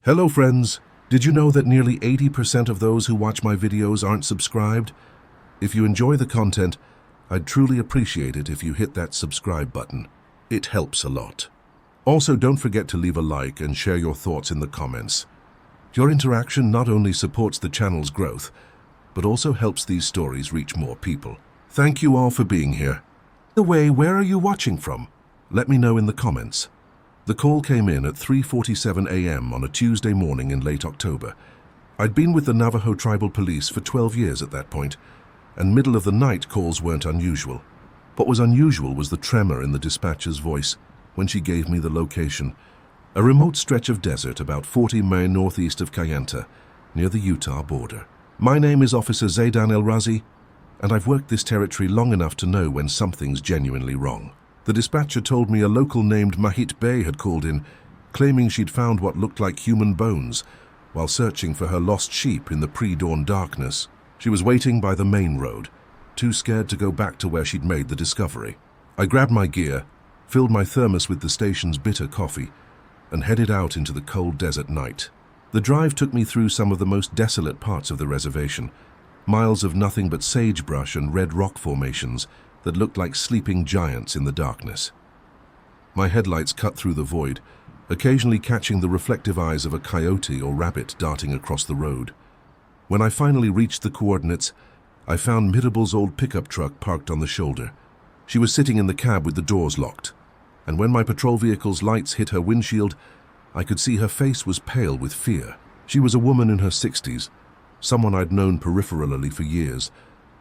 Hello friends, did you know that nearly 80% of those who watch my videos aren't subscribed? If you enjoy the content, I'd truly appreciate it if you hit that subscribe button. It helps a lot. Also, don't forget to leave a like and share your thoughts in the comments. Your interaction not only supports the channel's growth, but also helps these stories reach more people. Thank you all for being here. By the way, where are you watching from? Let me know in the comments. The call came in at 3:47 a.m. on a Tuesday morning in late October. I'd been with the Navajo Tribal Police for 12 years at that point, and middle-of-the-night calls weren't unusual. What was unusual was the tremor in the dispatcher's voice when she gave me the location, a remote stretch of desert about 40 miles northeast of Kayenta, near the Utah border. My name is Officer Zaydan El-Razi, and I've worked this territory long enough to know when something's genuinely wrong. The dispatcher told me a local named Mahit Bey had called in, claiming she'd found what looked like human bones while searching for her lost sheep in the pre-dawn darkness. She was waiting by the main road, too scared to go back to where she'd made the discovery. I grabbed my gear, filled my thermos with the station's bitter coffee, and headed out into the cold desert night. The drive took me through some of the most desolate parts of the reservation, miles of nothing but sagebrush and red rock formations that looked like sleeping giants in the darkness. My headlights cut through the void, occasionally catching the reflective eyes of a coyote or rabbit darting across the road. When I finally reached the coordinates, I found Mirabel's old pickup truck parked on the shoulder. She was sitting in the cab with the doors locked, and when my patrol vehicle's lights hit her windshield, I could see her face was pale with fear. She was a woman in her 60s, someone I'd known peripherally for years,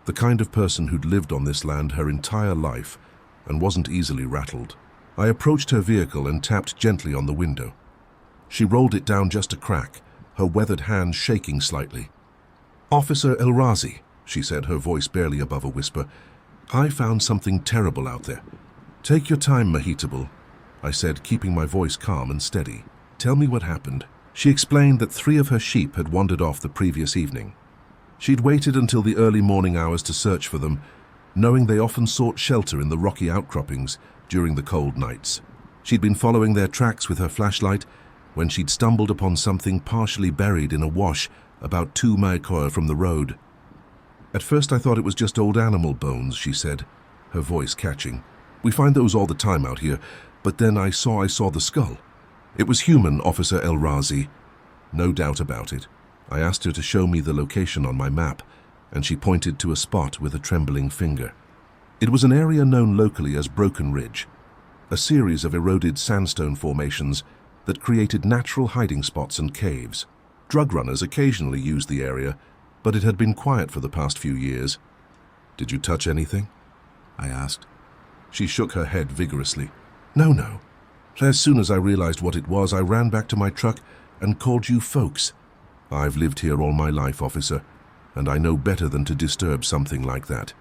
the kind of person who'd lived on this land her entire life and wasn't easily rattled. I approached her vehicle and tapped gently on the window. She rolled it down just a crack, her weathered hand shaking slightly. "Officer El-Razi," she said, her voice barely above a whisper, "I found something terrible out there." "Take your time, Mahitable," I said, keeping my voice calm and steady. "Tell me what happened." She explained that 3 of her sheep had wandered off the previous evening. She'd waited until the early morning hours to search for them, knowing they often sought shelter in the rocky outcroppings during the cold nights. She'd been following their tracks with her flashlight when she'd stumbled upon something partially buried in a wash about 2 miles from the road. "At first I thought it was just old animal bones," she said, her voice catching. "We find those all the time out here, but then I saw the skull. It was human, Officer El-Razi. No doubt about it." I asked her to show me the location on my map, and she pointed to a spot with a trembling finger. It was an area known locally as Broken Ridge, a series of eroded sandstone formations that created natural hiding spots and caves. Drug runners occasionally used the area, but it had been quiet for the past few years. "Did you touch anything?" I asked. She shook her head vigorously. No. As soon as I realized what it was, I ran back to my truck and called you folks. I've lived here all my life, officer, and I know better than to disturb something like that."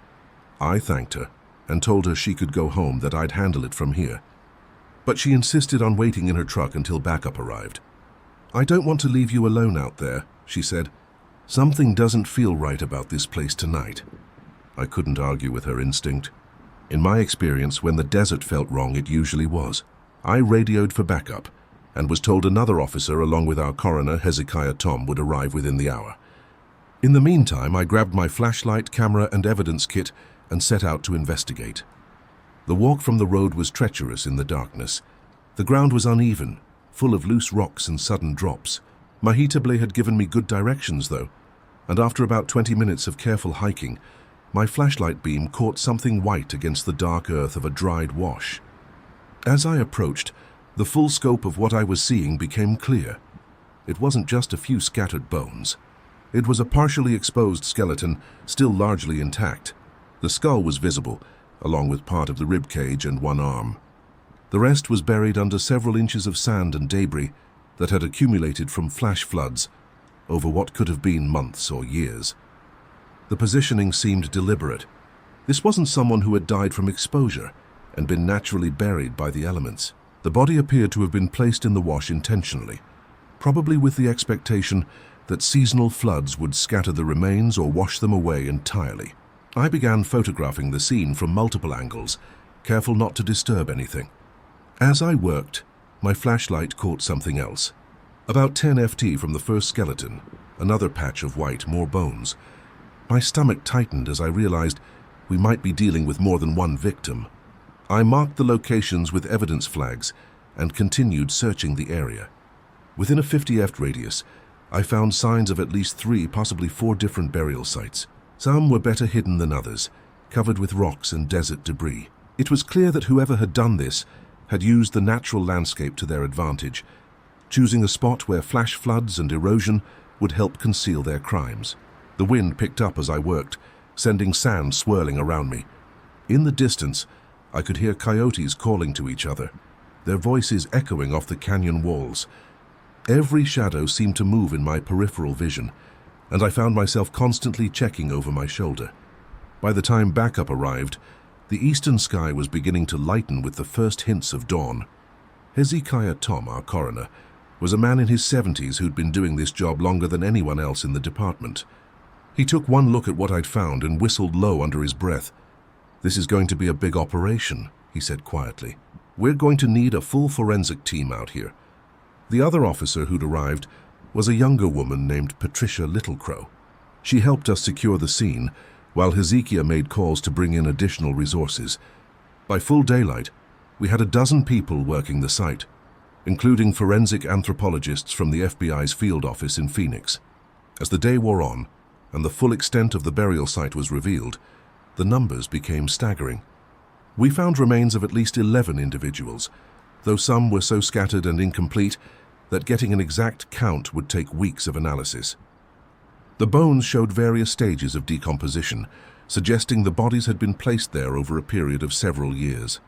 I thanked her and told her she could go home, that I'd handle it from here. But she insisted on waiting in her truck until backup arrived. "I don't want to leave you alone out there," she said. "Something doesn't feel right about this place tonight." I couldn't argue with her instinct. In my experience, when the desert felt wrong, it usually was. I radioed for backup and was told another officer, along with our coroner, Hezekiah Tom, would arrive within the hour. In the meantime, I grabbed my flashlight, camera, and evidence kit and set out to investigate. The walk from the road was treacherous in the darkness. The ground was uneven, full of loose rocks and sudden drops. Mahitable had given me good directions, though, and after about 20 minutes of careful hiking, my flashlight beam caught something white against the dark earth of a dried wash. As I approached, the full scope of what I was seeing became clear. It wasn't just a few scattered bones. It was a partially exposed skeleton, still largely intact. The skull was visible, along with part of the rib cage and one arm. The rest was buried under several inches of sand and debris that had accumulated from flash floods over what could have been months or years. The positioning seemed deliberate. This wasn't someone who had died from exposure and been naturally buried by the elements. The body appeared to have been placed in the wash intentionally, probably with the expectation that seasonal floods would scatter the remains or wash them away entirely. I began photographing the scene from multiple angles, careful not to disturb anything. As I worked, my flashlight caught something else. About 10 FT from the first skeleton, another patch of white, more bones. My stomach tightened as I realized we might be dealing with more than one victim. I marked the locations with evidence flags and continued searching the area. Within a 50 FT radius, I found signs of at least 3, possibly 4 different burial sites. Some were better hidden than others, covered with rocks and desert debris. It was clear that whoever had done this had used the natural landscape to their advantage, choosing a spot where flash floods and erosion would help conceal their crimes. The wind picked up as I worked, sending sand swirling around me. In the distance, I could hear coyotes calling to each other, their voices echoing off the canyon walls. Every shadow seemed to move in my peripheral vision, and I found myself constantly checking over my shoulder. By the time backup arrived, the eastern sky was beginning to lighten with the first hints of dawn. Hezekiah Tom, our coroner, was a man in his 70s who'd been doing this job longer than anyone else in the department. He took one look at what I'd found and whistled low under his breath. "This is going to be a big operation," he said quietly. "We're going to need a full forensic team out here." The other officer who'd arrived was a younger woman named Patricia Littlecrow. She helped us secure the scene, while Hezekiah made calls to bring in additional resources. By full daylight, we had a dozen people working the site, including forensic anthropologists from the FBI's field office in Phoenix. As the day wore on, and the full extent of the burial site was revealed, the numbers became staggering. We found remains of at least 11 individuals, though some were so scattered and incomplete that getting an exact count would take weeks of analysis. The bones showed various stages of decomposition, suggesting the bodies had been placed there over a period of several years.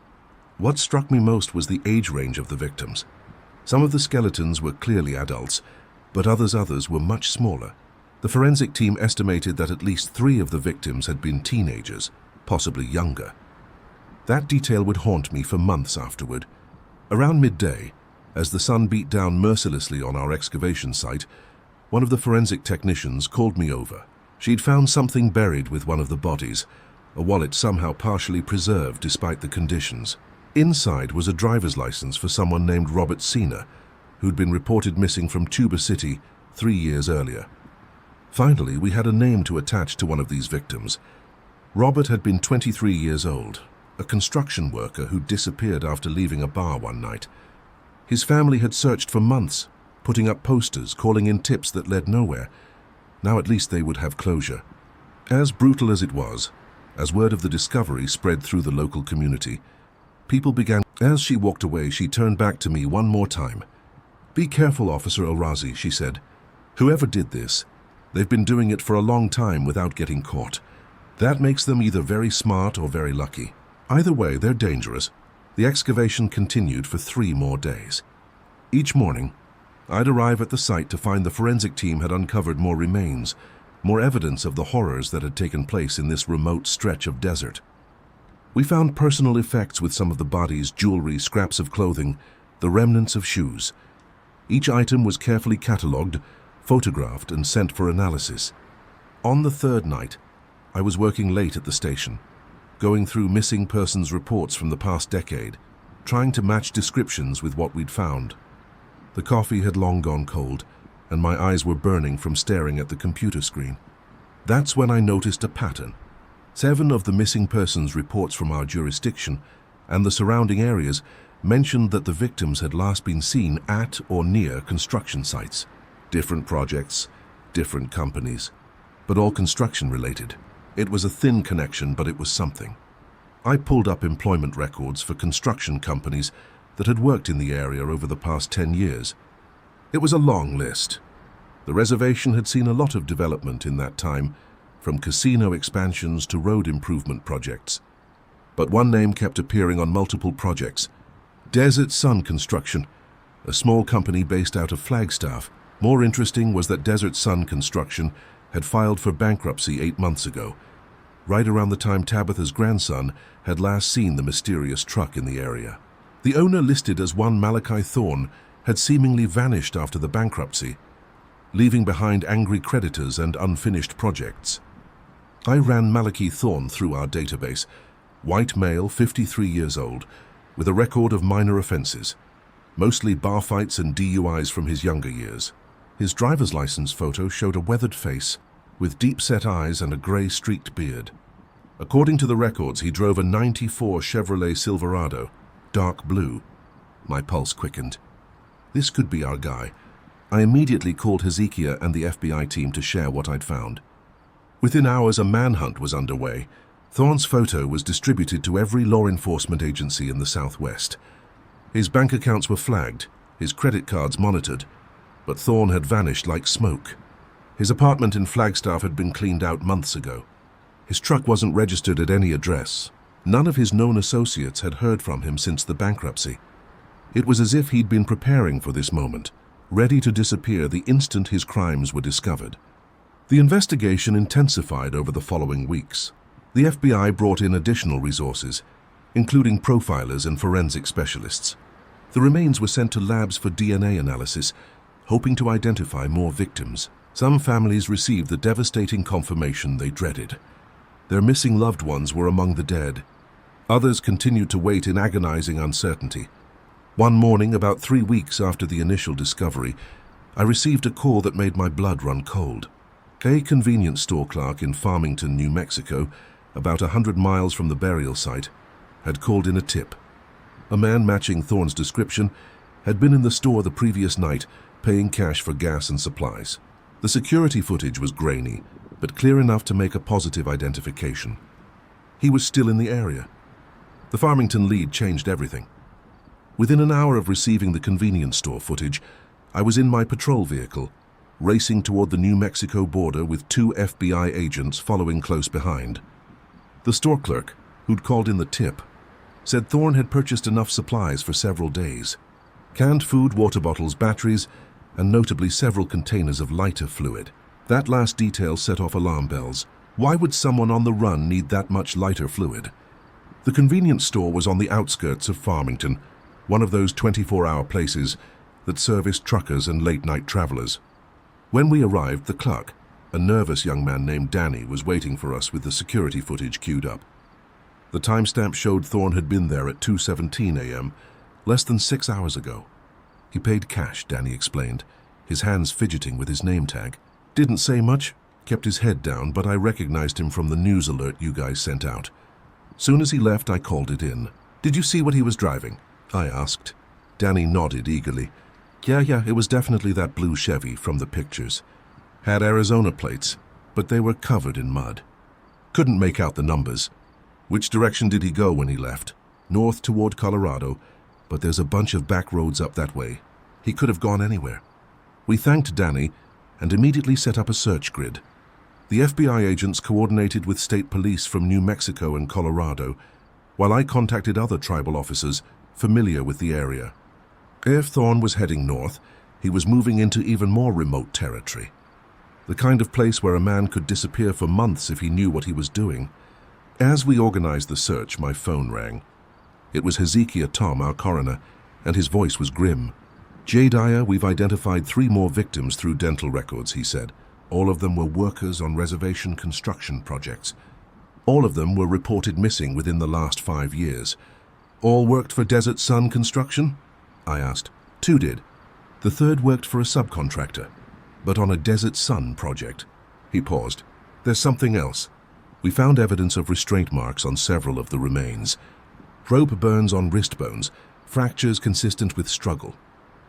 What struck me most was the age range of the victims. Some of the skeletons were clearly adults, but others were much smaller. The forensic team estimated that at least 3 of the victims had been teenagers, possibly younger. That detail would haunt me for months afterward. Around midday, as the sun beat down mercilessly on our excavation site, one of the forensic technicians called me over. She'd found something buried with one of the bodies, a wallet somehow partially preserved despite the conditions. Inside was a driver's license for someone named Robert Cena, who'd been reported missing from Tuba City 3 years earlier. Finally, we had a name to attach to one of these victims. Robert had been 23 years old, a construction worker who disappeared after leaving a bar one night. His family had searched for months, putting up posters, calling in tips that led nowhere. Now at least they would have closure. As brutal as it was, as word of the discovery spread through the local community, people began. As she walked away, she turned back to me one more time. "Be careful, Officer Elrazi," she said. "Whoever did this, they've been doing it for a long time without getting caught. That makes them either very smart or very lucky. Either way, they're dangerous." The excavation continued for 3 more days. Each morning, I'd arrive at the site to find the forensic team had uncovered more remains, more evidence of the horrors that had taken place in this remote stretch of desert. We found personal effects with some of the bodies, jewelry, scraps of clothing, the remnants of shoes. Each item was carefully catalogued, photographed, and sent for analysis. On the 3rd night, I was working late at the station, going through missing persons reports from the past decade, trying to match descriptions with what we'd found. The coffee had long gone cold, and my eyes were burning from staring at the computer screen. That's when I noticed a pattern. 7 of the missing persons reports from our jurisdiction and the surrounding areas mentioned that the victims had last been seen at or near construction sites. Different projects, different companies, but all construction related. It was a thin connection, but it was something. I pulled up employment records for construction companies that had worked in the area over the past 10 years. It was a long list. The reservation had seen a lot of development in that time, from casino expansions to road improvement projects. But one name kept appearing on multiple projects: Desert Sun Construction, a small company based out of Flagstaff. More interesting was that Desert Sun Construction had filed for bankruptcy 8 months ago, right around the time Tabitha's grandson had last seen the mysterious truck in the area. The owner, listed as one Malachi Thorne, had seemingly vanished after the bankruptcy, leaving behind angry creditors and unfinished projects. I ran Malachi Thorne through our database. White male, 53 years old, with a record of minor offenses. mostly bar fights and DUIs from his younger years. His driver's license photo showed a weathered face, with deep-set eyes and a grey streaked beard. According to the records, he drove a '94 Chevrolet Silverado, dark blue. My pulse quickened. This could be our guy. I immediately called Hezekiah and the FBI team to share what I'd found. Within hours, a manhunt was underway. Thorne's photo was distributed to every law enforcement agency in the Southwest. His bank accounts were flagged, his credit cards monitored, but Thorne had vanished like smoke. His apartment in Flagstaff had been cleaned out months ago. His truck wasn't registered at any address. None of his known associates had heard from him since the bankruptcy. It was as if he'd been preparing for this moment, ready to disappear the instant his crimes were discovered. The investigation intensified over the following weeks. The FBI brought in additional resources, including profilers and forensic specialists. The remains were sent to labs for DNA analysis, hoping to identify more victims. Some families received the devastating confirmation they dreaded. Their missing loved ones were among the dead. Others continued to wait in agonizing uncertainty. One morning, about 3 weeks after the initial discovery, I received a call that made my blood run cold. A convenience store clerk in Farmington, New Mexico, about 100 miles from the burial site, had called in a tip. A man matching Thorne's description had been in the store the previous night, paying cash for gas and supplies. The security footage was grainy, but clear enough to make a positive identification. He was still in the area. The Farmington lead changed everything. Within an hour of receiving the convenience store footage, I was in my patrol vehicle, racing toward the New Mexico border with 2 FBI agents following close behind. The store clerk, who'd called in the tip, said Thorne had purchased enough supplies for several days. Canned food, water bottles, batteries, and notably several containers of lighter fluid. That last detail set off alarm bells. Why would someone on the run need that much lighter fluid? The convenience store was on the outskirts of Farmington, one of those 24-hour places that serviced truckers and late-night travelers. When we arrived, the clerk, a nervous young man named Danny, was waiting for us with the security footage queued up. The timestamp showed Thorne had been there at 2:17 a.m., less than 6 hours ago. He paid cash, Danny explained, his hands fidgeting with his name tag. Didn't say much, kept his head down, but I recognized him from the news alert you guys sent out. Soon as he left, I called it in. Did you see what he was driving? I asked. Danny nodded eagerly. Yeah, it was definitely that blue Chevy from the pictures. Had Arizona plates, but they were covered in mud. Couldn't make out the numbers. Which direction did he go when he left? North toward Colorado, but there's a bunch of back roads up that way. He could have gone anywhere. We thanked Danny and immediately set up a search grid. The FBI agents coordinated with state police from New Mexico and Colorado, while I contacted other tribal officers familiar with the area. If Thorne was heading north, he was moving into even more remote territory. The kind of place where a man could disappear for months if he knew what he was doing. As we organized the search, my phone rang. It was Hezekiah Tom, our coroner, and his voice was grim. "J. Dyer, we've identified 3 more victims through dental records," he said. All of them were workers on reservation construction projects. All of them were reported missing within the last 5 years. All worked for Desert Sun Construction? I asked. 2 did. The third worked for a subcontractor, but on a Desert Sun project. He paused. There's something else. We found evidence of restraint marks on several of the remains. Rope burns on wrist bones, fractures consistent with struggle.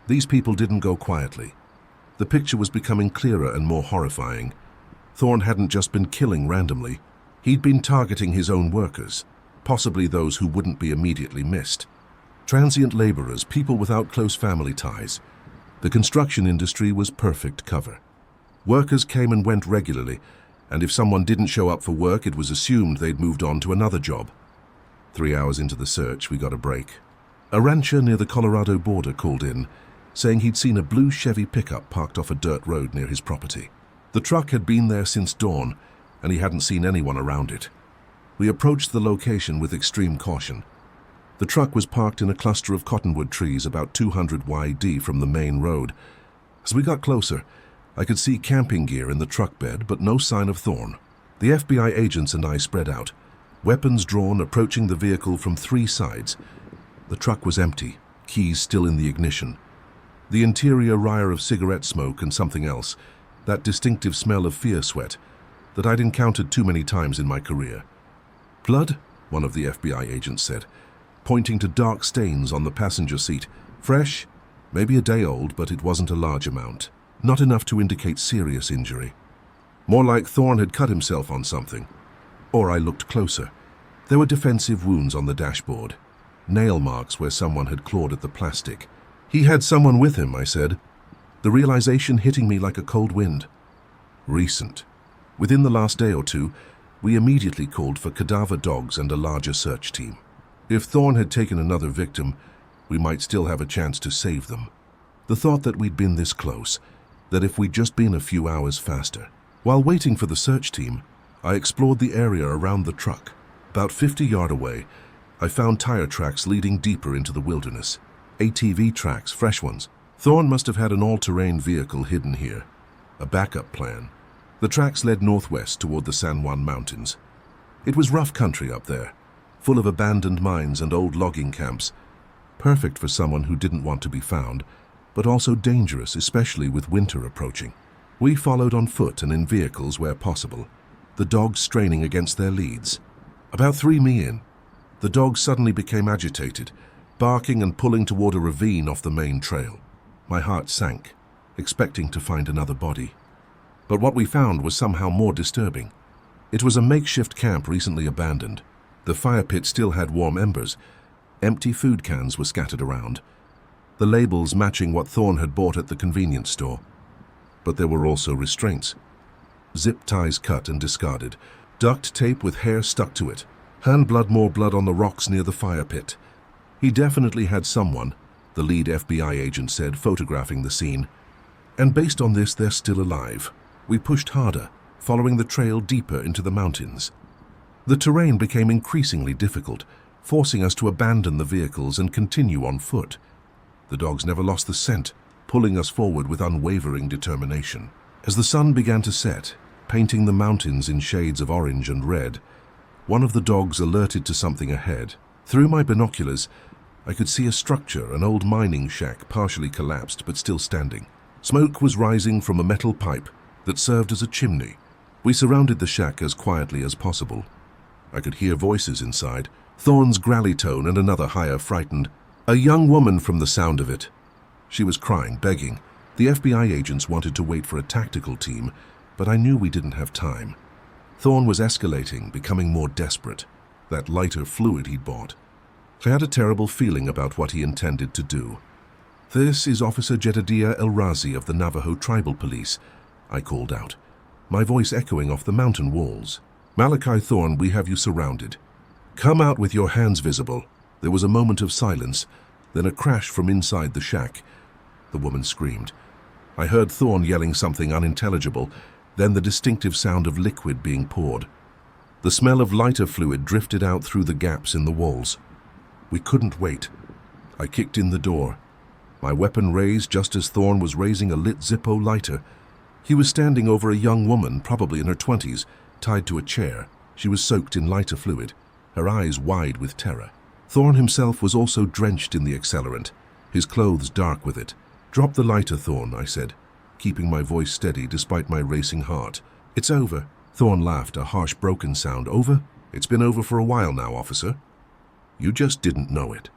These people didn't go quietly. The picture was becoming clearer and more horrifying. Thorne hadn't just been killing randomly. He'd been targeting his own workers, possibly those who wouldn't be immediately missed. Transient laborers, people without close family ties. The construction industry was perfect cover. Workers came and went regularly, and if someone didn't show up for work, it was assumed they'd moved on to another job. 3 hours into the search, we got a break. A rancher near the Colorado border called in, saying he'd seen a blue Chevy pickup parked off a dirt road near his property. The truck had been there since dawn, and he hadn't seen anyone around it. We approached the location with extreme caution. The truck was parked in a cluster of cottonwood trees about 200 YD from the main road. As we got closer, I could see camping gear in the truck bed, but no sign of Thorne. The FBI agents and I spread out, weapons drawn, approaching the vehicle from 3 sides. The truck was empty. keys still in the ignition. The interior reek of cigarette smoke and something else, that distinctive smell of fear sweat that I'd encountered too many times in my career. Blood? One of the FBI agents said, pointing to dark stains on the passenger seat. Fresh? Maybe a day old, but it wasn't a large amount. Not enough to indicate serious injury. More like Thorne had cut himself on something. Or I looked closer. There were defensive wounds on the dashboard. Nail marks where someone had clawed at the plastic. He had someone with him, I said. The realization hitting me like a cold wind. Recent. Within the last day or two, we immediately called for cadaver dogs and a larger search team. If Thorne had taken another victim, we might still have a chance to save them. The thought that we'd been this close, that if we'd just been a few hours faster. While waiting for the search team, I explored the area around the truck. About 50 yards away, I found tire tracks leading deeper into the wilderness. ATV tracks, fresh ones. Thorne must have had an all-terrain vehicle hidden here. A backup plan. The tracks led northwest toward the San Juan Mountains. It was rough country up there, full of abandoned mines and old logging camps. Perfect for someone who didn't want to be found, but also dangerous, especially with winter approaching. We followed on foot and in vehicles where possible, the dogs straining against their leads. About 3 mi in, the dogs suddenly became agitated, barking and pulling toward a ravine off the main trail. My heart sank, expecting to find another body. But what we found was somehow more disturbing. It was a makeshift camp recently abandoned. The fire pit still had warm embers. Empty food cans were scattered around, the labels matching what Thorne had bought at the convenience store. But there were also restraints. Zip ties cut and discarded, duct tape with hair stuck to it, more blood on the rocks near the fire pit. He definitely had someone, the lead FBI agent said, photographing the scene. And based on this, they're still alive. We pushed harder, following the trail deeper into the mountains. The terrain became increasingly difficult, forcing us to abandon the vehicles and continue on foot. The dogs never lost the scent, pulling us forward with unwavering determination. As the sun began to set, painting the mountains in shades of orange and red, one of the dogs alerted to something ahead. Through my binoculars, I could see a structure, an old mining shack, partially collapsed but still standing. Smoke was rising from a metal pipe that served as a chimney. We surrounded the shack as quietly as possible. I could hear voices inside, Thorne's growly tone and another higher, frightened. A young woman from the sound of it. She was crying, begging. The FBI agents wanted to wait for a tactical team, but I knew we didn't have time. Thorne was escalating, becoming more desperate. That lighter fluid he'd bought. I had a terrible feeling about what he intended to do. This is Officer Jedediah El-Razi of the Navajo Tribal Police, I called out, my voice echoing off the mountain walls. Malachi Thorne, we have you surrounded. Come out with your hands visible. There was a moment of silence, then a crash from inside the shack. The woman screamed. I heard Thorne yelling something unintelligible, then the distinctive sound of liquid being poured. The smell of lighter fluid drifted out through the gaps in the walls. We couldn't wait. I kicked in the door. My weapon raised just as Thorne was raising a lit Zippo lighter. He was standing over a young woman, probably in her 20s, tied to a chair. She was soaked in lighter fluid, her eyes wide with terror. Thorne himself was also drenched in the accelerant, his clothes dark with it. Drop the lighter, Thorne, I said, keeping my voice steady despite my racing heart. It's over. Thorne laughed, a harsh, broken sound. Over? It's been over for a while now, officer. You just didn't know it.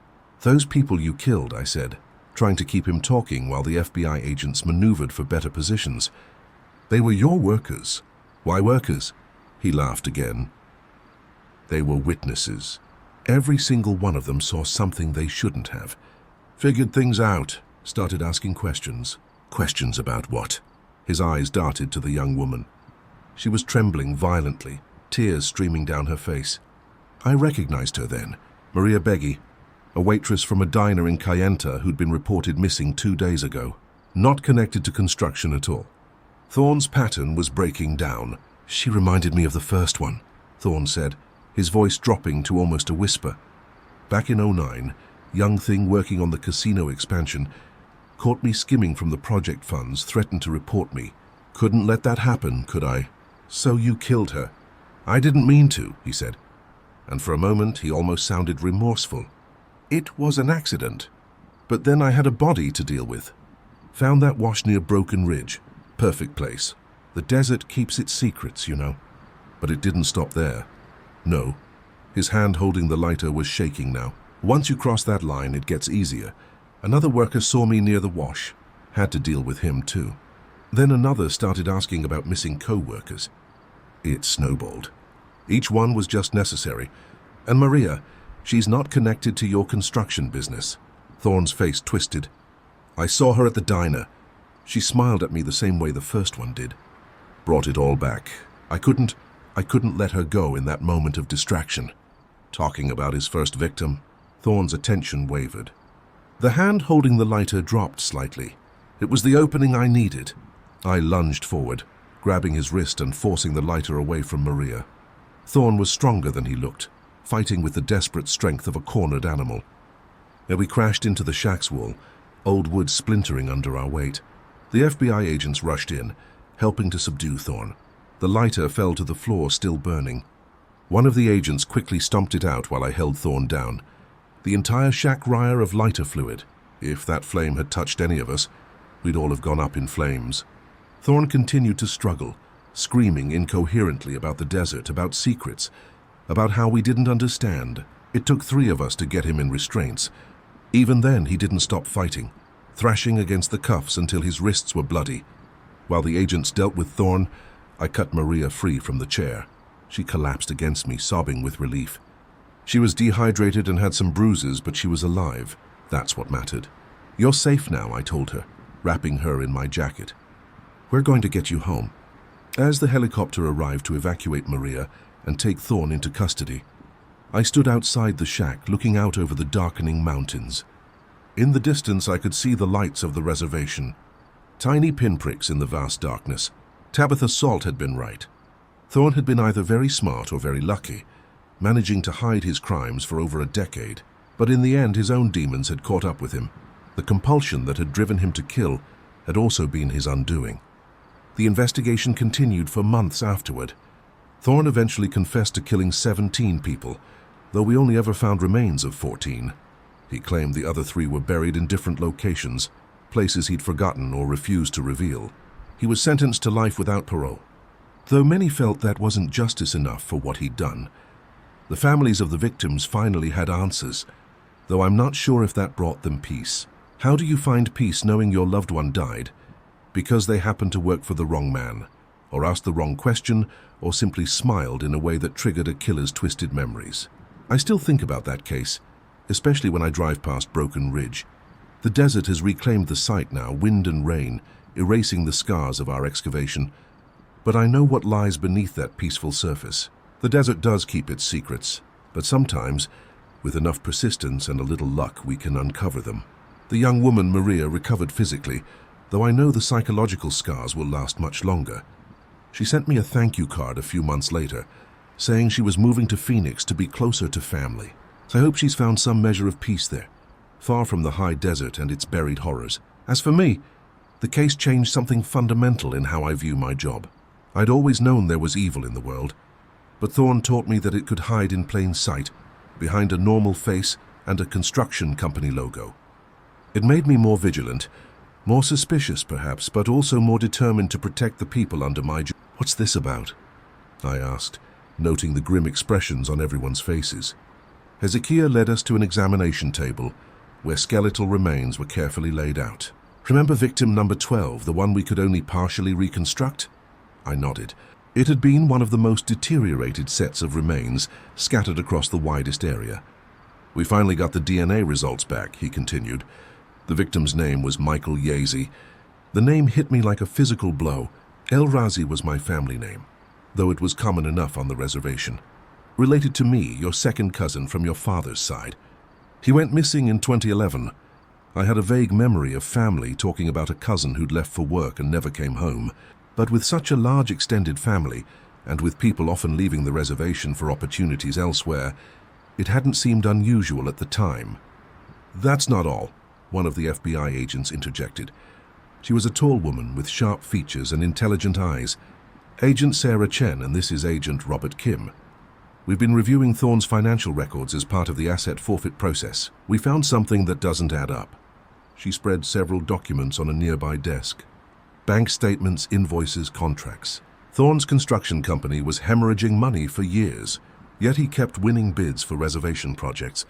Those people you killed, I said, trying to keep him talking while the FBI agents maneuvered for better positions. They were your workers. Why workers? He laughed again. They were witnesses. Every single one of them saw something they shouldn't have. Figured things out, started asking questions. Questions about what? His eyes darted to the young woman. She was trembling violently, tears streaming down her face. I recognized her then, Maria Beggy, a waitress from a diner in Kayenta who'd been reported missing 2 days ago. Not connected to construction at all. Thorne's pattern was breaking down. She reminded me of the first one, Thorne said, his voice dropping to almost a whisper. Back in '09, young thing working on the casino expansion, caught me skimming from the project funds, threatened to report me. Couldn't let that happen, could I? So you killed her. I didn't mean to, he said, and for a moment he almost sounded remorseful. It was an accident. But then I had a body to deal with. Found that wash near Broken Ridge. Perfect place. The desert keeps its secrets, you know. But it didn't stop there. No. His hand holding the lighter was shaking now. Once you cross that line, it gets easier. Another worker saw me near the wash. Had to deal with him too. Then another started asking about missing co-workers. It snowballed. Each one was just necessary. And Maria, she's not connected to your construction business. Thorne's face twisted. I saw her at the diner. She smiled at me the same way the first one did. Brought it all back. I couldn't let her go in that moment of distraction. Talking about his first victim, Thorne's attention wavered. The hand holding the lighter dropped slightly. It was the opening I needed. I lunged forward, grabbing his wrist and forcing the lighter away from Maria. Thorne was stronger than he looked, fighting with the desperate strength of a cornered animal. We crashed into the shack's wall, old wood splintering under our weight. The FBI agents rushed in, helping to subdue Thorne. The lighter fell to the floor, still burning. One of the agents quickly stomped it out while I held Thorne down. The entire shack rire of lighter fluid. If that flame had touched any of us, we'd all have gone up in flames. Thorne continued to struggle, screaming incoherently about the desert, about secrets, about how we didn't understand. It took 3 of us to get him in restraints. Even then, he didn't stop fighting, thrashing against the cuffs until his wrists were bloody. While the agents dealt with Thorne, I cut Maria free from the chair. She collapsed against me, sobbing with relief. She was dehydrated and had some bruises, but she was alive. That's what mattered. You're safe now, I told her, wrapping her in my jacket. We're going to get you home. As the helicopter arrived to evacuate Maria and take Thorne into custody, I stood outside the shack, looking out over the darkening mountains. In the distance, I could see the lights of the reservation. Tiny pinpricks in the vast darkness. Tabitha Salt had been right. Thorne had been either very smart or very lucky, managing to hide his crimes for over a decade. But in the end, his own demons had caught up with him. The compulsion that had driven him to kill had also been his undoing. The investigation continued for months afterward. Thorne eventually confessed to killing 17 people, though we only ever found remains of 14. He claimed the other 3 were buried in different locations, places he'd forgotten or refused to reveal. He was sentenced to life without parole, though many felt that wasn't justice enough for what he'd done. The families of the victims finally had answers, though I'm not sure if that brought them peace. How do you find peace knowing your loved one died because they happened to work for the wrong man, or asked the wrong question, or simply smiled in a way that triggered a killer's twisted memories? I still think about that case, especially when I drive past Broken Ridge. The desert has reclaimed the site now, wind and rain, erasing the scars of our excavation. But I know what lies beneath that peaceful surface. The desert does keep its secrets, but sometimes, with enough persistence and a little luck, we can uncover them. The young woman, Maria, recovered physically, though I know the psychological scars will last much longer. She sent me a thank you card a few months later, saying she was moving to Phoenix to be closer to family. So I hope she's found some measure of peace there, far from the high desert and its buried horrors. As for me, the case changed something fundamental in how I view my job. I'd always known there was evil in the world, but Thorne taught me that it could hide in plain sight, behind a normal face and a construction company logo. It made me more vigilant, more suspicious perhaps, but also more determined to protect the people under my job. What's this about? I asked, noting the grim expressions on everyone's faces. Hezekiah led us to an examination table, where skeletal remains were carefully laid out. Remember victim number 12, the one we could only partially reconstruct? I nodded. It had been one of the most deteriorated sets of remains scattered across the widest area. We finally got the DNA results back, he continued. The victim's name was Michael Yazy. The name hit me like a physical blow. El Razi was my family name, though it was common enough on the reservation. Related to me, your second cousin from your father's side. He went missing in 2011. I had a vague memory of family talking about a cousin who'd left for work and never came home. But with such a large extended family, and with people often leaving the reservation for opportunities elsewhere, it hadn't seemed unusual at the time. That's not all, one of the FBI agents interjected. She was a tall woman with sharp features and intelligent eyes. Agent Sarah Chen, and this is Agent Robert Kim. We've been reviewing Thorne's financial records as part of the asset forfeit process. We found something that doesn't add up. She spread several documents on a nearby desk. Bank statements, invoices, contracts. Thorne's construction company was hemorrhaging money for years, yet he kept winning bids for reservation projects.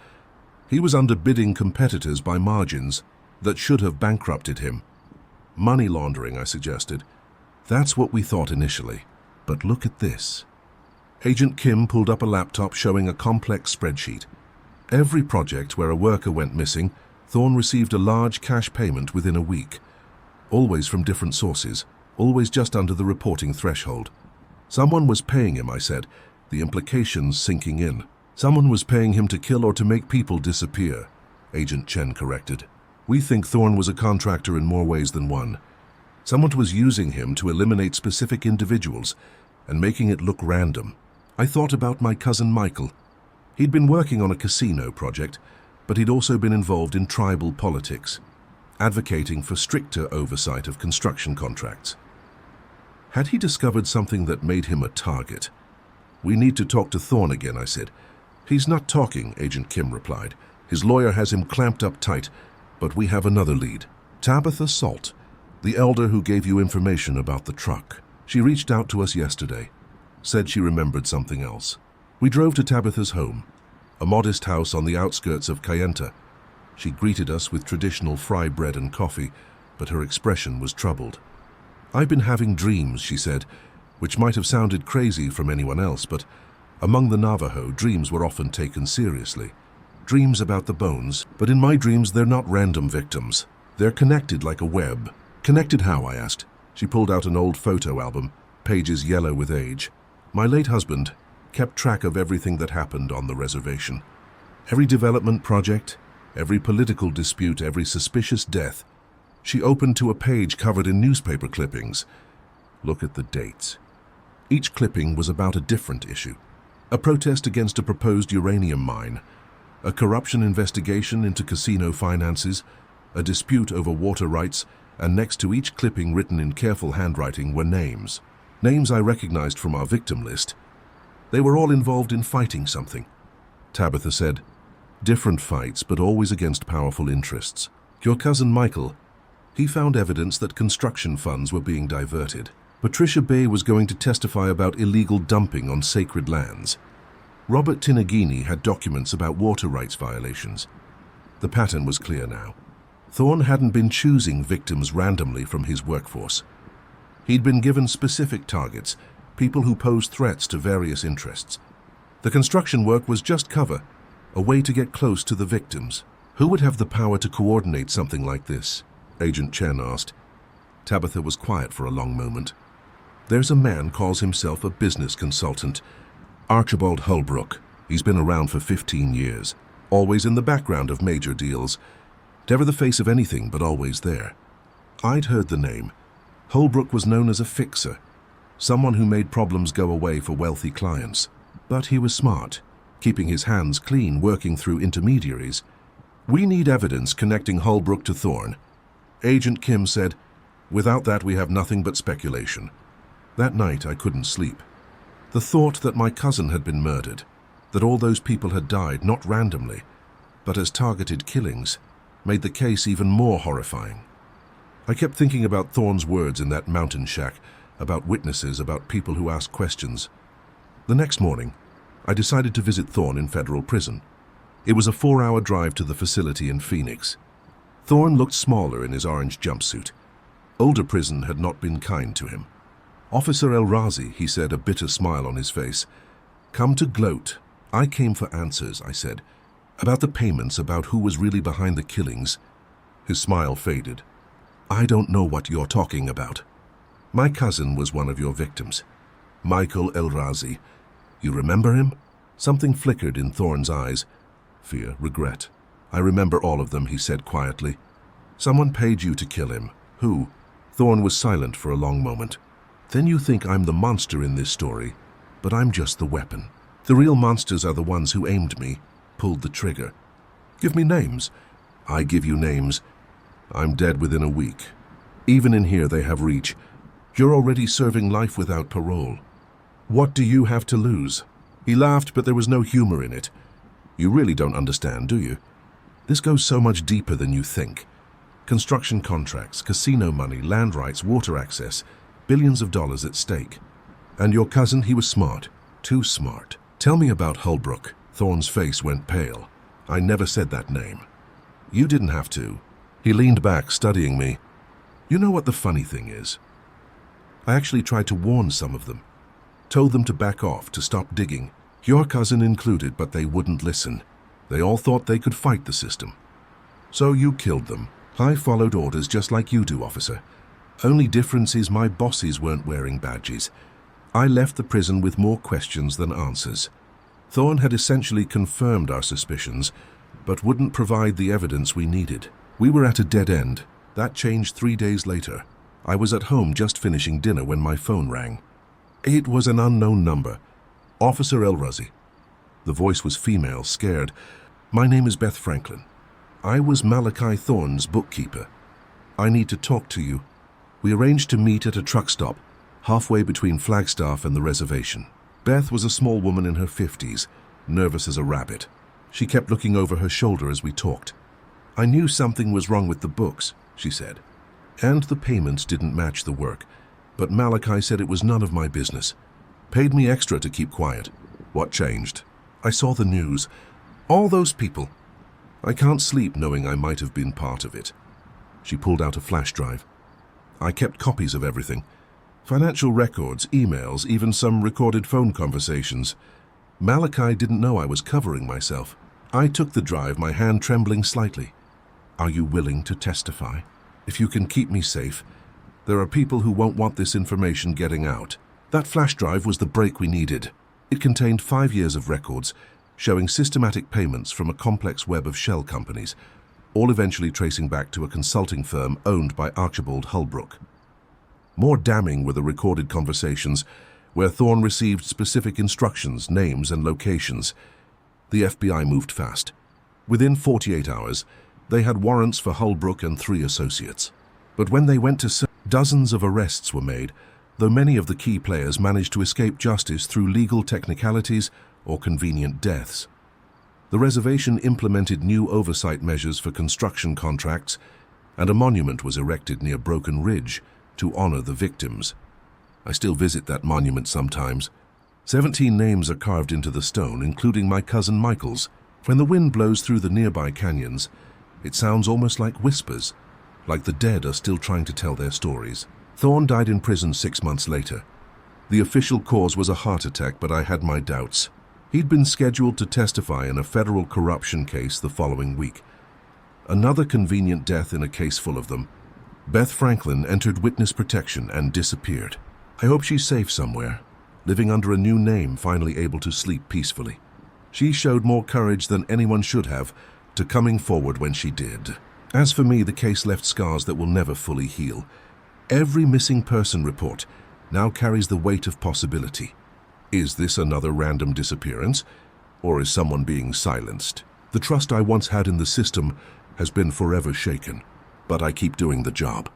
He was underbidding competitors by margins that should have bankrupted him. Money laundering, I suggested. That's what we thought initially. But look at this. Agent Kim pulled up a laptop showing a complex spreadsheet. Every project where a worker went missing, Thorne received a large cash payment within a week. Always from different sources, always just under the reporting threshold. Someone was paying him, I said, the implications sinking in. Someone was paying him to kill or to make people disappear, Agent Chen corrected. We think Thorne was a contractor in more ways than one. Someone was using him to eliminate specific individuals and making it look random. I thought about my cousin Michael. He'd been working on a casino project, but he'd also been involved in tribal politics, advocating for stricter oversight of construction contracts. Had he discovered something that made him a target? We need to talk to Thorne again, I said. He's not talking, Agent Kim replied. His lawyer has him clamped up tight, but we have another lead. Tabitha Salt, the elder who gave you information about the truck. She reached out to us yesterday, said she remembered something else. We drove to Tabitha's home, a modest house on the outskirts of Kayenta. She greeted us with traditional fry bread and coffee, but her expression was troubled. I've been having dreams, she said, which might have sounded crazy from anyone else, but among the Navajo, dreams were often taken seriously. Dreams about the bones, but in my dreams they're not random victims. They're connected like a web. Connected how, I asked. She pulled out an old photo album, pages yellow with age. My late husband kept track of everything that happened on the reservation. Every development project, every political dispute, every suspicious death. She opened to a page covered in newspaper clippings. Look at the dates. Each clipping was about a different issue. A protest against a proposed uranium mine, a corruption investigation into casino finances, a dispute over water rights, and next to each clipping written in careful handwriting were names. Names I recognized from our victim list. They were all involved in fighting something. Tabitha said, different fights, but always against powerful interests. Your cousin Michael, he found evidence that construction funds were being diverted. Patricia Bay was going to testify about illegal dumping on sacred lands. Robert Tinagini had documents about water rights violations. The pattern was clear now. Thorne hadn't been choosing victims randomly from his workforce. He'd been given specific targets, people who posed threats to various interests. The construction work was just cover, a way to get close to the victims. Who would have the power to coordinate something like this? Agent Chen asked. Tabitha was quiet for a long moment. There's a man calls himself a business consultant, Archibald Holbrook. He's been around for 15 years, always in the background of major deals. Never the face of anything, but always there. I'd heard the name. Holbrook was known as a fixer, someone who made problems go away for wealthy clients. But he was smart, keeping his hands clean, working through intermediaries. We need evidence connecting Holbrook to Thorne. Agent Kim said, without that we have nothing but speculation. That night I couldn't sleep. The thought that my cousin had been murdered, that all those people had died not randomly, but as targeted killings, made the case even more horrifying. I kept thinking about Thorne's words in that mountain shack, about witnesses, about people who asked questions. The next morning, I decided to visit Thorne in federal prison. It was a 4-hour drive to the facility in Phoenix. Thorne looked smaller in his orange jumpsuit. Older prison had not been kind to him. Officer El Razi, he said, a bitter smile on his face. Come to gloat. I came for answers, I said. About the payments, about who was really behind the killings. His smile faded. I don't know what you're talking about. My cousin was one of your victims. Michael El Razi. You remember him? Something flickered in Thorne's eyes. Fear, regret. I remember all of them, he said quietly. Someone paid you to kill him. Who? Thorne was silent for a long moment. Then you think I'm the monster in this story, but I'm just the weapon. The real monsters are the ones who aimed me, pulled the trigger. Give me names. I give you names. I'm dead within a week. Even in here they have reach. You're already serving life without parole. What do you have to lose? He laughed, but there was no humor in it. You really don't understand, do you? This goes so much deeper than you think. Construction contracts, casino money, land rights, water access, billions of dollars at stake. And your cousin, he was smart. Too smart. Tell me about Holbrook. Thorne's face went pale. I never said that name. You didn't have to. He leaned back, studying me. You know what the funny thing is? I actually tried to warn some of them. Told them to back off, to stop digging. Your cousin included, but they wouldn't listen. They all thought they could fight the system. So you killed them. I followed orders just like you do, officer. Only difference is my bosses weren't wearing badges. I left the prison with more questions than answers. Thorne had essentially confirmed our suspicions, but wouldn't provide the evidence we needed. We were at a dead end. That changed 3 days later. I was at home just finishing dinner when my phone rang. It was an unknown number. Officer Elrazi. The voice was female, scared. My name is Beth Franklin. I was Malachi Thorne's bookkeeper. I need to talk to you. We arranged to meet at a truck stop, halfway between Flagstaff and the reservation. Beth was a small woman in her 50s, nervous as a rabbit. She kept looking over her shoulder as we talked. I knew something was wrong with the books, she said. And the payments didn't match the work. But Malachi said it was none of my business. Paid me extra to keep quiet. What changed? I saw the news. All those people. I can't sleep knowing I might have been part of it. She pulled out a flash drive. I kept copies of everything. Financial records, emails, even some recorded phone conversations. Malachi didn't know I was covering myself. I took the drive, my hand trembling slightly. Are you willing to testify? If you can keep me safe, there are people who won't want this information getting out. That flash drive was the break we needed. It contained 5 years of records, showing systematic payments from a complex web of shell companies, all eventually tracing back to a consulting firm owned by Archibald Holbrook. More damning were the recorded conversations, where Thorne received specific instructions, names, and locations. The FBI moved fast. Within 48 hours, they had warrants for Holbrook and 3 associates. But when they went to dozens of arrests were made, though many of the key players managed to escape justice through legal technicalities or convenient deaths. The reservation implemented new oversight measures for construction contracts, and a monument was erected near Broken Ridge to honor the victims. I still visit that monument sometimes. 17 names are carved into the stone, including my cousin Michael's. When the wind blows through the nearby canyons, it sounds almost like whispers, like the dead are still trying to tell their stories. Thorne died in prison 6 months later. The official cause was a heart attack, but I had my doubts. He'd been scheduled to testify in a federal corruption case the following week. Another convenient death in a case full of them. Beth Franklin entered witness protection and disappeared. I hope she's safe somewhere, living under a new name, finally able to sleep peacefully. She showed more courage than anyone should have to coming forward when she did. As for me, the case left scars that will never fully heal. Every missing person report now carries the weight of possibility. Is this another random disappearance, or is someone being silenced? The trust I once had in the system has been forever shaken, but I keep doing the job.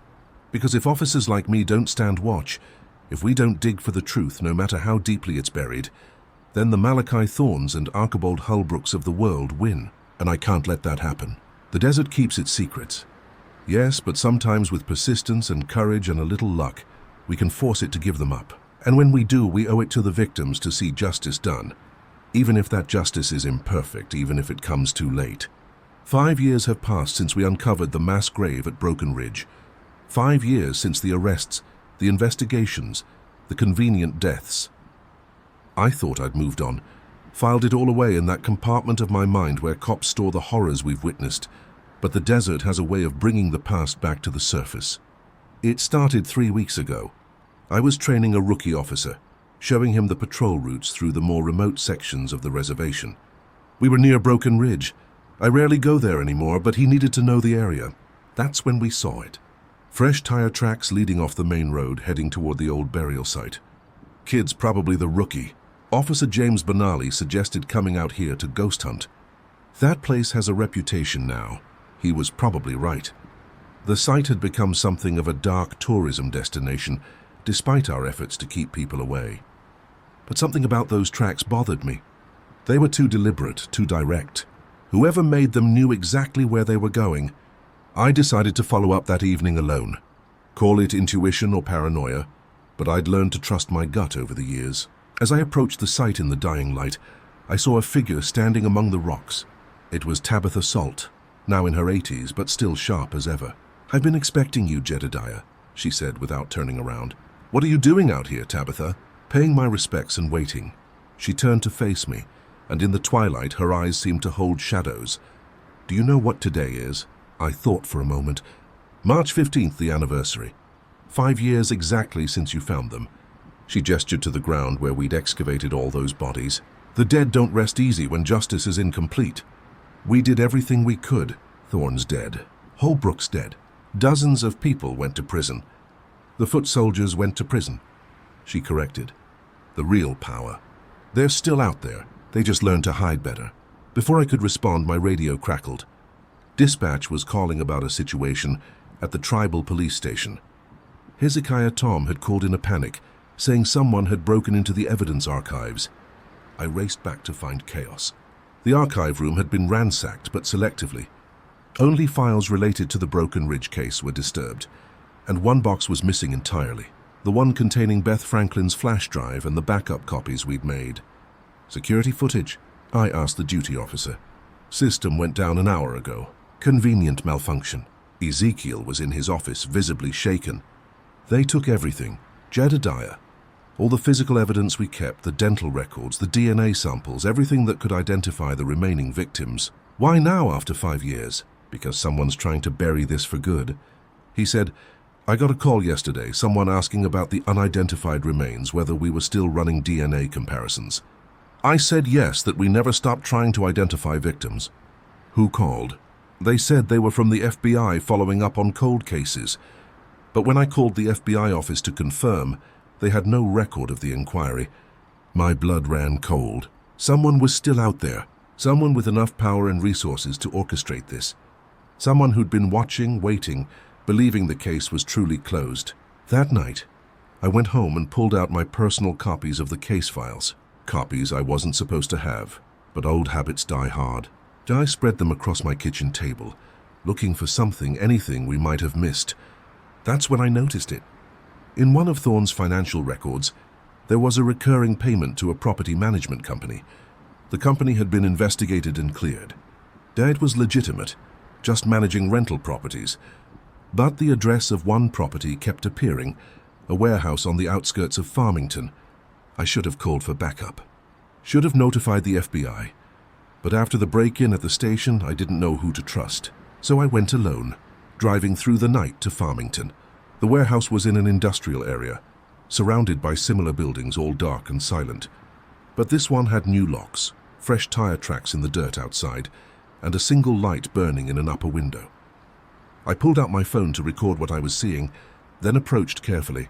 Because if officers like me don't stand watch, if we don't dig for the truth, no matter how deeply it's buried, then the Malachi Thornes and Archibald Holbrooks of the world win, and I can't let that happen. The desert keeps its secrets. Yes, but sometimes with persistence and courage and a little luck, we can force it to give them up. And when we do, we owe it to the victims to see justice done, even if that justice is imperfect, even if it comes too late. 5 years have passed since we uncovered the mass grave at Broken Ridge. 5 years since the arrests, the investigations, the convenient deaths. I thought I'd moved on, filed it all away in that compartment of my mind where cops store the horrors we've witnessed, but the desert has a way of bringing the past back to the surface. It started 3 weeks ago. I was training a rookie officer, showing him the patrol routes through the more remote sections of the reservation. We were near Broken Ridge. I rarely go there anymore, but he needed to know the area. That's when we saw it. Fresh tire tracks leading off the main road, heading toward the old burial site. Kid's probably the rookie. Officer James Benally suggested coming out here to ghost hunt. That place has a reputation now. He was probably right. The site had become something of a dark tourism destination, despite our efforts to keep people away. But something about those tracks bothered me. They were too deliberate, too direct. Whoever made them knew exactly where they were going. I decided to follow up that evening alone. Call it intuition or paranoia, but I'd learned to trust my gut over the years. As I approached the site in the dying light, I saw a figure standing among the rocks. It was Tabitha Salt, now in her 80s, but still sharp as ever. "I've been expecting you, Jedediah," she said without turning around. "What are you doing out here, Tabitha?" "Paying my respects and waiting." She turned to face me, and in the twilight her eyes seemed to hold shadows. "Do you know what today is?" I thought for a moment. "March 15th, the anniversary. 5 years exactly since you found them." She gestured to the ground where we'd excavated all those bodies. "The dead don't rest easy when justice is incomplete. We did everything we could. Thorne's dead. Holbrook's dead. Dozens of people went to prison. The foot soldiers went to prison." She corrected. "The real power. They're still out there. They just learned to hide better." Before I could respond, my radio crackled. Dispatch was calling about a situation at the tribal police station. Hezekiah Tom had called in a panic, saying someone had broken into the evidence archives. I raced back to find chaos. The archive room had been ransacked, but selectively. Only files related to the Broken Ridge case were disturbed, and one box was missing entirely, the one containing Beth Franklin's flash drive and the backup copies we'd made. "Security footage?" I asked the duty officer. "System went down an hour ago. Convenient malfunction." Ezekiel was in his office, visibly shaken. "They took everything. Jedediah. All the physical evidence we kept, the dental records, the DNA samples, everything that could identify the remaining victims." "Why now after 5 years?" "Because someone's trying to bury this for good." He said, "I got a call yesterday, someone asking about the unidentified remains, whether we were still running DNA comparisons." I said yes, that we never stopped trying to identify victims. "Who called?" "They said they were from the FBI following up on cold cases. But when I called the FBI office to confirm, they had no record of the inquiry." My blood ran cold. Someone was still out there. Someone with enough power and resources to orchestrate this. Someone who'd been watching, waiting, believing the case was truly closed. That night, I went home and pulled out my personal copies of the case files. Copies I wasn't supposed to have, but old habits die hard. I spread them across my kitchen table, looking for something, anything we might have missed. That's when I noticed it. In one of Thorne's financial records, there was a recurring payment to a property management company. The company had been investigated and cleared. It was legitimate, just managing rental properties. But the address of one property kept appearing, a warehouse on the outskirts of Farmington. I should have called for backup. Should have notified the FBI. But after the break-in at the station, I didn't know who to trust. So I went alone, driving through the night to Farmington. The warehouse was in an industrial area, surrounded by similar buildings, all dark and silent. But this one had new locks, fresh tire tracks in the dirt outside, and a single light burning in an upper window. I pulled out my phone to record what I was seeing, then approached carefully.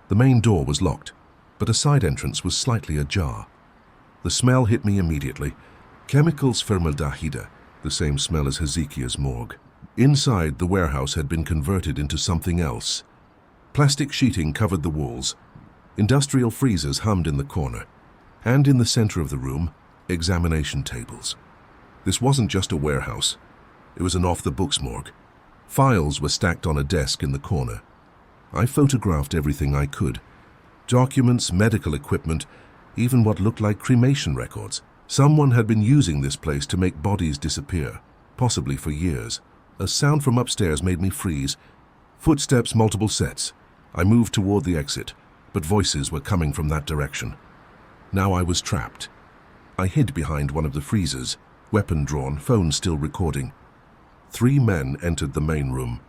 The main door was locked, but a side entrance was slightly ajar. The smell hit me immediately. Chemicals formaldehyd, the same smell as Hezekiah's morgue. Inside, the warehouse had been converted into something else. Plastic sheeting covered the walls. Industrial freezers hummed in the corner. And in the center of the room, examination tables. This wasn't just a warehouse. It was an off-the-books morgue. Files were stacked on a desk in the corner. I photographed everything I could. Documents, medical equipment, even what looked like cremation records. Someone had been using this place to make bodies disappear, possibly for years. A sound from upstairs made me freeze. Footsteps, multiple sets. I moved toward the exit, but voices were coming from that direction. Now I was trapped. I hid behind one of the freezers, weapon drawn, phone still recording. 3 men entered the main room.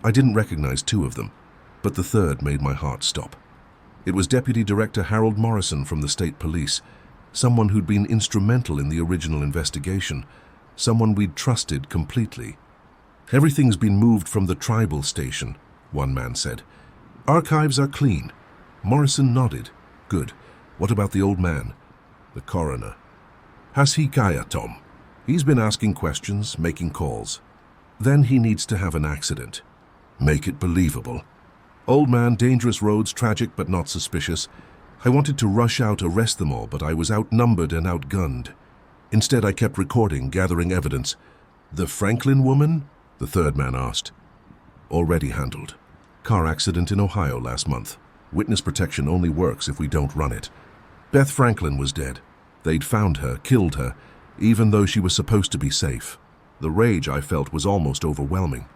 I didn't recognize 2 of them, but the third made my heart stop. It was Deputy Director Harold Morrison from the State Police, someone who'd been instrumental in the original investigation, someone we'd trusted completely. "Everything's been moved from the tribal station," one man said. "Archives are clean." Morrison nodded. "Good. What about the old man?" "The coroner." "Hezekiah Tom. He's been asking questions, making calls. Then he needs to have an accident. Make it believable. Old man, dangerous roads, tragic but not suspicious. I wanted to rush out, arrest them all, but I was outnumbered and outgunned. Instead, I kept recording, gathering evidence. The Franklin woman? The third man asked. Already handled. Car accident in Ohio last month. Witness protection only works if we don't run it. Beth Franklin was dead. They'd found her, killed her, even though she was supposed to be safe. The rage I felt was almost overwhelming.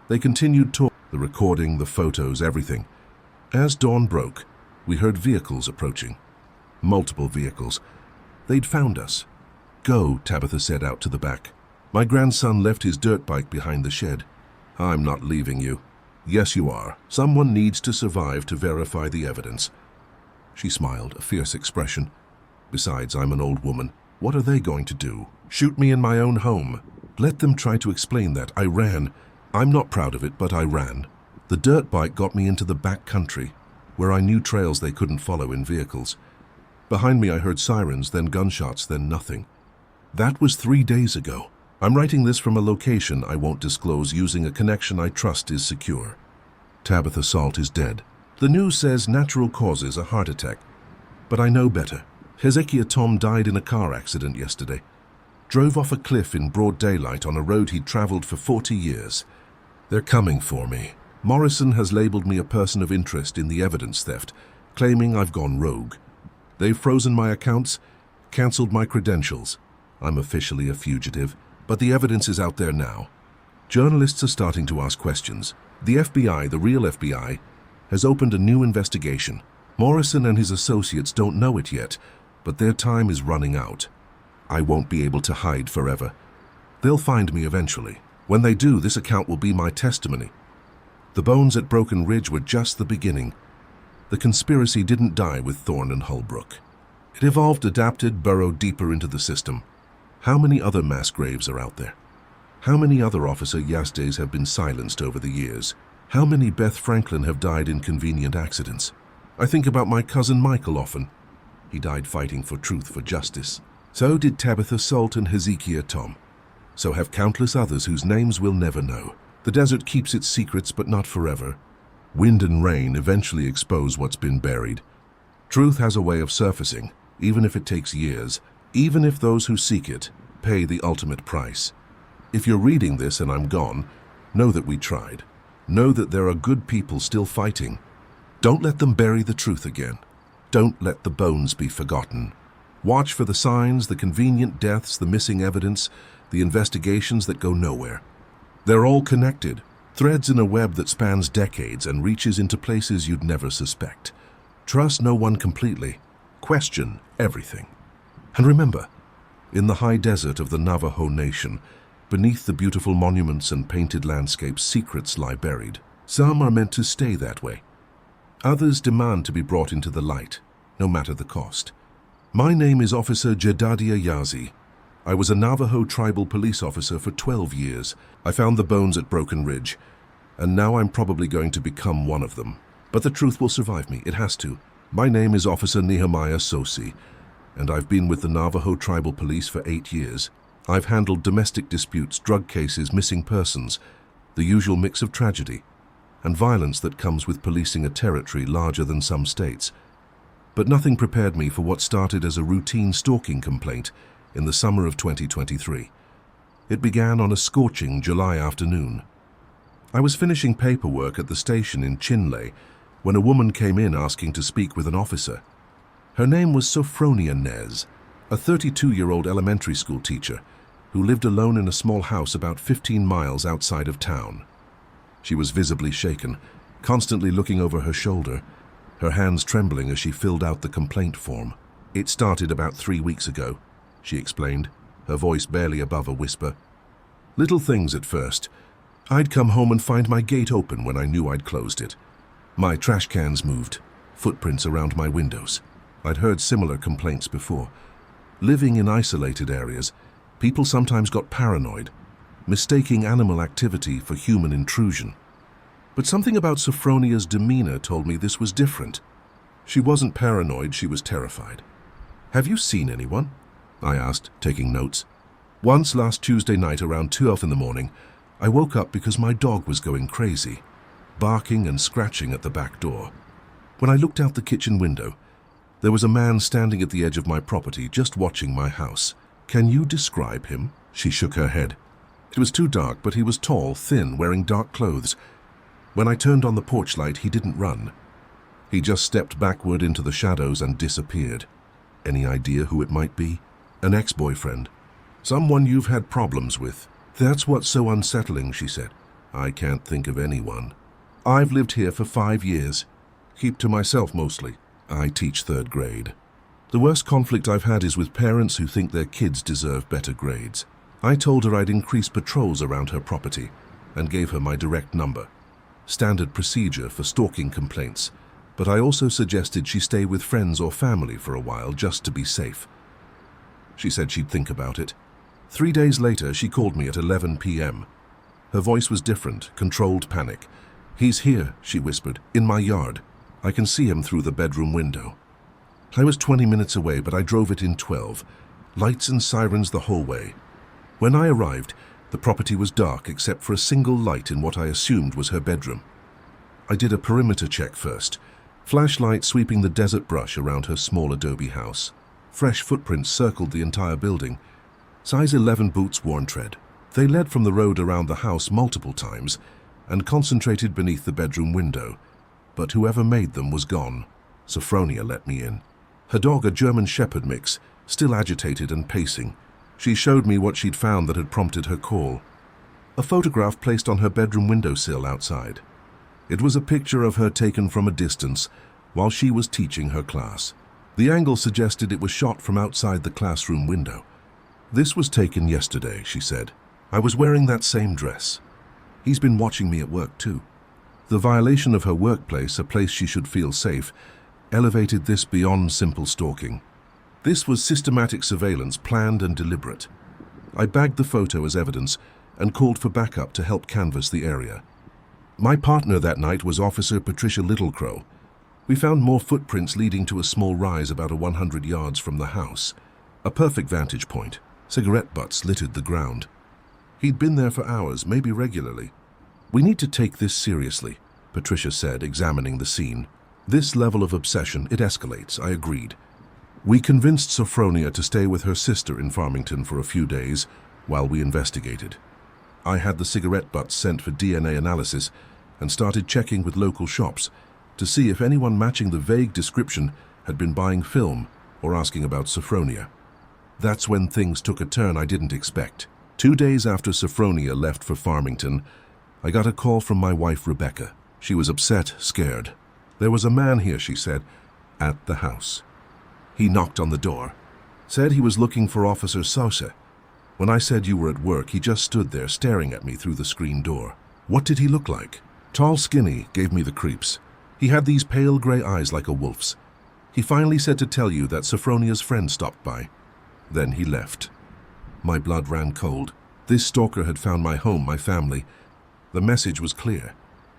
They continued talking, the recording, the photos, everything. As dawn broke, we heard vehicles approaching. Multiple vehicles. They'd found us. Go, Tabitha said out to the back. My grandson left his dirt bike behind the shed. I'm not leaving you. Yes, you are. Someone needs to survive to verify the evidence. She smiled, a fierce expression. Besides, I'm an old woman. What are they going to do? Shoot me in my own home? Let them try to explain that. I ran. I'm not proud of it, but I ran. The dirt bike got me into the back country, where I knew trails they couldn't follow in vehicles. Behind me I heard sirens, then gunshots, then nothing. That was 3 days ago. I'm writing this from a location I won't disclose using a connection I trust is secure. Tabitha Salt is dead. The news says natural causes, a heart attack. But I know better. Hezekiah Tom died in a car accident yesterday. Drove off a cliff in broad daylight on a road he'd traveled for 40 years. They're coming for me. Morrison has labeled me a person of interest in the evidence theft, claiming I've gone rogue. They've frozen my accounts, cancelled my credentials. I'm officially a fugitive, but the evidence is out there now. Journalists are starting to ask questions. The FBI, the real FBI, has opened a new investigation. Morrison and his associates don't know it yet, but their time is running out. I won't be able to hide forever. They'll find me eventually. When they do, this account will be my testimony. The bones at Broken Ridge were just the beginning. The conspiracy didn't die with Thorne and Holbrook. It evolved, adapted, burrowed deeper into the system. How many other mass graves are out there? How many other Officer Yazdes have been silenced over the years? How many Beth Franklin have died in convenient accidents? I think about my cousin Michael often. He died fighting for truth, for justice. So did Tabitha Salt and Hezekiah Tom. So have countless others whose names we'll never know. The desert keeps its secrets, but not forever. Wind and rain eventually expose what's been buried. Truth has a way of surfacing, even if it takes years, even if those who seek it pay the ultimate price. If you're reading this and I'm gone, know that we tried. Know that there are good people still fighting. Don't let them bury the truth again. Don't let the bones be forgotten. Watch for the signs, the convenient deaths, the missing evidence, the investigations that go nowhere. They're all connected, threads in a web that spans decades and reaches into places you'd never suspect. Trust no one completely. Question everything. And remember, in the high desert of the Navajo Nation, beneath the beautiful monuments and painted landscapes, secrets lie buried. Some are meant to stay that way. Others demand to be brought into the light, no matter the cost. My name is Officer Jedediah Yazi. I was a Navajo Tribal Police officer for 12 years. I found the bones at Broken Ridge, and now I'm probably going to become one of them. But the truth will survive me. It has to. My name is Officer Nehemiah Sosi, and I've been with the Navajo Tribal Police for 8 years. I've handled domestic disputes, drug cases, missing persons, the usual mix of tragedy and violence that comes with policing a territory larger than some states. But nothing prepared me for what started as a routine stalking complaint in the summer of 2023. It began on a scorching July afternoon. I was finishing paperwork at the station in Chinle when a woman came in asking to speak with an officer. Her name was Sophronia Nez, a 32-year-old elementary school teacher who lived alone in a small house about 15 miles outside of town. She was visibly shaken, constantly looking over her shoulder, her hands trembling as she filled out the complaint form. It started about 3 weeks ago, she explained, her voice barely above a whisper. Little things at first. I'd come home and find my gate open when I knew I'd closed it. My trash cans moved, footprints around my windows. I'd heard similar complaints before. Living in isolated areas, people sometimes got paranoid, mistaking animal activity for human intrusion. But something about Sophronia's demeanor told me this was different. She wasn't paranoid, she was terrified. Have you seen anyone? I asked, taking notes. Once last Tuesday night around 12 in the morning, I woke up because my dog was going crazy, barking and scratching at the back door. When I looked out the kitchen window, there was a man standing at the edge of my property just watching my house. Can you describe him? She shook her head. It was too dark, but he was tall, thin, wearing dark clothes. When I turned on the porch light, he didn't run. He just stepped backward into the shadows and disappeared. Any idea who it might be? An ex-boyfriend. Someone you've had problems with. That's what's so unsettling, she said. I can't think of anyone. I've lived here for 5 years. Keep to myself mostly. I teach 3rd grade. The worst conflict I've had is with parents who think their kids deserve better grades. I told her I'd increase patrols around her property and gave her my direct number. Standard procedure for stalking complaints, but I also suggested she stay with friends or family for a while just to be safe. She said she'd think about it. 3 days later, she called me at 11 p.m. Her voice was different, controlled panic. He's here, she whispered, in my yard. I can see him through the bedroom window. I was 20 minutes away, but I drove it in 12. Lights and sirens the whole way. When I arrived, the property was dark except for a single light in what I assumed was her bedroom. I did a perimeter check first. Flashlight sweeping the desert brush around her small adobe house. Fresh footprints circled the entire building. Size 11 boots worn tread. They led from the road around the house multiple times and concentrated beneath the bedroom window. But whoever made them was gone. Sophronia let me in. Her dog, a German Shepherd mix, still agitated and pacing. She showed me what she'd found that had prompted her call. A photograph placed on her bedroom windowsill outside. It was a picture of her taken from a distance while she was teaching her class. The angle suggested it was shot from outside the classroom window. This was taken yesterday, she said. I was wearing that same dress. He's been watching me at work too. The violation of her workplace, a place she should feel safe, elevated this beyond simple stalking. This was systematic surveillance, planned and deliberate. I bagged the photo as evidence and called for backup to help canvass the area. My partner that night was Officer Patricia Littlecrow. We found more footprints leading to a small rise about 100 yards from the house. A perfect vantage point. Cigarette butts littered the ground. He'd been there for hours, maybe regularly. We need to take this seriously, Patricia said, examining the scene. This level of obsession, it escalates, I agreed. We convinced Sophronia to stay with her sister in Farmington for a few days while we investigated. I had the cigarette butts sent for DNA analysis and started checking with local shops to see if anyone matching the vague description had been buying film or asking about Sophronia. That's when things took a turn I didn't expect. 2 days after Sophronia left for Farmington, I got a call from my wife, Rebecca. She was upset, scared. There was a man here, she said, at the house. He knocked on the door, said he was looking for Officer Sosa. When I said you were at work, he just stood there staring at me through the screen door. What did he look like? Tall, skinny, gave me the creeps. He had these pale gray eyes like a wolf's. He finally said to tell you that Sophronia's friend stopped by. Then he left. My blood ran cold. This stalker had found my home, my family. The message was clear.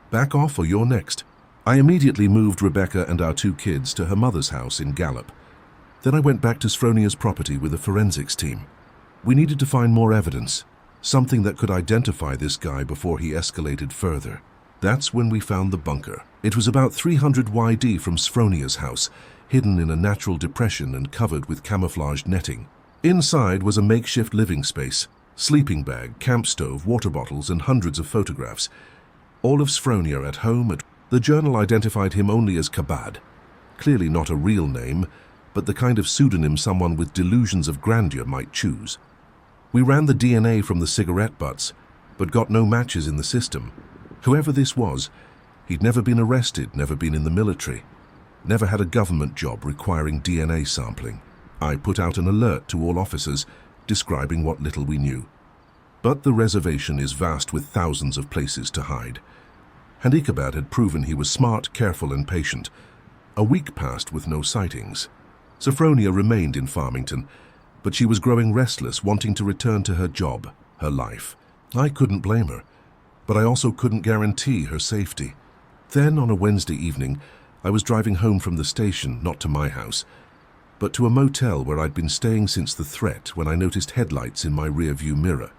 Back off or you're next. I immediately moved Rebecca and our 2 kids to her mother's house in Gallup. Then I went back to Sophronia's property with a forensics team. We needed to find more evidence, something that could identify this guy before he escalated further. That's when we found the bunker. It was about 300 YD from Sophronia's house, hidden in a natural depression and covered with camouflaged netting. Inside was a makeshift living space, sleeping bag, camp stove, water bottles, and hundreds of photographs. All of Sophronia at home. The journal identified him only as Kabad. Clearly not a real name, but the kind of pseudonym someone with delusions of grandeur might choose. We ran the DNA from the cigarette butts, but got no matches in the system. Whoever this was, he'd never been arrested, never been in the military, never had a government job requiring DNA sampling. I put out an alert to all officers, describing what little we knew. But the reservation is vast with thousands of places to hide. And Ichabod had proven he was smart, careful, and patient. A week passed with no sightings. Sophronia remained in Farmington, but she was growing restless, wanting to return to her job, her life. I couldn't blame her, but I also couldn't guarantee her safety. Then, on a Wednesday evening, I was driving home from the station, not to my house, but to a motel where I'd been staying since the threat when I noticed headlights in my rear-view mirror.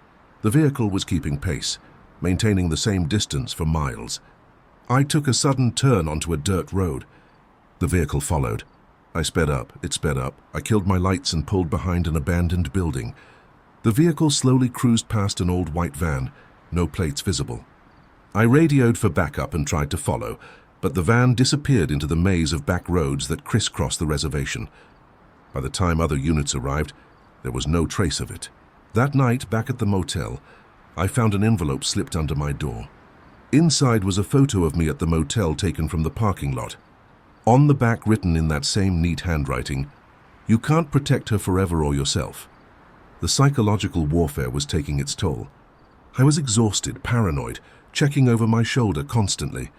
The vehicle was keeping pace, maintaining the same distance for miles. I took a sudden turn onto a dirt road. The vehicle followed. I sped up, it sped up. I killed my lights and pulled behind an abandoned building. The vehicle slowly cruised past an old white van, no plates visible. I radioed for backup and tried to follow, but the van disappeared into the maze of back roads that crisscrossed the reservation. By the time other units arrived, there was no trace of it. That night, back at the motel, I found an envelope slipped under my door. Inside was a photo of me at the motel taken from the parking lot. On the back, written in that same neat handwriting, "You can't protect her forever or yourself." The psychological warfare was taking its toll. I was exhausted, paranoid, checking over my shoulder constantly.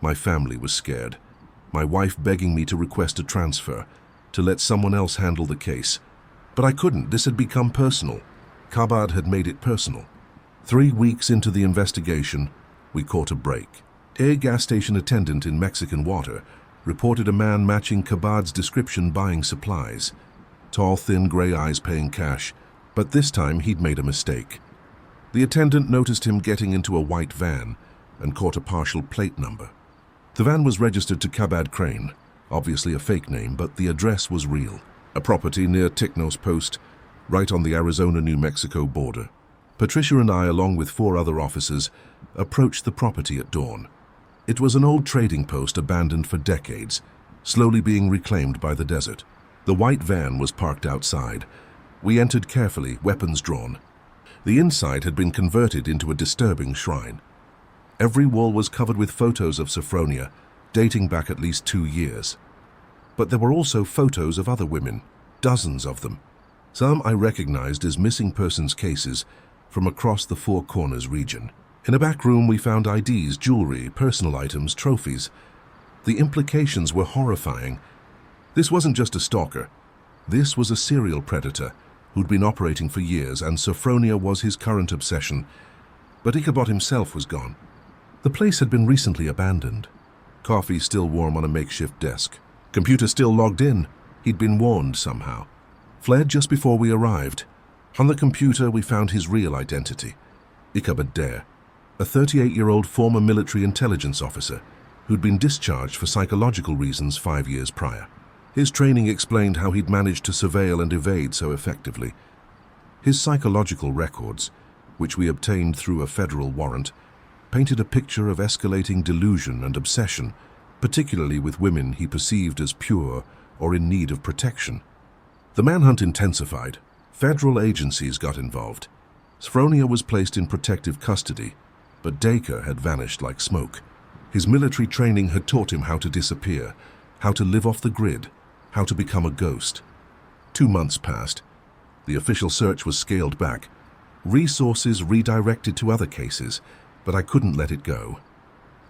My family was scared. My wife begging me to request a transfer, to let someone else handle the case. But I couldn't. This had become personal. Kabad had made it personal. 3 weeks into the investigation, we caught a break. A gas station attendant in Mexican Water reported a man matching Kabad's description buying supplies. Tall, thin, gray eyes paying cash, but this time he'd made a mistake. The attendant noticed him getting into a white van and caught a partial plate number. The van was registered to Kabad Crane, obviously a fake name, but the address was real. A property near Ticknos Post, right on the Arizona-New Mexico border. Patricia and I, along with 4 other officers, approached the property at dawn. It was an old trading post abandoned for decades, slowly being reclaimed by the desert. The white van was parked outside. We entered carefully, weapons drawn. The inside had been converted into a disturbing shrine. Every wall was covered with photos of Sophronia, dating back at least 2 years. But there were also photos of other women, dozens of them. Some I recognized as missing persons cases from across the Four Corners region. In a back room we found IDs, jewelry, personal items, trophies. The implications were horrifying. This wasn't just a stalker. This was a serial predator who'd been operating for years, and Sophronia was his current obsession. But Ichabod himself was gone. The place had been recently abandoned. Coffee still warm on a makeshift desk. Computer still logged in. He'd been warned somehow. Fled just before we arrived. On the computer we found his real identity. Ichabod Dare, a 38-year-old former military intelligence officer who'd been discharged for psychological reasons 5 years prior. His training explained how he'd managed to surveil and evade so effectively. His psychological records, which we obtained through a federal warrant, painted a picture of escalating delusion and obsession, particularly with women he perceived as pure or in need of protection. The manhunt intensified. Federal agencies got involved. Sophronia was placed in protective custody, but Dacre had vanished like smoke. His military training had taught him how to disappear, how to live off the grid, how to become a ghost. 2 months passed. The official search was scaled back. Resources redirected to other cases, but I couldn't let it go.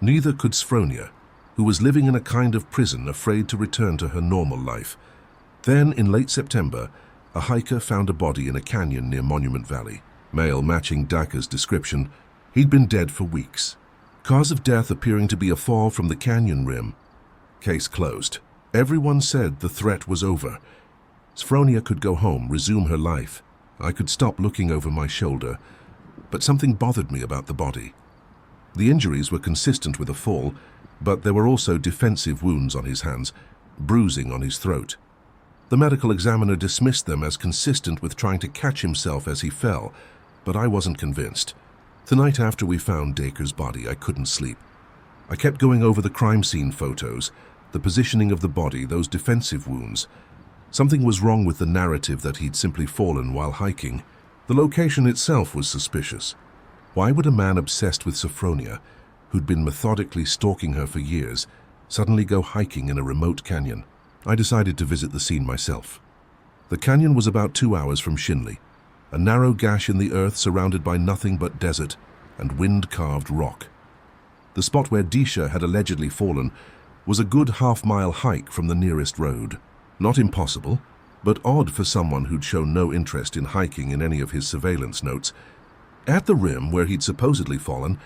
Neither could Sophronia, who was living in a kind of prison, afraid to return to her normal life. Then, in late September, a hiker found a body in a canyon near Monument Valley. Male matching Dacre's description. He'd been dead for weeks. Cause of death appearing to be a fall from the canyon rim. Case closed. Everyone said the threat was over. Sophronia could go home, resume her life. I could stop looking over my shoulder, but something bothered me about the body. The injuries were consistent with a fall, but there were also defensive wounds on his hands, bruising on his throat. The medical examiner dismissed them as consistent with trying to catch himself as he fell, but I wasn't convinced. The night after we found Dacre's body, I couldn't sleep. I kept going over the crime scene photos, the positioning of the body, those defensive wounds. Something was wrong with the narrative that he'd simply fallen while hiking. The location itself was suspicious. Why would a man obsessed with Sophronia, who'd been methodically stalking her for years, suddenly go hiking in a remote canyon? I decided to visit the scene myself. The canyon was about 2 hours from Shinley, a narrow gash in the earth surrounded by nothing but desert and wind-carved rock. The spot where Disha had allegedly fallen was a good half-mile hike from the nearest road. Not impossible, but odd for someone who'd shown no interest in hiking in any of his surveillance notes. At the rim where he'd supposedly fallen,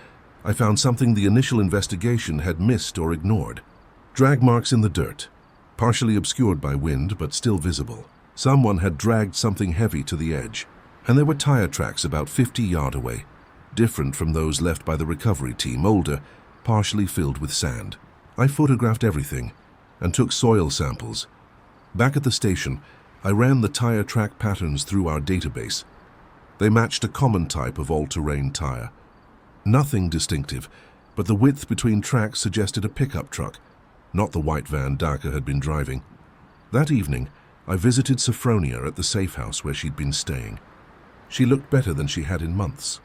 I found something the initial investigation had missed or ignored. Drag marks in the dirt, partially obscured by wind but still visible. Someone had dragged something heavy to the edge, and there were tire tracks about 50 yards away, different from those left by the recovery team, older, partially filled with sand. I photographed everything and took soil samples. Back at the station, I ran the tire track patterns through our database. They matched a common type of all-terrain tire. Nothing distinctive, but the width between tracks suggested a pickup truck, not the white van Daka had been driving. That evening, I visited Sophronia at the safe house where she'd been staying. She looked better than she had in months,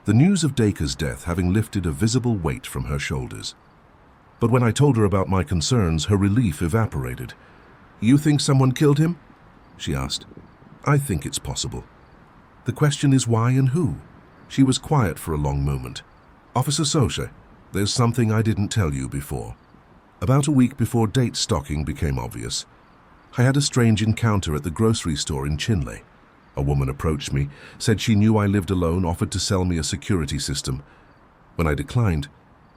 the news of Daka's death having lifted a visible weight from her shoulders. But when I told her about my concerns, her relief evaporated. "You think someone killed him?" she asked. "I think it's possible. The question is why and who." She was quiet for a long moment. "Officer Sosha, there's something I didn't tell you before. About a week before date stalking became obvious, I had a strange encounter at the grocery store in Chinle. A woman approached me, said she knew I lived alone, offered to sell me a security system. When I declined,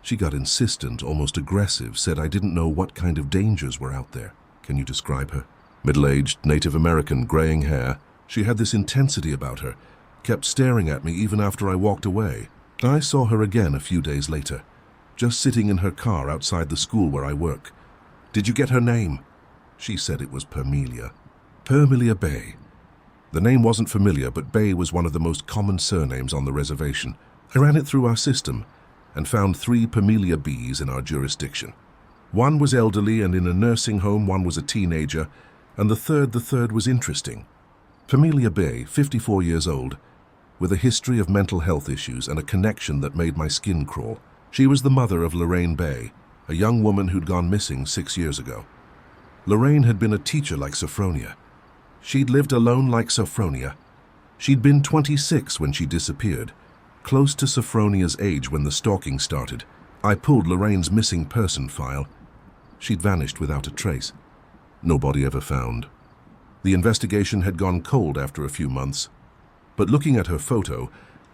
she got insistent, almost aggressive, said I didn't know what kind of dangers were out there. Can you describe her? Middle-aged, Native American, graying hair. She had this intensity about her, kept staring at me even after I walked away. I saw her again a few days later, just sitting in her car outside the school where I work. Did you get her name? She said it was Permelia. Permelia Bay. The name wasn't familiar, but Bay was one of the most common surnames on the reservation. I ran it through our system and found 3 Permelia Bs in our jurisdiction. One was elderly and in a nursing home, one was a teenager, and the third was interesting. Permelia Bay, 54 years old, with a history of mental health issues and a connection that made my skin crawl. She was the mother of Lorraine Bay, a young woman who'd gone missing 6 years ago. Lorraine had been a teacher like Sophronia. She'd lived alone like Sophronia. She'd been 26 when she disappeared, close to Sophronia's age when the stalking started. I pulled Lorraine's missing person file. She'd vanished without a trace. No body ever found. The investigation had gone cold after a few months, but looking at her photo,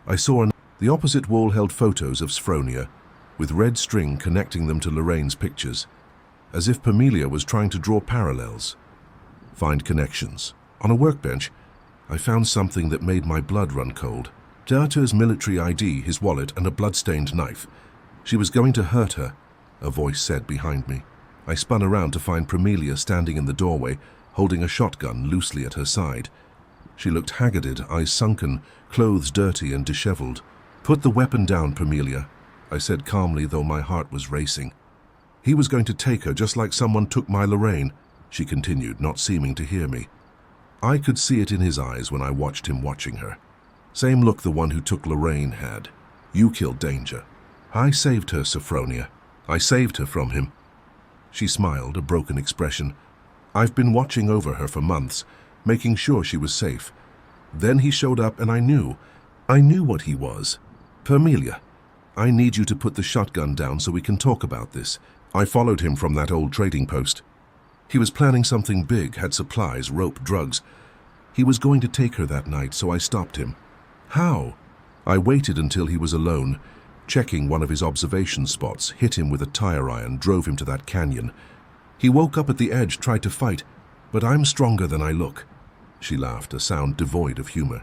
I saw the opposite wall held photos of Sophronia, with red string connecting them to Lorraine's pictures, as if Permelia was trying to draw parallels. Find connections. On a workbench, I found something that made my blood run cold. Data's military ID, his wallet, and a blood-stained knife. She was going to hurt her, a voice said behind me. I spun around to find Permelia standing in the doorway, holding a shotgun loosely at her side. She looked haggarded, eyes sunken, clothes dirty and disheveled. "Put the weapon down, Permelia," I said calmly, though my heart was racing. "He was going to take her just like someone took my Lorraine," she continued, not seeming to hear me. I could see it in his eyes when I watched him watching her. Same look the one who took Lorraine had. "You killed Danger." "I saved her, Sophronia. I saved her from him." She smiled, a broken expression. "I've been watching over her for months, making sure she was safe. Then he showed up and I knew what he was. Permelia, I need you to put the shotgun down so we can talk about this." I followed him from that old trading post. He was planning something big, had supplies, rope, drugs. He was going to take her that night, so I stopped him. "How?" I waited until he was alone, checking one of his observation spots, hit him with a tire iron, drove him to that canyon. He woke up at the edge, tried to fight, but I'm stronger than I look. She laughed, a sound devoid of humor.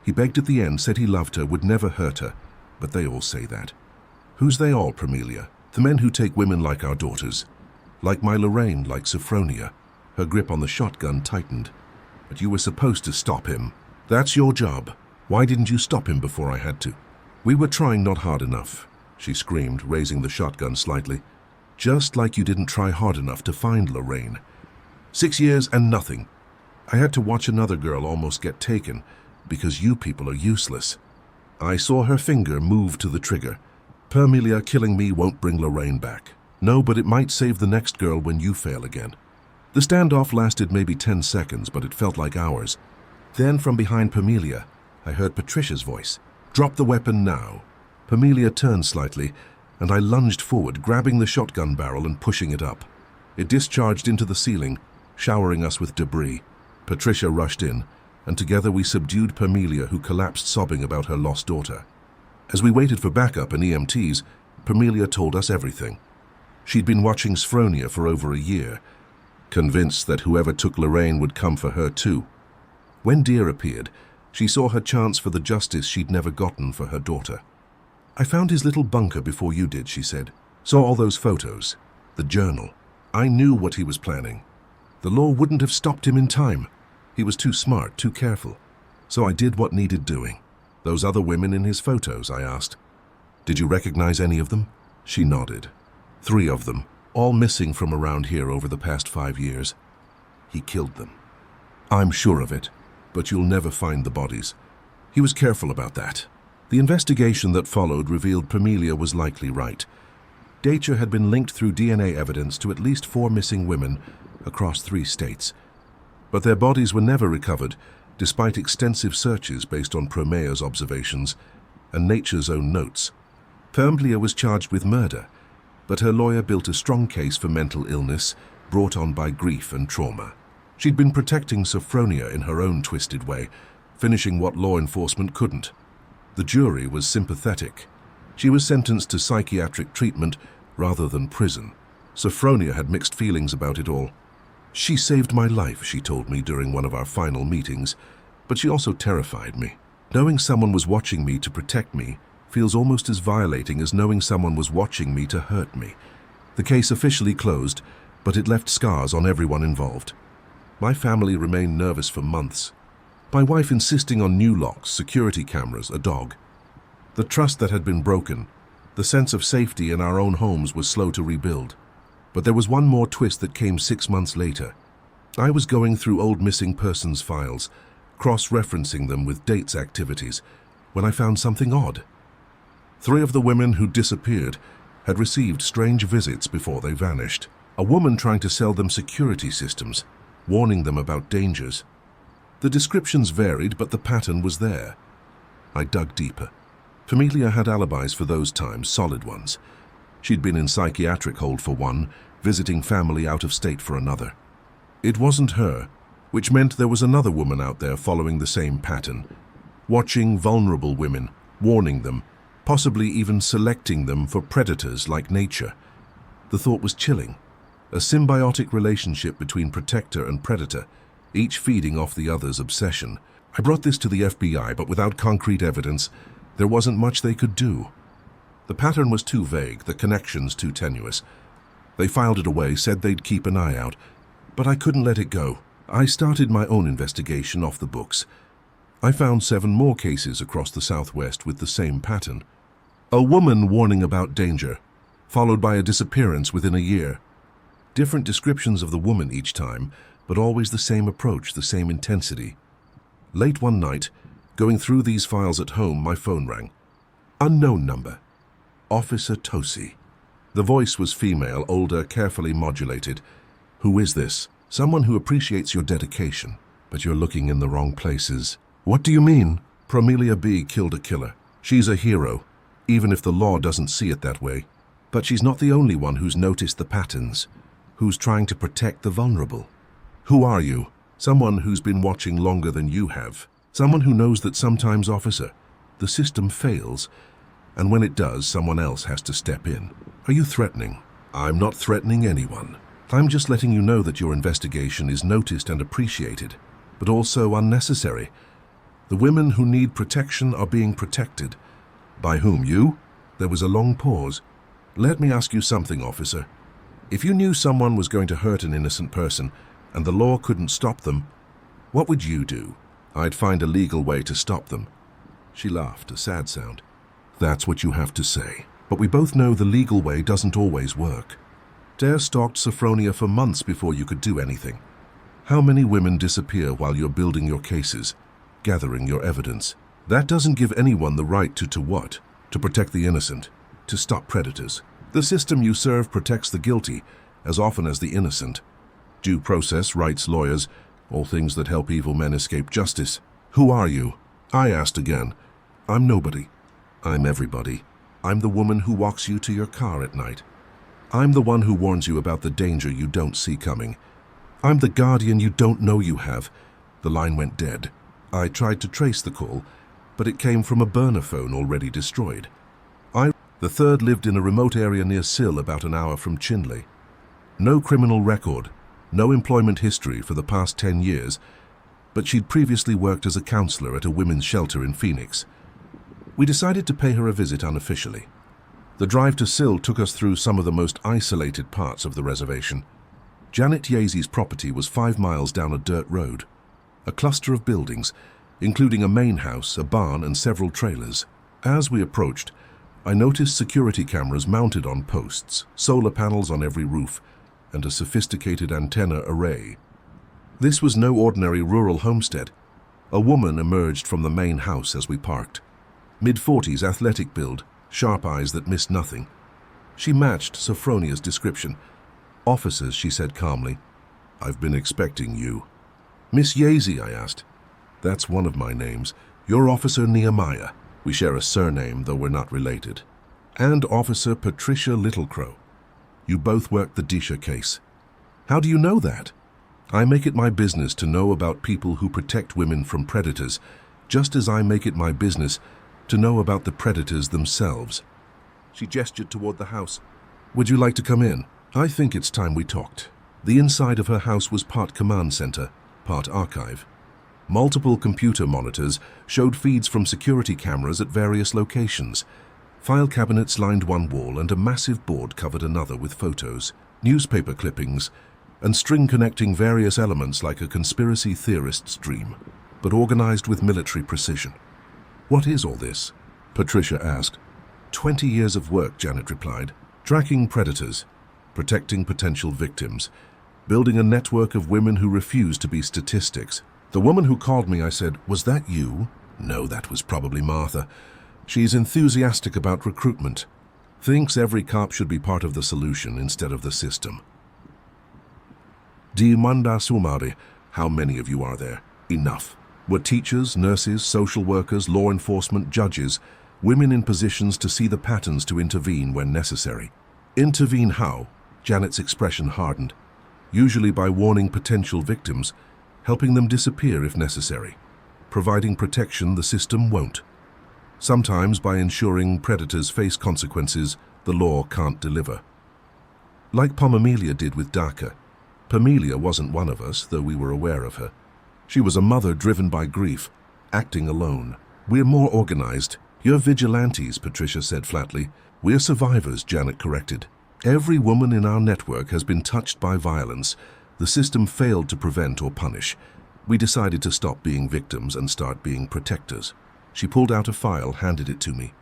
He begged at the end, said he loved her, would never hurt her, but they all say that. Who's they all, Permelia? The men who take women like our daughters. Like my Lorraine, like Sophronia. Her grip on the shotgun tightened. But you were supposed to stop him. That's your job. Why didn't you stop him before I had to? We were trying not hard enough, she screamed, raising the shotgun slightly. Just like you didn't try hard enough to find Lorraine. 6 years and nothing. I had to watch another girl almost get taken because you people are useless. I saw her finger move to the trigger. Permelia killing me won't bring Lorraine back. No, but it might save the next girl when you fail again. The standoff lasted maybe 10 seconds, but it felt like hours. Then from behind Permelia, I heard Patricia's voice. "Drop the weapon now." Permelia turned slightly, and I lunged forward, grabbing the shotgun barrel and pushing it up. It discharged into the ceiling, showering us with debris. Patricia rushed in, and together we subdued Permelia, who collapsed sobbing about her lost daughter. As we waited for backup and EMTs, Permelia told us everything. She'd been watching Sophronia for over a year, convinced that whoever took Lorraine would come for her too. When Deer appeared, she saw her chance for the justice she'd never gotten for her daughter. "I found his little bunker before you did," she said. "Saw all those photos. The journal. I knew what he was planning. The law wouldn't have stopped him in time. He was too smart, too careful. So I did what needed doing. Those other women in his photos, I asked. Did you recognize any of them? She nodded. 3 of them, all missing from around here over the past 5 years. He killed them. I'm sure of it, but you'll never find the bodies. He was careful about that. The investigation that followed revealed Pamelia was likely right. Danger had been linked through DNA evidence to at least 4 missing women across 3 states. But their bodies were never recovered, despite extensive searches based on Promea's observations and Nature's own notes. Pamelia was charged with murder, but her lawyer built a strong case for mental illness brought on by grief and trauma. She'd been protecting Sophronia in her own twisted way, finishing what law enforcement couldn't. The jury was sympathetic. She was sentenced to psychiatric treatment rather than prison. Sophronia had mixed feelings about it all. She saved my life, she told me during one of our final meetings, but she also terrified me. Knowing someone was watching me to protect me feels almost as violating as knowing someone was watching me to hurt me. The case officially closed, but it left scars on everyone involved. My family remained nervous for months. My wife insisting on new locks, security cameras, a dog. The trust that had been broken, the sense of safety in our own homes was slow to rebuild. But there was one more twist that came 6 months later. I was going through old missing persons files, cross-referencing them with dates activities, when I found something odd. 3 of the women who disappeared had received strange visits before they vanished. A woman trying to sell them security systems, warning them about dangers. The descriptions varied, but the pattern was there. I dug deeper. Pamelia had alibis for those times, solid ones. She'd been in psychiatric hold for one, visiting family out of state for another. It wasn't her, which meant there was another woman out there following the same pattern, watching vulnerable women, warning them, possibly even selecting them for predators like nature. The thought was chilling. A symbiotic relationship between protector and predator, each feeding off the other's obsession. I brought this to the FBI, but without concrete evidence, there wasn't much they could do. The pattern was too vague, the connections too tenuous. They filed it away, said they'd keep an eye out, but I couldn't let it go. I started my own investigation off the books. I found 7 more cases across the Southwest with the same pattern. A woman warning about danger, followed by a disappearance within a year. Different descriptions of the woman each time, but always the same approach, the same intensity. Late one night, going through these files at home, my phone rang. Unknown number. Officer Tosi. The voice was female, older, carefully modulated. Who is this? Someone who appreciates your dedication, but you're looking in the wrong places. What do you mean? Pamelia B. killed a killer. She's a hero, even if the law doesn't see it that way. But she's not the only one who's noticed the patterns, who's trying to protect the vulnerable. Who are you? Someone who's been watching longer than you have. Someone who knows that sometimes, officer, the system fails, and when it does, someone else has to step in. Are you threatening? I'm not threatening anyone. I'm just letting you know that your investigation is noticed and appreciated, but also unnecessary. The women who need protection are being protected. By whom? You? There was a long pause. Let me ask you something, officer. If you knew someone was going to hurt an innocent person, and the law couldn't stop them, what would you do? I'd find a legal way to stop them. She laughed, a sad sound. That's what you have to say. But we both know the legal way doesn't always work. Dare stalked Sophronia for months before you could do anything. How many women disappear while you're building your cases, gathering your evidence? That doesn't give anyone the right to what? To protect the innocent, to stop predators. The system you serve protects the guilty as often as the innocent. Due process, rights, lawyers, all things that help evil men escape justice. Who are you? I asked again. I'm nobody. I'm everybody. I'm the woman who walks you to your car at night. I'm the one who warns you about the danger you don't see coming. I'm the guardian you don't know you have. The line went dead. I tried to trace the call, but it came from a burner phone already destroyed. The third lived in a remote area near Sill, about an hour from Chinley. No criminal record, no employment history for the past 10 years, but she'd previously worked as a counselor at a women's shelter in Phoenix. We decided to pay her a visit unofficially. The drive to Sill took us through some of the most isolated parts of the reservation. Janet Yazy's property was 5 miles down a dirt road, a cluster of buildings, including a main house, a barn, and several trailers. As we approached, I noticed security cameras mounted on posts, solar panels on every roof, and a sophisticated antenna array. This was no ordinary rural homestead. A woman emerged from the main house as we parked. Mid-40s, athletic build, sharp eyes that missed nothing. She matched Sophronia's description. "Officers," she said calmly. "I've been expecting you." "Miss Yazy?" I asked. "That's one of my names. You're Officer Nehemiah. We share a surname, though we're not related. And Officer Patricia Littlecrow. You both worked the Disha case." "How do you know that?" "I make it my business to know about people who protect women from predators, just as I make it my business to know about the predators themselves." She gestured toward the house. "Would you like to come in? I think it's time we talked." The inside of her house was part command center, part archive. Multiple computer monitors showed feeds from security cameras at various locations. File cabinets lined one wall and a massive board covered another with photos, newspaper clippings, and string connecting various elements like a conspiracy theorist's dream, but organized with military precision. "What is all this?" Patricia asked. 20 years of work, Janet replied. Tracking predators, protecting potential victims, building a network of women who refuse to be statistics. "The woman who called me," I said, "was that you?" "No, that was probably Martha. She's enthusiastic about recruitment. Thinks every cop should be part of the solution instead of the system." "Di manda sumari." "How many of you are there?" "Enough." "We're teachers, nurses, social workers, law enforcement, judges, women in positions to see the patterns to intervene when necessary." "Intervene how?" Janet's expression hardened. "Usually by warning potential victims, helping them disappear if necessary. Providing protection the system won't. Sometimes by ensuring predators face consequences the law can't deliver. Like Pomamelia did with Dhaka. Pamelia wasn't one of us, though we were aware of her. She was a mother driven by grief, acting alone. "We're more organized. You're vigilantes," Patricia said flatly. "We're survivors," Janet corrected. "Every woman in our network has been touched by violence. The system failed to prevent or punish. We decided to stop being victims and start being protectors." She pulled out a file, handed it to me.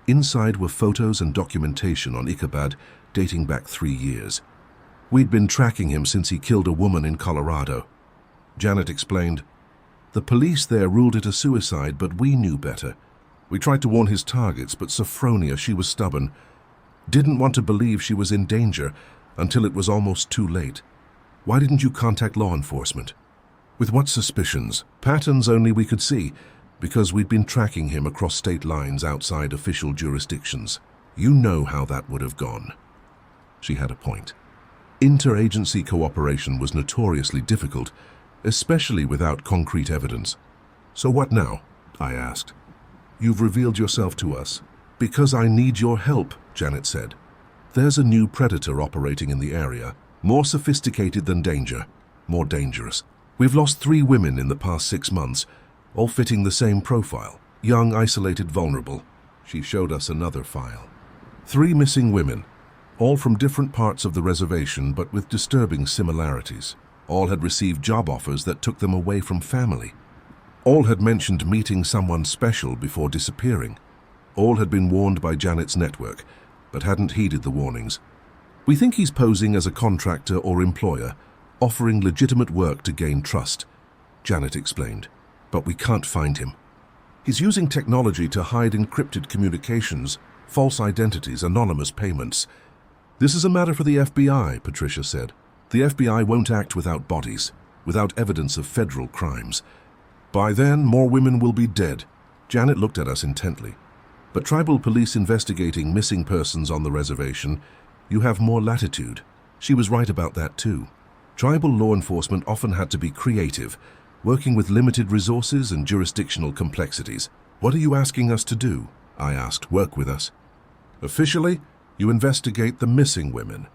Inside were photos and documentation on Ichabod dating back 3 years. We'd been tracking him since he killed a woman in Colorado. Janet explained. "The police there ruled it a suicide, but we knew better. We tried to warn his targets, but Sophronia, she was stubborn. Didn't want to believe she was in danger until it was almost too late." "Why didn't you contact law enforcement?" "With what suspicions? Patterns only we could see, because we'd been tracking him across state lines outside official jurisdictions. You know how that would have gone." She had a point. Interagency cooperation was notoriously difficult, especially without concrete evidence. "So what now?" I asked. "You've revealed yourself to us." "Because I need your help," Janet said. "There's a new predator operating in the area, more sophisticated than danger, more dangerous. We've lost 3 women in the past 6 months, all fitting the same profile. Young, isolated, vulnerable." She showed us another file. 3 missing women, all from different parts of the reservation but with disturbing similarities. All had received job offers that took them away from family. All had mentioned meeting someone special before disappearing. All had been warned by Janet's network, but hadn't heeded the warnings. "We think he's posing as a contractor or employer, offering legitimate work to gain trust," Janet explained. "But we can't find him. He's using technology to hide encrypted communications, false identities, anonymous payments. This is a matter for the FBI," Patricia said. "The FBI won't act without bodies, without evidence of federal crimes. By then, more women will be dead." Janet looked at us intently. "But tribal police investigating missing persons on the reservation, you have more latitude." She was right about that too. Tribal law enforcement often had to be creative, working with limited resources and jurisdictional complexities. "What are you asking us to do?" I asked. "Work with us." "Officially, you investigate the missing women.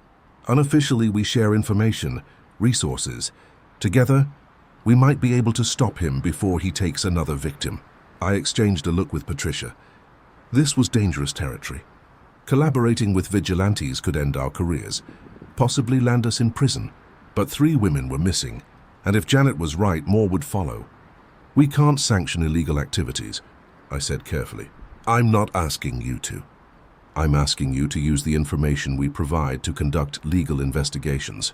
Unofficially, we share information, resources. Together, we might be able to stop him before he takes another victim." I exchanged a look with Patricia. This was dangerous territory. Collaborating with vigilantes could end our careers, possibly land us in prison. But 3 women were missing, and if Janet was right, more would follow. We can't sanction illegal activities, I said carefully. I'm not asking you to. I'm asking you to use the information we provide to conduct legal investigations.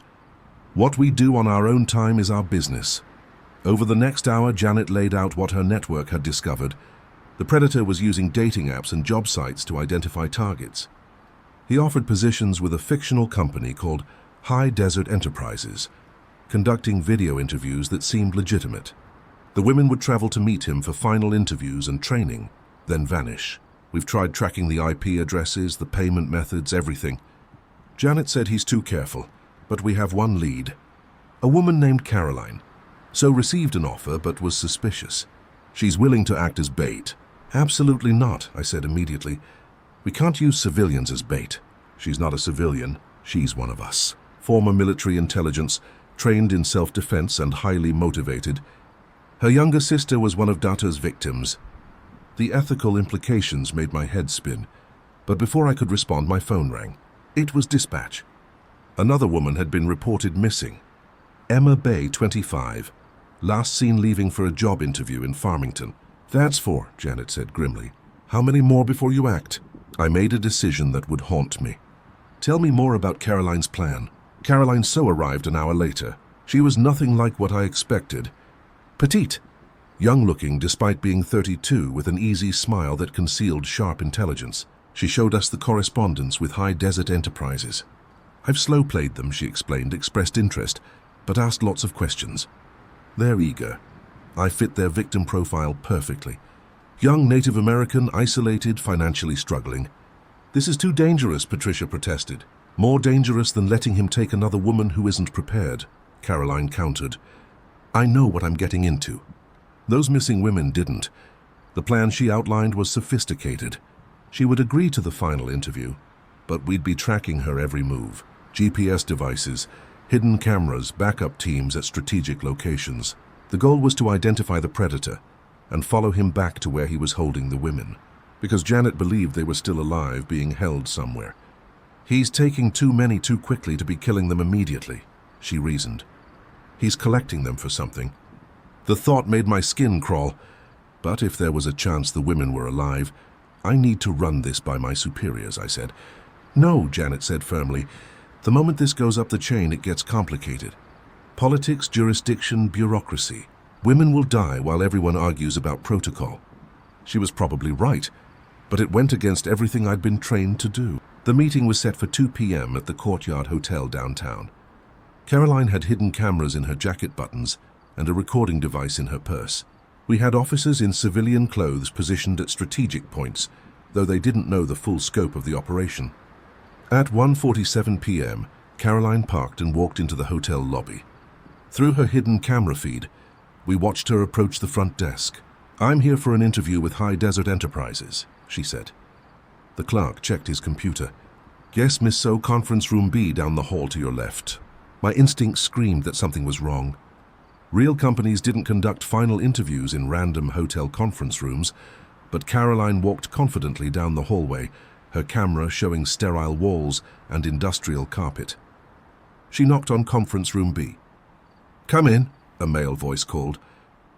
What we do on our own time is our business. Over the next hour, Janet laid out what her network had discovered. The predator was using dating apps and job sites to identify targets. He offered positions with a fictional company called High Desert Enterprises, conducting video interviews that seemed legitimate. The women would travel to meet him for final interviews and training, then vanish. We've tried tracking the IP addresses, the payment methods, everything. Janet said he's too careful, but we have one lead. A woman named Caroline. So received an offer but was suspicious. She's willing to act as bait. Absolutely not, I said immediately. We can't use civilians as bait. She's not a civilian. She's one of us. Former military intelligence, trained in self-defense and highly motivated. Her younger sister was one of Data's victims. The ethical implications made my head spin, but before I could respond, my phone rang. It was dispatch. Another woman had been reported missing. Emma Bay, 25, last seen leaving for a job interview in Farmington. That's four, Janet said grimly. How many more before you act? I made a decision that would haunt me. Tell me more about Caroline's plan. Caroline So arrived an hour later. She was nothing like what I expected. Petite, young-looking despite being 32, with an easy smile that concealed sharp intelligence. She showed us the correspondence with High Desert Enterprises. I've slow-played them, she explained, expressed interest, but asked lots of questions. They're eager. I fit their victim profile perfectly. Young Native American, isolated, financially struggling. This is too dangerous, Patricia protested. More dangerous than letting him take another woman who isn't prepared, Caroline countered. I know what I'm getting into. Those missing women didn't. The plan she outlined was sophisticated. She would agree to the final interview, but we'd be tracking her every move. GPS devices, hidden cameras, backup teams at strategic locations. The goal was to identify the predator and follow him back to where he was holding the women, because Janet believed they were still alive, being held somewhere. He's taking too many too quickly to be killing them immediately, she reasoned. He's collecting them for something. The thought made my skin crawl, but if there was a chance the women were alive, I need to run this by my superiors, I said. No, Janet said firmly. The moment this goes up the chain, it gets complicated. Politics, jurisdiction, bureaucracy. Women will die while everyone argues about protocol. She was probably right, but it went against everything I'd been trained to do. The meeting was set for 2 p.m. at the Courtyard Hotel downtown. Caroline had hidden cameras in her jacket buttons and a recording device in her purse. We had officers in civilian clothes positioned at strategic points, though they didn't know the full scope of the operation. At 1:47 p.m., Caroline parked and walked into the hotel lobby. Through her hidden camera feed, we watched her approach the front desk. I'm here for an interview with High Desert Enterprises, she said. The clerk checked his computer. Yes, Miss So, conference room B down the hall to your left. My instinct screamed that something was wrong. Real companies didn't conduct final interviews in random hotel conference rooms, but Caroline walked confidently down the hallway, her camera showing sterile walls and industrial carpet. She knocked on conference room B. Come in, a male voice called.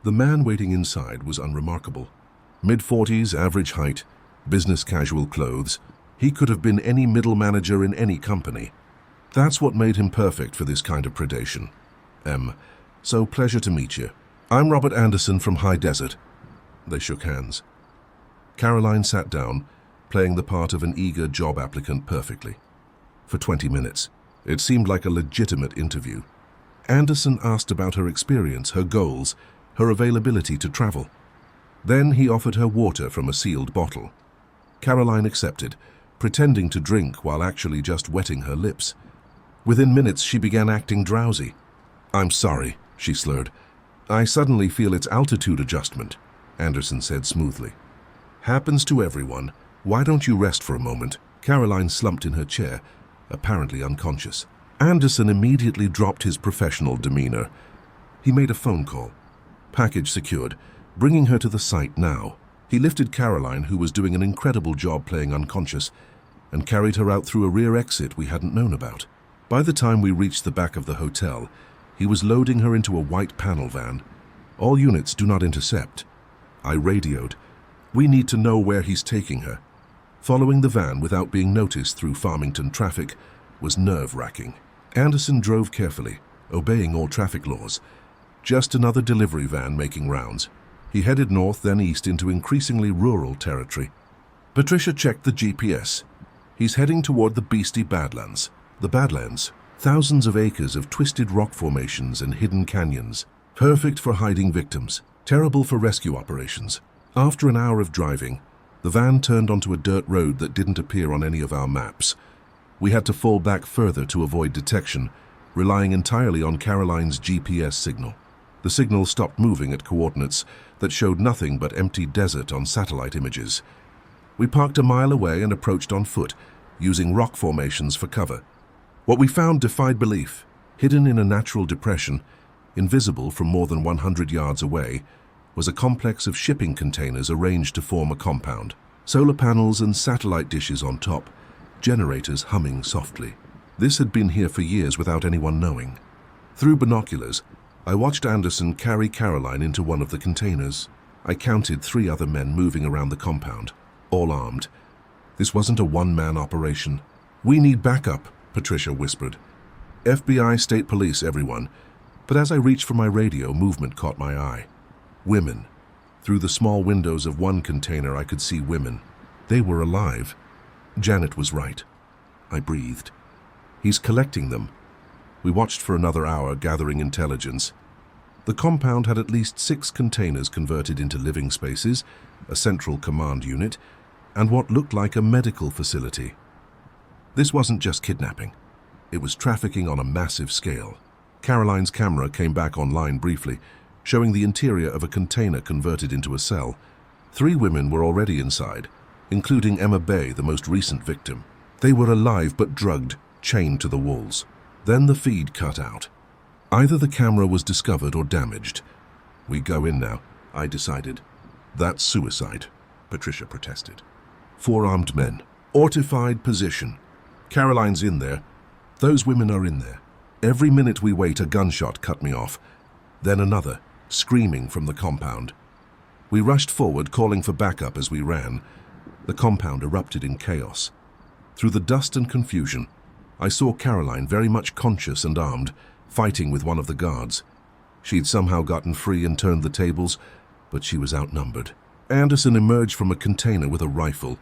The man waiting inside was unremarkable. Mid-40s, average height, business casual clothes. He could have been any middle manager in any company. That's what made him perfect for this kind of predation. So pleasure to meet you. I'm Robert Anderson from High Desert. They shook hands. Caroline sat down, playing the part of an eager job applicant perfectly. For 20 minutes, it seemed like a legitimate interview. Anderson asked about her experience, her goals, her availability to travel. Then he offered her water from a sealed bottle. Caroline accepted, pretending to drink while actually just wetting her lips. Within minutes, she began acting drowsy. I'm sorry, she slurred. I suddenly feel it's altitude adjustment, Anderson said smoothly. Happens to everyone. Why don't you rest for a moment? Caroline slumped in her chair, apparently unconscious. Anderson immediately dropped his professional demeanor. He made a phone call. Package secured, bringing her to the site now. He lifted Caroline, who was doing an incredible job playing unconscious, and carried her out through a rear exit we hadn't known about. By the time we reached the back of the hotel, he was loading her into a white panel van. All units do not intercept. I radioed. We need to know where he's taking her. Following the van without being noticed through Farmington traffic was nerve-wracking. Anderson drove carefully, obeying all traffic laws. Just another delivery van making rounds. He headed north, then east into increasingly rural territory. Patricia checked the GPS. He's heading toward the beastly Badlands. The Badlands, thousands of acres of twisted rock formations and hidden canyons. Perfect for hiding victims, terrible for rescue operations. After an hour of driving, the van turned onto a dirt road that didn't appear on any of our maps. We had to fall back further to avoid detection, relying entirely on Caroline's GPS signal. The signal stopped moving at coordinates that showed nothing but empty desert on satellite images. We parked a mile away and approached on foot, using rock formations for cover. What we found defied belief. Hidden in a natural depression, invisible from more than 100 yards away, was a complex of shipping containers arranged to form a compound. Solar panels and satellite dishes on top, generators humming softly. This had been here for years without anyone knowing. Through binoculars, I watched Anderson carry Caroline into one of the containers. I counted 3 other men moving around the compound, all armed. This wasn't a one-man operation. "We need backup," Patricia whispered. "FBI, state police, everyone." But as I reached for my radio, movement caught my eye. Women. Through the small windows of one container, I could see women. They were alive. Janet was right. I breathed. He's collecting them. We watched for another hour, gathering intelligence. The compound had at least 6 containers converted into living spaces, a central command unit, and what looked like a medical facility. This wasn't just kidnapping. It was trafficking on a massive scale. Caroline's camera came back online briefly, showing the interior of a container converted into a cell. 3 women were already inside, including Emma Bay, the most recent victim. They were alive but drugged, chained to the walls. Then the feed cut out. Either the camera was discovered or damaged. "We go in now," I decided. "That's suicide," Patricia protested. 4 armed men. Fortified position. Caroline's in there. Those women are in there. Every minute we wait, a gunshot cut me off. Then another, screaming from the compound. We rushed forward, calling for backup as we ran. The compound erupted in chaos. Through the dust and confusion, I saw Caroline very much conscious and armed, fighting with one of the guards. She'd somehow gotten free and turned the tables, but she was outnumbered. Anderson emerged from a container with a rifle.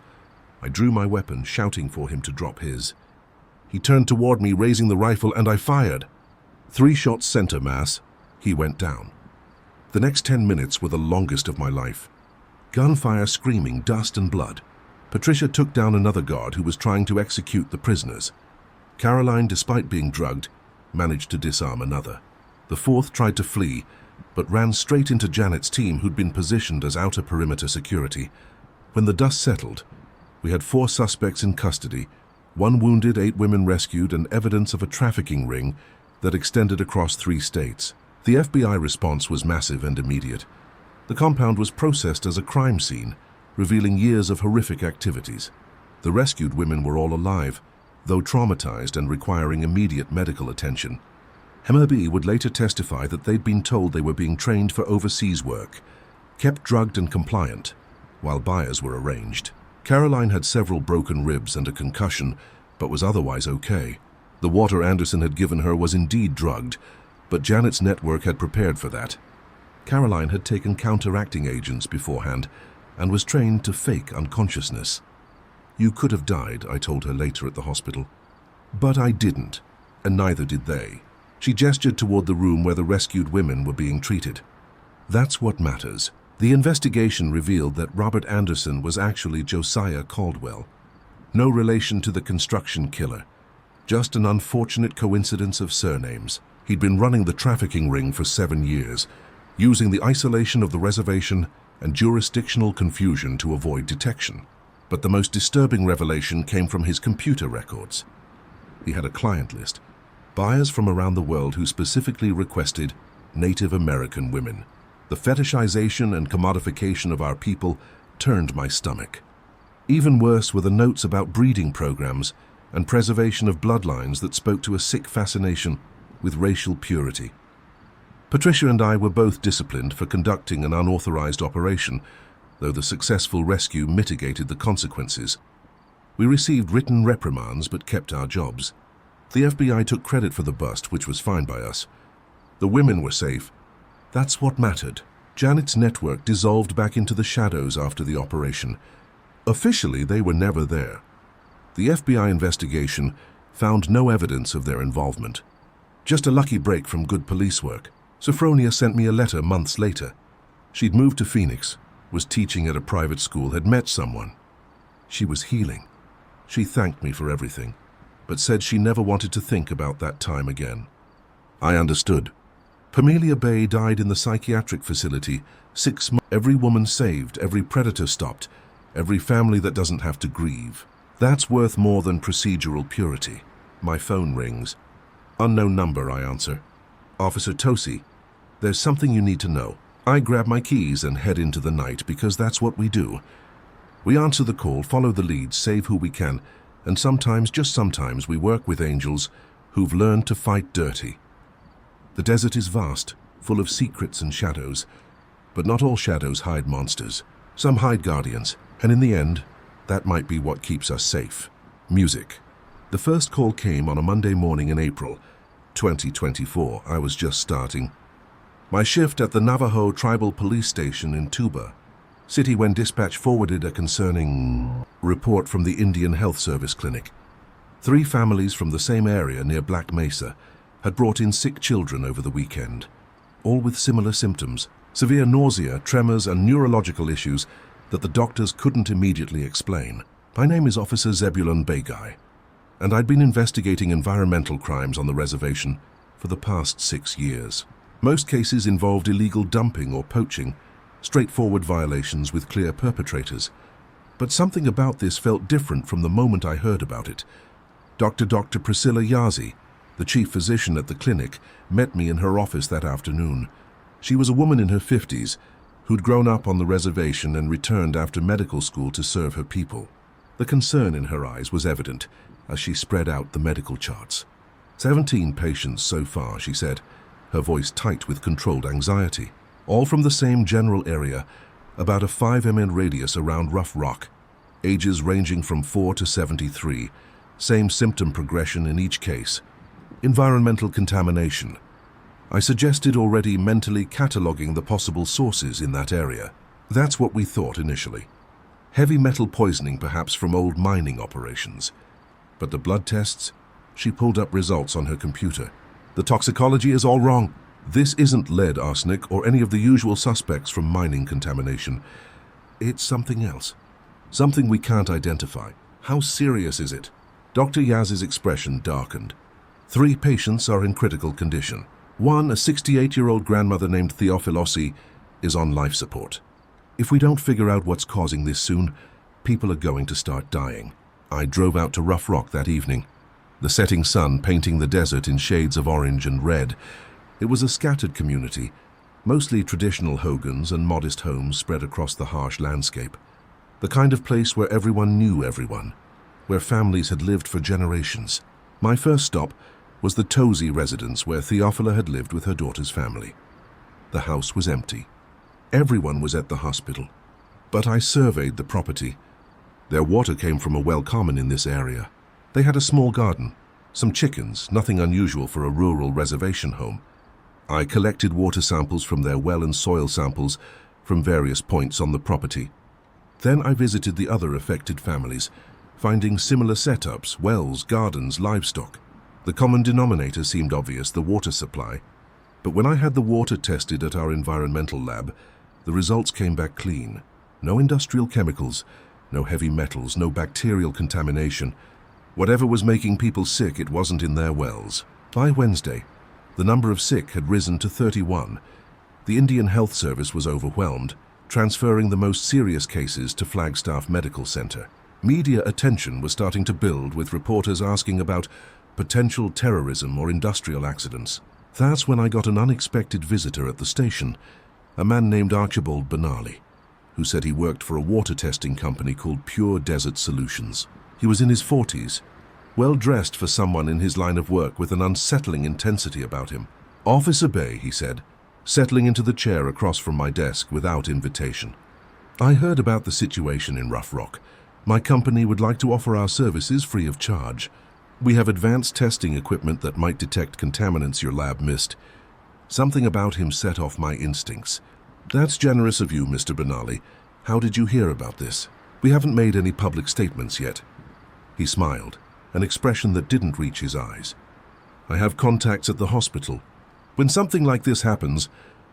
I drew my weapon, shouting for him to drop his. He turned toward me, raising the rifle, and I fired. 3 shots center mass. He went down. The next 10 minutes were the longest of my life. Gunfire, screaming, dust and blood. Patricia took down another guard who was trying to execute the prisoners. Caroline, despite being drugged, managed to disarm another. The 4th tried to flee, but ran straight into Janet's team, who'd been positioned as outer perimeter security. When the dust settled, we had 4 suspects in custody, 1 wounded, 8 women rescued, and evidence of a trafficking ring that extended across 3 states. The FBI response was massive and immediate. The compound was processed as a crime scene, revealing years of horrific activities. The rescued women were all alive, though traumatized and requiring immediate medical attention. Emma B. would later testify that they'd been told they were being trained for overseas work, kept drugged and compliant, while buyers were arranged. Caroline had several broken ribs and a concussion, but was otherwise okay. The water Anderson had given her was indeed drugged, but Janet's network had prepared for that. Caroline had taken counteracting agents beforehand and was trained to fake unconsciousness. "You could have died," I told her later at the hospital. But I didn't, and neither did they. She gestured toward the room where the rescued women were being treated. That's what matters. The investigation revealed that Robert Anderson was actually Josiah Caldwell. No relation to the construction killer, just an unfortunate coincidence of surnames. He'd been running the trafficking ring for 7 years, using the isolation of the reservation and jurisdictional confusion to avoid detection. But the most disturbing revelation came from his computer records. He had a client list, buyers from around the world who specifically requested Native American women. The fetishization and commodification of our people turned my stomach. Even worse were the notes about breeding programs and preservation of bloodlines that spoke to a sick fascination with racial purity. Patricia and I were both disciplined for conducting an unauthorized operation, though the successful rescue mitigated the consequences. We received written reprimands but kept our jobs. The FBI took credit for the bust, which was fine by us. The women were safe. That's what mattered. Janet's network dissolved back into the shadows after the operation. Officially, they were never there. The FBI investigation found no evidence of their involvement. Just a lucky break from good police work. Sophronia sent me a letter months later. She'd moved to Phoenix, was teaching at a private school, had met someone. She was healing. She thanked me for everything, but said she never wanted to think about that time again. I understood. Pamelia Bay died in the psychiatric facility 6 months. Every woman saved, every predator stopped, every family that doesn't have to grieve. That's worth more than procedural purity. My phone rings. Unknown number, I answer. Officer Tosi, there's something you need to know. I grab my keys and head into the night because that's what we do. We answer the call, follow the leads, save who we can, and sometimes, just sometimes, we work with angels who've learned to fight dirty. The desert is vast, full of secrets and shadows, but not all shadows hide monsters. Some hide guardians, and in the end, that might be what keeps us safe. Music. The first call came on a Monday morning in April 2024. I was just starting my shift at the Navajo Tribal Police station in Tuba City when dispatch forwarded a concerning report from the Indian Health Service clinic. 3 families from the same area near Black Mesa had brought in sick children over the weekend, all with similar symptoms, severe nausea, tremors, and neurological issues that the doctors couldn't immediately explain. My name is Officer Zebulon Bagay, and I'd been investigating environmental crimes on the reservation for the past 6 years. Most cases involved illegal dumping or poaching, straightforward violations with clear perpetrators. But something about this felt different from the moment I heard about it. Dr. Priscilla Yazi, the chief physician at the clinic, met me in her office that afternoon. She was a woman in her 50s who'd grown up on the reservation and returned after medical school to serve her people. The concern in her eyes was evident as she spread out the medical charts. 17 patients so far, she said, her voice tight with controlled anxiety. All from the same general area, about a 5 mn radius around Rough Rock, ages ranging from 4 to 73, same symptom progression in each case. Environmental contamination. I suggested already mentally cataloging the possible sources in that area. That's what we thought initially. Heavy metal poisoning, perhaps from old mining operations. But the blood tests? She pulled up results on her computer. The toxicology is all wrong. This isn't lead, arsenic, or any of the usual suspects from mining contamination. It's something else. Something we can't identify. How serious is it? Dr. Yaz's expression darkened. 3 patients are in critical condition. One, a 68-year-old grandmother named Theophilosi, is on life support. If we don't figure out what's causing this soon, people are going to start dying. I drove out to Rough Rock that evening, the setting sun painting the desert in shades of orange and red. It was a scattered community, mostly traditional hogans and modest homes spread across the harsh landscape. The kind of place where everyone knew everyone, where families had lived for generations. My first stop was the Tosi residence where Theophila had lived with her daughter's family. The house was empty. Everyone was at the hospital. But I surveyed the property. Their water came from a well common in this area. They had a small garden, some chickens, nothing unusual for a rural reservation home. I collected water samples from their well and soil samples from various points on the property. Then I visited the other affected families, finding similar setups, wells, gardens, livestock. The common denominator seemed obvious, the water supply. But when I had the water tested at our environmental lab, the results came back clean. No industrial chemicals, no heavy metals, no bacterial contamination. Whatever was making people sick, it wasn't in their wells. By Wednesday, the number of sick had risen to 31. The Indian Health Service was overwhelmed, transferring the most serious cases to Flagstaff Medical Center. Media attention was starting to build, with reporters asking about potential terrorism or industrial accidents. That's when I got an unexpected visitor at the station, a man named Archibald Benali, who said he worked for a water testing company called Pure Desert Solutions. He was in his 40s, well dressed for someone in his line of work, with an unsettling intensity about him. "Officer Bay," he said, settling into the chair across from my desk without invitation. I heard about the situation in Rough Rock. My company would like to offer our services free of charge. We have advanced testing equipment that might detect contaminants your lab missed. Something about him set off my instincts. That's generous of you, Mr. Benali. How did you hear about this? We haven't made any public statements yet. He smiled, an expression that didn't reach his eyes. I have contacts at the hospital. When something like this happens,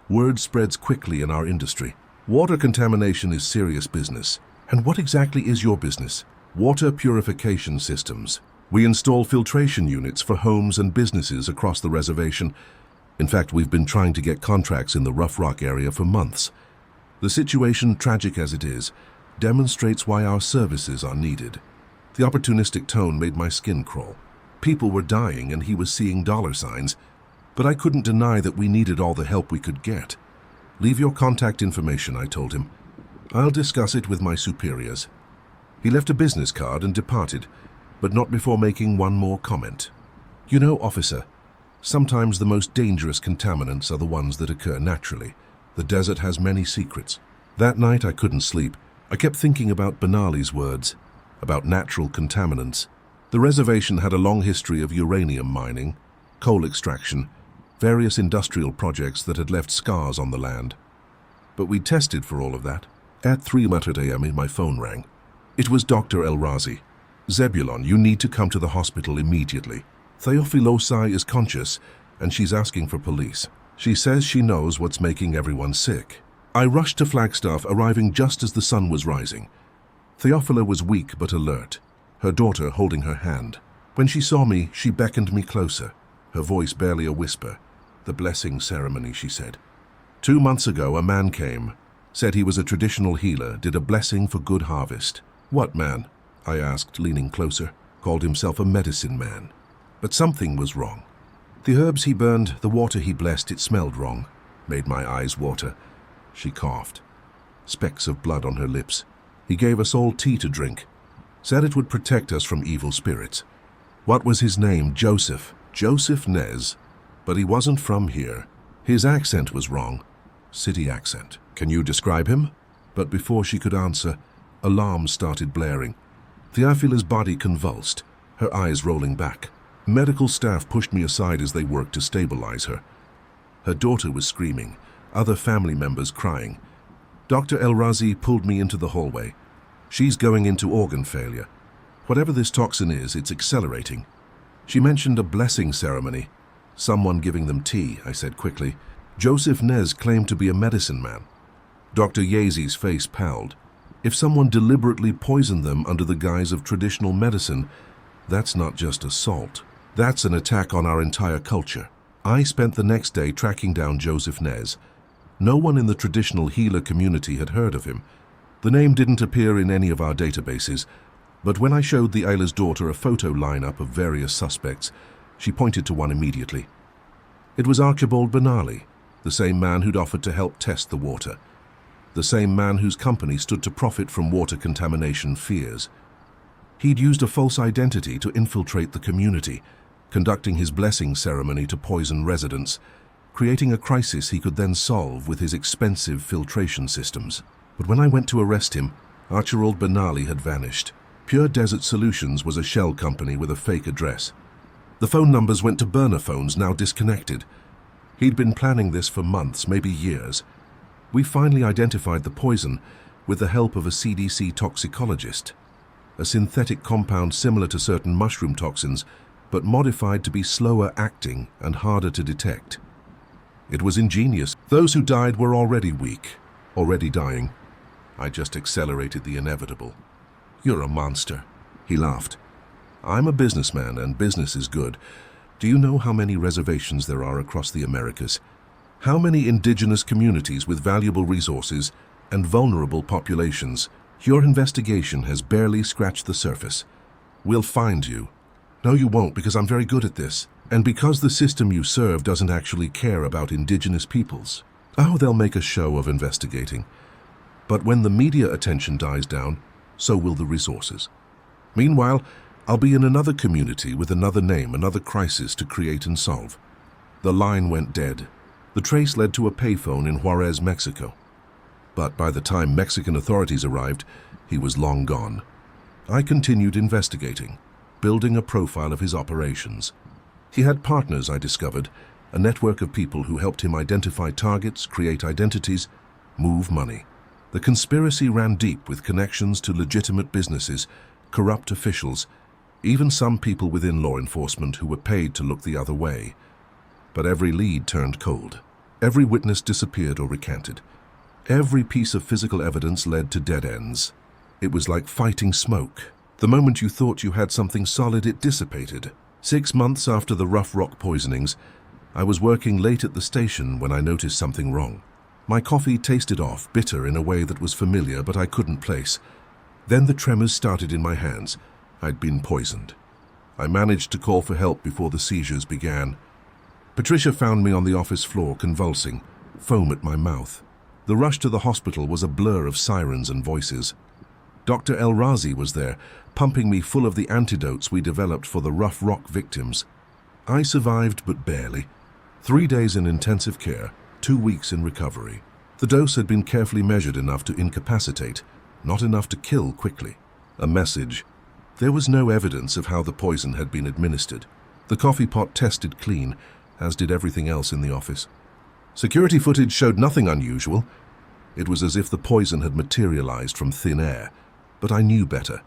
word spreads quickly in our industry. Water contamination is serious business. And what exactly is your business? Water purification systems. We install filtration units for homes and businesses across the reservation. In fact, we've been trying to get contracts in the Rough Rock area for months. The situation, tragic as it is, demonstrates why our services are needed. The opportunistic tone made my skin crawl. People were dying and he was seeing dollar signs, but I couldn't deny that we needed all the help we could get. Leave your contact information, I told him. I'll discuss it with my superiors. He left a business card and departed, but not before making one more comment. You know, officer, sometimes the most dangerous contaminants are the ones that occur naturally. The desert has many secrets. That night I couldn't sleep. I kept thinking about Benali's words, about natural contaminants. The reservation had a long history of uranium mining, coal extraction, various industrial projects that had left scars on the land. But we tested for all of that. At 3:00 a.m. my phone rang. It was Dr. El-Razi. Zebulon, you need to come to the hospital immediately. Theophilosai is conscious, and she's asking for police. She says she knows what's making everyone sick. I rushed to Flagstaff, arriving just as the sun was rising. Theophila was weak but alert, her daughter holding her hand. When she saw me, she beckoned me closer, her voice barely a whisper. The blessing ceremony, she said. 2 months ago, a man came, said he was a traditional healer, did a blessing for good harvest. What man? I asked, leaning closer. Called himself a medicine man. But something was wrong. The herbs he burned, the water he blessed, it smelled wrong. Made my eyes water. She coughed. Specks of blood on her lips. He gave us all tea to drink. Said it would protect us from evil spirits. What was his name? Joseph. Joseph Nez. But he wasn't from here. His accent was wrong. City accent. Can you describe him? But before she could answer, alarms started blaring. Theophila's body convulsed, her eyes rolling back. Medical staff pushed me aside as they worked to stabilize her. Her daughter was screaming, other family members crying. Dr. El-Razi pulled me into the hallway. She's going into organ failure. Whatever this toxin is, it's accelerating. She mentioned a blessing ceremony. Someone giving them tea, I said quickly. Joseph Nez claimed to be a medicine man. Dr. Yazi's face palled. If someone deliberately poisoned them under the guise of traditional medicine, that's not just assault. That's an attack on our entire culture. I spent the next day tracking down Joseph Nez. No one in the traditional healer community had heard of him. The name didn't appear in any of our databases, but when I showed the Ayla's daughter a photo lineup of various suspects, she pointed to one immediately. It was Archibald Benali, the same man who'd offered to help test the water. The same man whose company stood to profit from water contamination fears. He'd used a false identity to infiltrate the community, conducting his blessing ceremony to poison residents, creating a crisis he could then solve with his expensive filtration systems. But when I went to arrest him, Archibald Benali had vanished. Pure Desert Solutions was a shell company with a fake address. The phone numbers went to burner phones, now disconnected. He'd been planning this for months, maybe years. We finally identified the poison with the help of a CDC toxicologist, a synthetic compound similar to certain mushroom toxins, but modified to be slower acting and harder to detect. It was ingenious. Those who died were already weak, already dying. I just accelerated the inevitable. You're a monster, he laughed. I'm a businessman and business is good. Do you know how many reservations there are across the Americas? How many indigenous communities with valuable resources and vulnerable populations? Your investigation has barely scratched the surface. We'll find you. No, you won't, because I'm very good at this. And because the system you serve doesn't actually care about indigenous peoples. Oh, they'll make a show of investigating. But when the media attention dies down, so will the resources. Meanwhile, I'll be in another community with another name, another crisis to create and solve. The line went dead. The trace led to a payphone in Juarez, Mexico. But by the time Mexican authorities arrived, he was long gone. I continued investigating, building a profile of his operations. He had partners, I discovered, a network of people who helped him identify targets, create identities, move money. The conspiracy ran deep with connections to legitimate businesses, corrupt officials, even some people within law enforcement who were paid to look the other way. But every lead turned cold. Every witness disappeared or recanted. Every piece of physical evidence led to dead ends. It was like fighting smoke. The moment you thought you had something solid, it dissipated. 6 months after the Rough Rock poisonings, I was working late at the station when I noticed something wrong. My coffee tasted off, bitter in a way that was familiar but I couldn't place. Then the tremors started in my hands. I'd been poisoned. I managed to call for help before the seizures began. Patricia found me on the office floor, convulsing, foam at my mouth. The rush to the hospital was a blur of sirens and voices. Dr. El Razi was there, pumping me full of the antidotes we developed for the Rough Rock victims. I survived, but barely. 3 days in intensive care, 2 weeks in recovery. The dose had been carefully measured enough to incapacitate, not enough to kill quickly. A message. There was no evidence of how the poison had been administered. The coffee pot tested clean, as did everything else in the office. Security footage showed nothing unusual. It was as if the poison had materialized from thin air. But I knew better.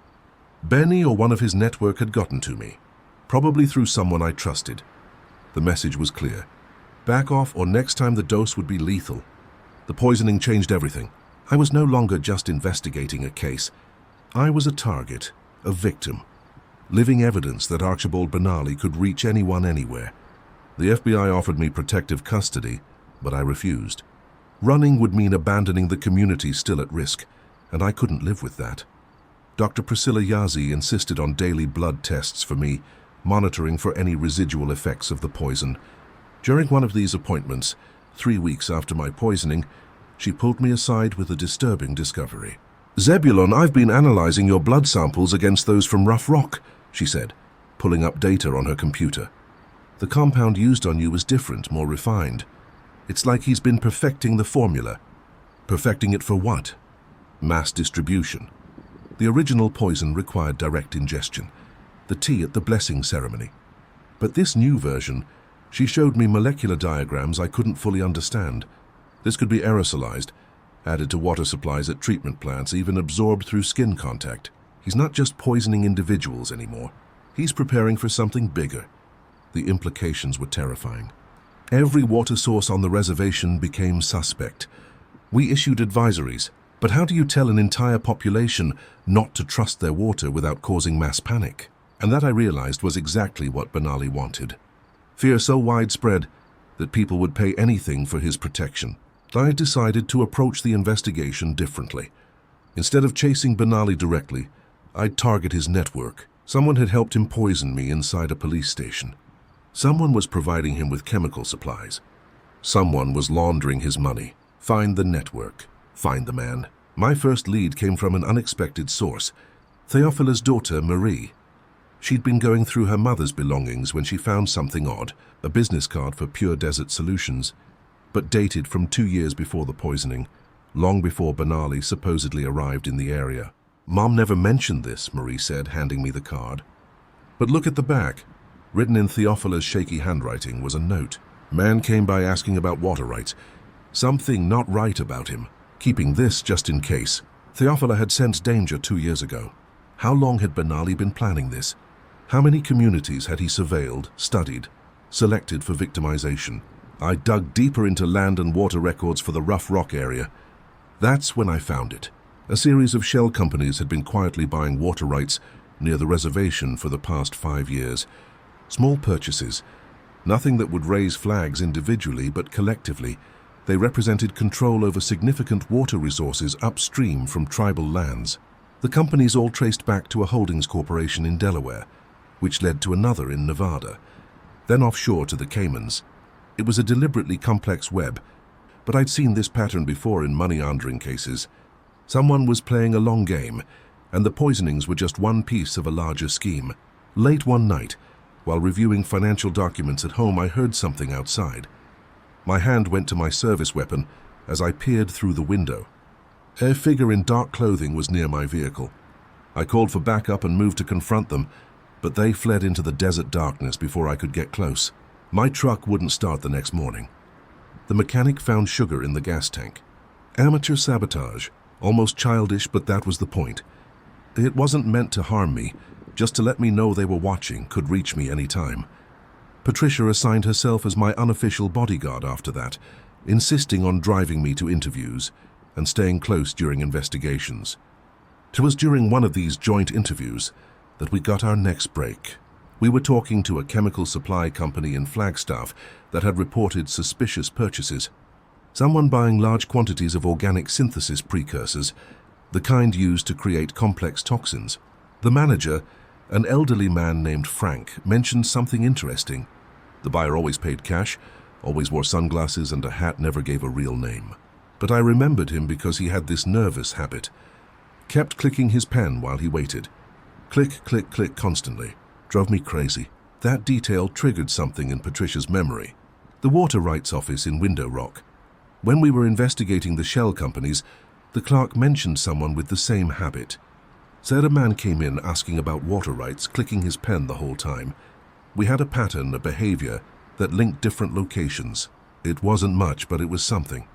Benny or one of his network had gotten to me, probably through someone I trusted. The message was clear. Back off, or next time the dose would be lethal. The poisoning changed everything. I was no longer just investigating a case. I was a target, a victim, living evidence that Archibald Benally could reach anyone anywhere. The FBI offered me protective custody, but I refused. Running would mean abandoning the community still at risk, and I couldn't live with that. Dr. Priscilla Yazzie insisted on daily blood tests for me, monitoring for any residual effects of the poison. During one of these appointments, 3 weeks after my poisoning, she pulled me aside with a disturbing discovery. "Zebulon, I've been analyzing your blood samples against those from Rough Rock," she said, pulling up data on her computer. "The compound used on you was different, more refined. It's like he's been perfecting the formula." Perfecting it for what? Mass distribution. The original poison required direct ingestion, the tea at the blessing ceremony. But this new version, she showed me molecular diagrams I couldn't fully understand. This could be aerosolized, added to water supplies at treatment plants, even absorbed through skin contact. He's not just poisoning individuals anymore. He's preparing for something bigger. The implications were terrifying. Every water source on the reservation became suspect. We issued advisories, but how do you tell an entire population not to trust their water without causing mass panic? And that, I realized, was exactly what Benally wanted. Fear so widespread that people would pay anything for his protection. I decided to approach the investigation differently. Instead of chasing Benally directly, I'd target his network. Someone had helped him poison me inside a police station. Someone was providing him with chemical supplies. Someone was laundering his money. Find the network. Find the man. My first lead came from an unexpected source. Theophila's daughter, Marie. She'd been going through her mother's belongings when she found something odd, a business card for Pure Desert Solutions, but dated from 2 years before the poisoning, long before Benally supposedly arrived in the area. "Mom never mentioned this," Marie said, handing me the card. "But look at the back." Written in Theophila's shaky handwriting was a note. "Man came by asking about water rights. Something not right about him. Keeping this just in case." Theophila had sensed danger 2 years ago. How long had Benally been planning this? How many communities had he surveilled, studied, selected for victimization? I dug deeper into land and water records for the Rough Rock area. That's when I found it. A series of shell companies had been quietly buying water rights near the reservation for the past 5 years. Small purchases, nothing that would raise flags individually, but collectively, they represented control over significant water resources upstream from tribal lands. The companies all traced back to a holdings corporation in Delaware, which led to another in Nevada, then offshore to the Caymans. It was a deliberately complex web, but I'd seen this pattern before in money laundering cases. Someone was playing a long game, and the poisonings were just one piece of a larger scheme. Late one night, while reviewing financial documents at home, I heard something outside. My hand went to my service weapon as I peered through the window. A figure in dark clothing was near my vehicle. I called for backup and moved to confront them, but they fled into the desert darkness before I could get close. My truck wouldn't start the next morning. The mechanic found sugar in the gas tank. Amateur sabotage, almost childish, but that was the point. It wasn't meant to harm me, just to let me know they were watching, could reach me any time. Patricia assigned herself as my unofficial bodyguard after that, insisting on driving me to interviews and staying close during investigations. It was during one of these joint interviews that we got our next break. We were talking to a chemical supply company in Flagstaff that had reported suspicious purchases. Someone buying large quantities of organic synthesis precursors, the kind used to create complex toxins. The manager, an elderly man named Frank, mentioned something interesting. The buyer always paid cash, always wore sunglasses, and a hat never gave a real name. But I remembered him because he had this nervous habit. Kept clicking his pen while he waited. Click, click, click constantly. Drove me crazy. That detail triggered something in Patricia's memory. The water rights office in Window Rock. When we were investigating the shell companies, the clerk mentioned someone with the same habit. Said a man came in asking about water rights, clicking his pen the whole time. We had a pattern, a behavior, that linked different locations. It wasn't much, but it was something.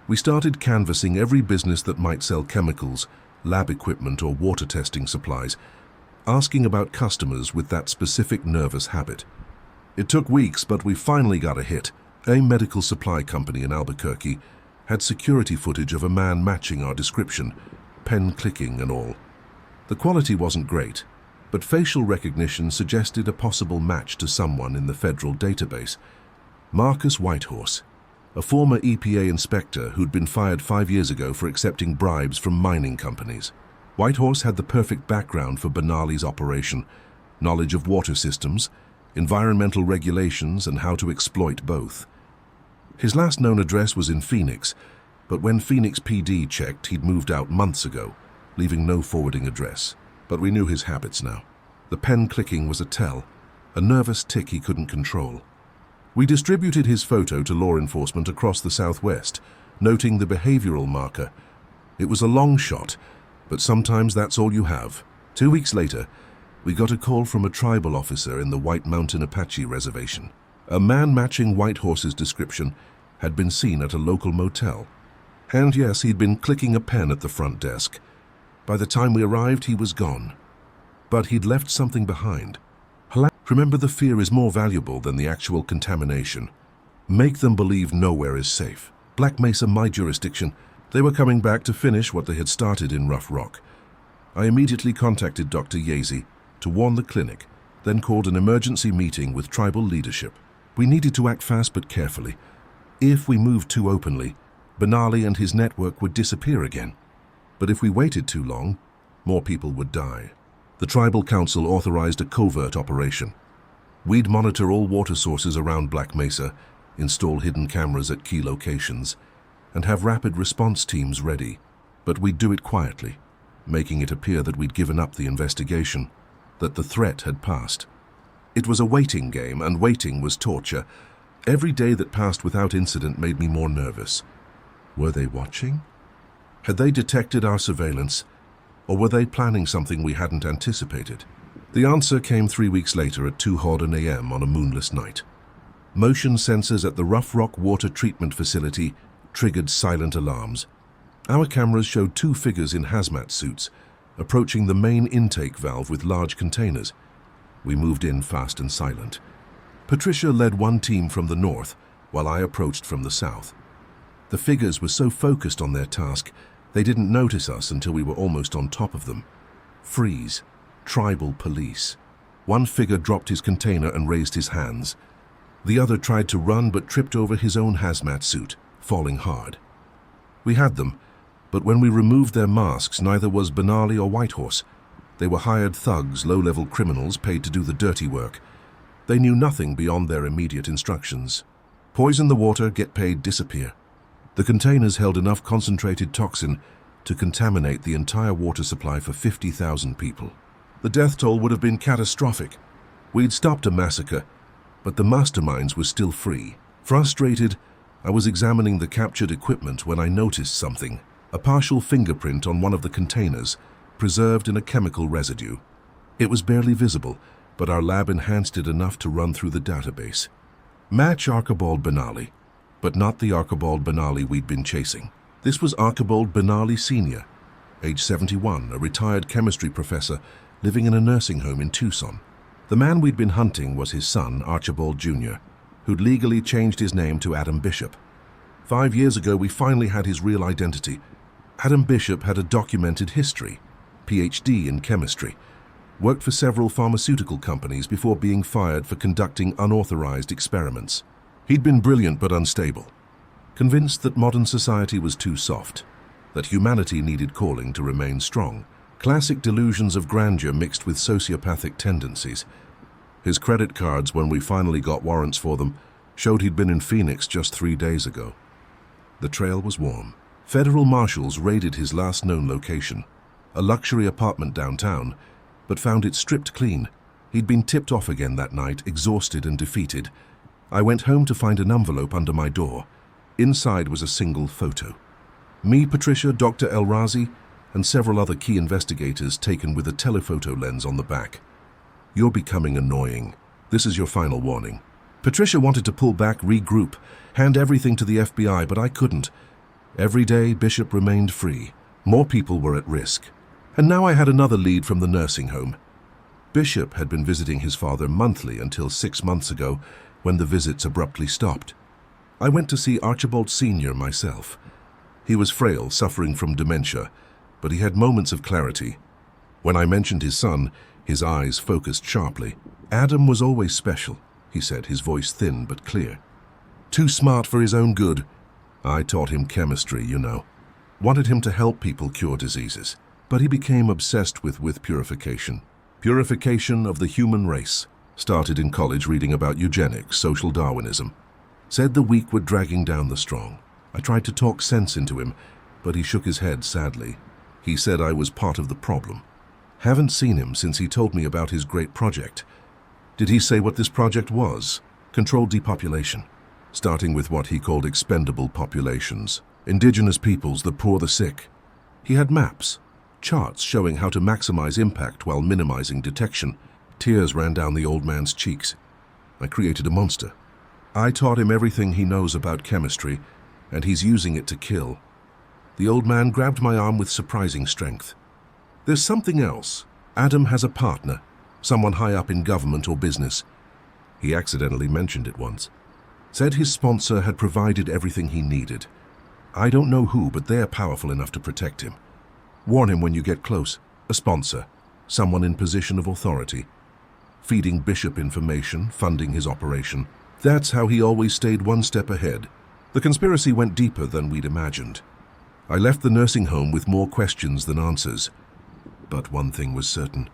We started canvassing every business that might sell chemicals, lab equipment, or water testing supplies, asking about customers with that specific nervous habit. It took weeks, but we finally got a hit. A medical supply company in Albuquerque had security footage of a man matching our description, pen clicking and all. The quality wasn't great, but facial recognition suggested a possible match to someone in the federal database. Marcus Whitehorse, a former EPA inspector who'd been fired 5 years ago for accepting bribes from mining companies. Whitehorse had the perfect background for Benali's operation, knowledge of water systems, environmental regulations, and how to exploit both. His last known address was in Phoenix, but when Phoenix PD checked, he'd moved out months ago, leaving no forwarding address. But we knew his habits now. The pen clicking was a tell, a nervous tic he couldn't control. We distributed his photo to law enforcement across the Southwest, noting the behavioral marker. It was a long shot, but sometimes that's all you have. 2 weeks later, we got a call from a tribal officer in the White Mountain Apache Reservation. A man matching Whitehorse's description had been seen at a local motel. And yes, he'd been clicking a pen at the front desk. By the time we arrived, he was gone. But he'd left something behind. Remember, the fear is more valuable than the actual contamination. Make them believe nowhere is safe. Black Mesa, my jurisdiction. They were coming back to finish what they had started in Rough Rock. I immediately contacted Dr. Yazy to warn the clinic, then called an emergency meeting with tribal leadership. We needed to act fast but carefully. If we moved too openly, Benali and his network would disappear again. But if we waited too long, more people would die. The tribal council authorized a covert operation. We'd monitor all water sources around Black Mesa, install hidden cameras at key locations, and have rapid response teams ready. But we'd do it quietly, making it appear that we'd given up the investigation, that the threat had passed. It was a waiting game, and waiting was torture. Every day that passed without incident made me more nervous. Were they watching? Had they detected our surveillance, or were they planning something we hadn't anticipated? The answer came 3 weeks later at 2:00 a.m. on a moonless night. Motion sensors at the Rough Rock water treatment facility triggered silent alarms. Our cameras showed 2 figures in hazmat suits approaching the main intake valve with large containers. We moved in fast and silent. Patricia led one team from the north, while I approached from the south. The figures were so focused on their task, they didn't notice us until we were almost on top of them. Freeze. Tribal Police. One figure dropped his container and raised his hands. The other tried to run but tripped over his own hazmat suit, falling hard. We had them, but when we removed their masks, neither was Benali or Whitehorse. They were hired thugs, low-level criminals paid to do the dirty work. They knew nothing beyond their immediate instructions. Poison the water, get paid, disappear. The containers held enough concentrated toxin to contaminate the entire water supply for 50,000 people. The death toll would have been catastrophic. We'd stopped a massacre, but the masterminds were still free. Frustrated, I was examining the captured equipment when I noticed something, a partial fingerprint on one of the containers, preserved in a chemical residue. It was barely visible, but our lab enhanced it enough to run through the database. Match Archibald Benally, but not the Archibald Benally we'd been chasing. This was Archibald Benally Sr., age 71, a retired chemistry professor living in a nursing home in Tucson. The man we'd been hunting was his son, Archibald Jr., who'd legally changed his name to Adam Bishop. 5 years ago, we finally had his real identity. Adam Bishop had a documented history, PhD in chemistry, worked for several pharmaceutical companies before being fired for conducting unauthorized experiments. He'd been brilliant but unstable, convinced that modern society was too soft, that humanity needed calling to remain strong. Classic delusions of grandeur mixed with sociopathic tendencies. His credit cards, when we finally got warrants for them, showed he'd been in Phoenix just 3 days ago. The trail was warm. Federal marshals raided his last known location, a luxury apartment downtown, but found it stripped clean. He'd been tipped off again that night, exhausted and defeated. I went home to find an envelope under my door. Inside was a single photo. Me, Patricia, Dr. El Razi, and several other key investigators taken with a telephoto lens on the back. You're becoming annoying. This is your final warning. Patricia wanted to pull back, regroup, hand everything to the FBI, but I couldn't. Every day, Bishop remained free. More people were at risk. And now I had another lead from the nursing home. Bishop had been visiting his father monthly until 6 months ago, when the visits abruptly stopped. I went to see Archibald Sr. myself. He was frail, suffering from dementia, but he had moments of clarity. When I mentioned his son, his eyes focused sharply. Adam was always special, he said, his voice thin but clear. Too smart for his own good. I taught him chemistry, you know. Wanted him to help people cure diseases. But he became obsessed with purification. Purification of the human race. Started in college reading about eugenics, social Darwinism. Said the weak were dragging down the strong. I tried to talk sense into him, but he shook his head sadly. He said I was part of the problem. Haven't seen him since he told me about his great project. Did he say what this project was? Controlled depopulation, starting with what he called expendable populations, indigenous peoples, the poor, the sick. He had maps, charts showing how to maximize impact while minimizing detection. Tears ran down the old man's cheeks. I created a monster. I taught him everything he knows about chemistry, and he's using it to kill. The old man grabbed my arm with surprising strength. There's something else. Adam has a partner, someone high up in government or business. He accidentally mentioned it once. Said his sponsor had provided everything he needed. I don't know who, but they're powerful enough to protect him. Warn him when you get close. A sponsor, someone in position of authority. Feeding Bishop information, funding his operation. That's how he always stayed one step ahead. The conspiracy went deeper than we'd imagined. I left the nursing home with more questions than answers. But one thing was certain.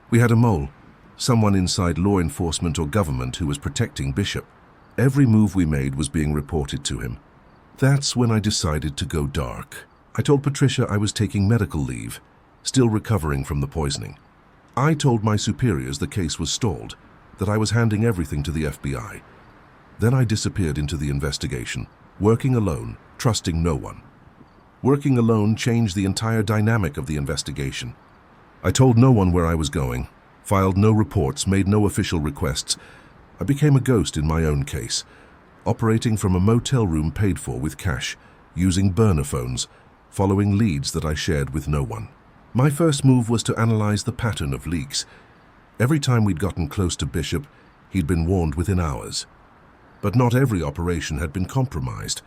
We had a mole, someone inside law enforcement or government who was protecting Bishop. Every move we made was being reported to him. That's when I decided to go dark. I told Patricia I was taking medical leave, still recovering from the poisoning. I told my superiors the case was stalled, that I was handing everything to the FBI. Then I disappeared into the investigation, working alone, trusting no one. Working alone changed the entire dynamic of the investigation. I told no one where I was going, filed no reports, made no official requests. I became a ghost in my own case, operating from a motel room paid for with cash, using burner phones, following leads that I shared with no one. My first move was to analyze the pattern of leaks. Every time we'd gotten close to Bishop, he'd been warned within hours. But not every operation had been compromised.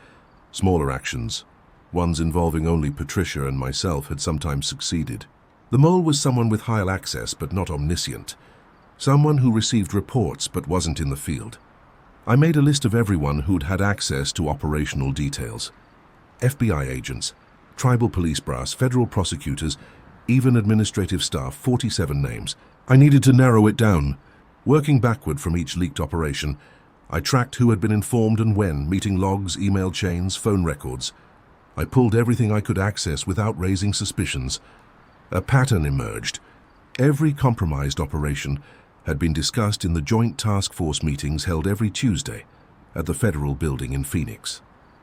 Smaller actions, ones involving only Patricia and myself, had sometimes succeeded. The mole was someone with high access but not omniscient. Someone who received reports but wasn't in the field. I made a list of everyone who'd had access to operational details. FBI agents, tribal police brass, federal prosecutors, even administrative staff, 47 names. I needed to narrow it down. Working backward from each leaked operation, I tracked who had been informed and when, meeting logs, email chains, phone records. I pulled everything I could access without raising suspicions. A pattern emerged. Every compromised operation had been discussed in the joint task force meetings held every Tuesday at the federal building in Phoenix.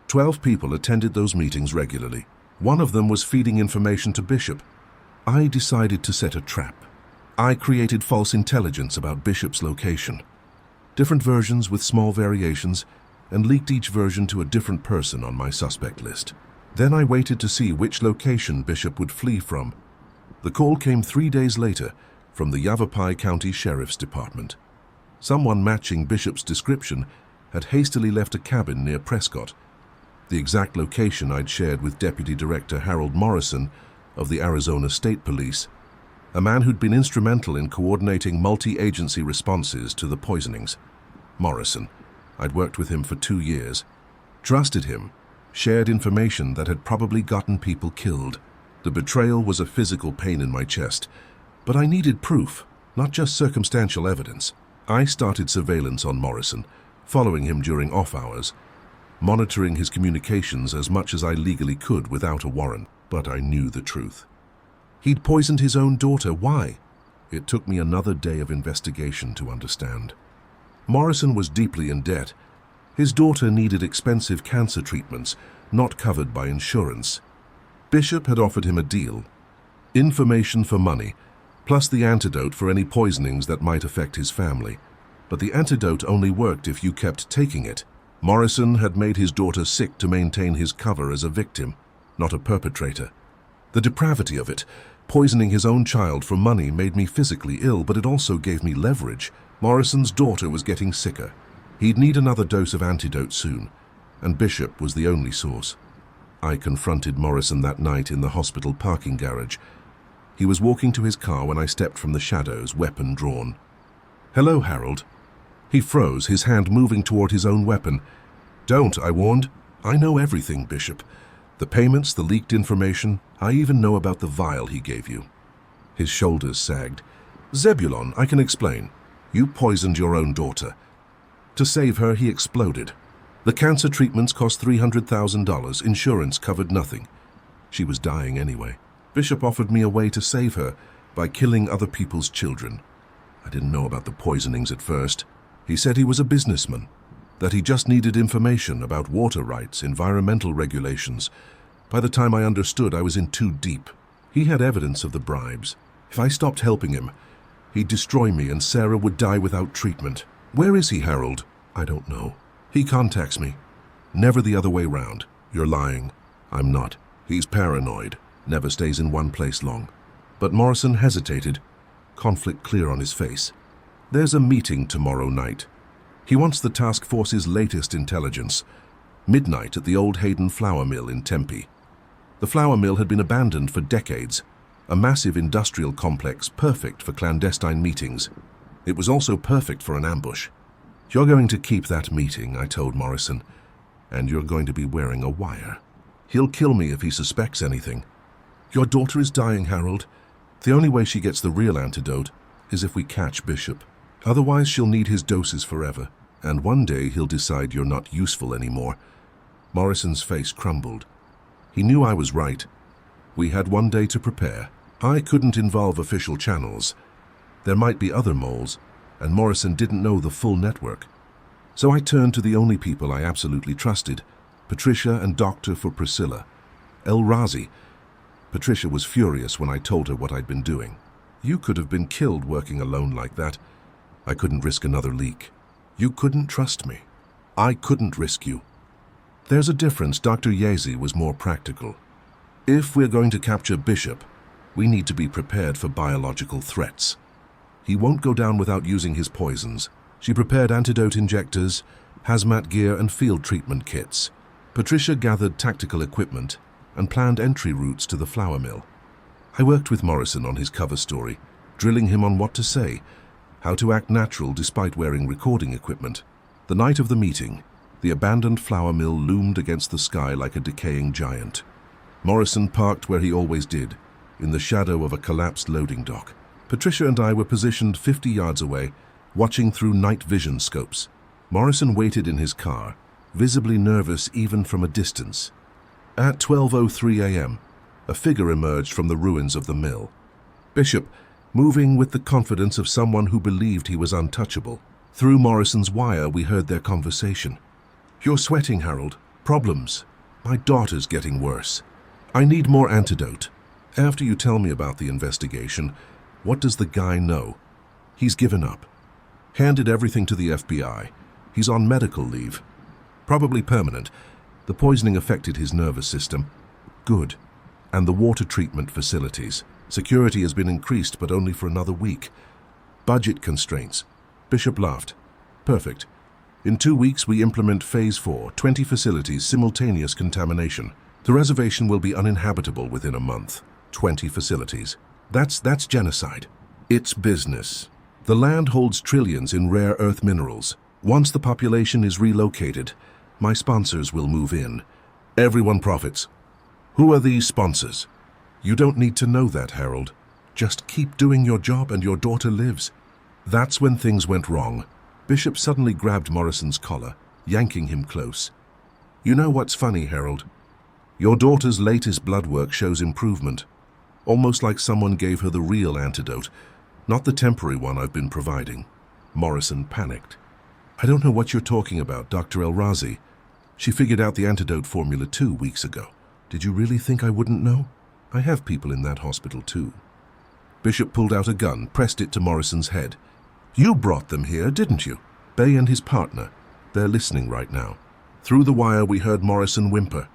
12 people attended those meetings regularly. One of them was feeding information to Bishop. I decided to set a trap. I created false intelligence about Bishop's location. Different versions with small variations, and leaked each version to a different person on my suspect list. Then I waited to see which location Bishop would flee from. The call came 3 days later from the Yavapai County Sheriff's Department. Someone matching Bishop's description had hastily left a cabin near Prescott, the exact location I'd shared with Deputy Director Harold Morrison of the Arizona State Police, a man who'd been instrumental in coordinating multi-agency responses to the poisonings. Morrison. I'd worked with him for 2 years, trusted him, shared information that had probably gotten people killed. The betrayal was a physical pain in my chest, but I needed proof, not just circumstantial evidence. I started surveillance on Morrison, following him during off hours, monitoring his communications as much as I legally could without a warrant. But I knew the truth. He'd poisoned his own daughter. Why? It took me another day of investigation to understand. Morrison was deeply in debt. His daughter needed expensive cancer treatments, not covered by insurance. Bishop had offered him a deal: information for money, plus the antidote for any poisonings that might affect his family. But the antidote only worked if you kept taking it. Morrison had made his daughter sick to maintain his cover as a victim, not a perpetrator. The depravity of it, poisoning his own child for money, made me physically ill, but it also gave me leverage. Morrison's daughter was getting sicker. He'd need another dose of antidote soon, and Bishop was the only source. I confronted Morrison that night in the hospital parking garage. He was walking to his car when I stepped from the shadows, weapon drawn. "Hello, Harold." He froze, his hand moving toward his own weapon. "Don't," I warned. "I know everything, Bishop. The payments, the leaked information, I even know about the vial he gave you." His shoulders sagged. "Zebulon, I can explain. You poisoned your own daughter. To save her, he exploded. The cancer treatments cost $300,000. Insurance covered nothing. She was dying anyway. Bishop offered me a way to save her by killing other people's children. I didn't know about the poisonings at first. He said he was a businessman, that he just needed information about water rights, environmental regulations. By the time I understood, I was in too deep. He had evidence of the bribes. If I stopped helping him, he'd destroy me and Sarah would die without treatment. Where is he, Harold? I don't know. He contacts me. Never the other way round. You're lying. I'm not. He's paranoid. Never stays in one place long. But Morrison hesitated, conflict clear on his face. There's a meeting tomorrow night. He wants the task force's latest intelligence. Midnight at the old Hayden flour mill in Tempe. The flour mill had been abandoned for decades, a massive industrial complex perfect for clandestine meetings. It was also perfect for an ambush. You're going to keep that meeting, I told Morrison, and you're going to be wearing a wire. He'll kill me if he suspects anything. Your daughter is dying, Harold. The only way she gets the real antidote is if we catch Bishop. Otherwise, she'll need his doses forever, and one day he'll decide you're not useful anymore. Morrison's face crumbled. He knew I was right. We had one day to prepare. I couldn't involve official channels. There might be other moles, and Morrison didn't know the full network. So I turned to the only people I absolutely trusted, Patricia and Doctor for Priscilla, El Razi. Patricia was furious when I told her what I'd been doing. You could have been killed working alone like that. I couldn't risk another leak. You couldn't trust me. I couldn't risk you. There's a difference. Dr. Yazi was more practical. If we're going to capture Bishop, we need to be prepared for biological threats. He won't go down without using his poisons. She prepared antidote injectors, hazmat gear, and field treatment kits. Patricia gathered tactical equipment and planned entry routes to the flour mill. I worked with Morrison on his cover story, drilling him on what to say, how to act natural despite wearing recording equipment. The night of the meeting, the abandoned flour mill loomed against the sky like a decaying giant. Morrison parked where he always did, in the shadow of a collapsed loading dock. Patricia and I were positioned 50 yards away, watching through night vision scopes. Morrison waited in his car, visibly nervous even from a distance. At 12:03 a.m., a figure emerged from the ruins of the mill. Bishop, moving with the confidence of someone who believed he was untouchable. Through Morrison's wire, we heard their conversation. You're sweating, Harold. Problems. My daughter's getting worse. I need more antidote. After you tell me about the investigation, what does the guy know? He's given up. Handed everything to the FBI. He's on medical leave. Probably permanent. The poisoning affected his nervous system. Good. And the water treatment facilities. Security has been increased, but only for another week. Budget constraints. Bishop laughed. Perfect. In 2 weeks, we implement Phase 4, 20 facilities, simultaneous contamination. The reservation will be uninhabitable within a month. 20 facilities. That's genocide. It's business. The land holds trillions in rare earth minerals. Once the population is relocated, my sponsors will move in. Everyone profits. Who are these sponsors? You don't need to know that, Harold. Just keep doing your job and your daughter lives. That's when things went wrong. Bishop suddenly grabbed Morrison's collar, yanking him close. You know what's funny, Harold? Your daughter's latest blood work shows improvement. Almost like someone gave her the real antidote, not the temporary one I've been providing. Morrison panicked. I don't know what you're talking about, Dr. El-Razi. She figured out the antidote formula 2 weeks ago. Did you really think I wouldn't know? I have people in that hospital too. Bishop pulled out a gun, pressed it to Morrison's head. You brought them here, didn't you? Bay and his partner. They're listening right now. Through the wire we heard Morrison whimper.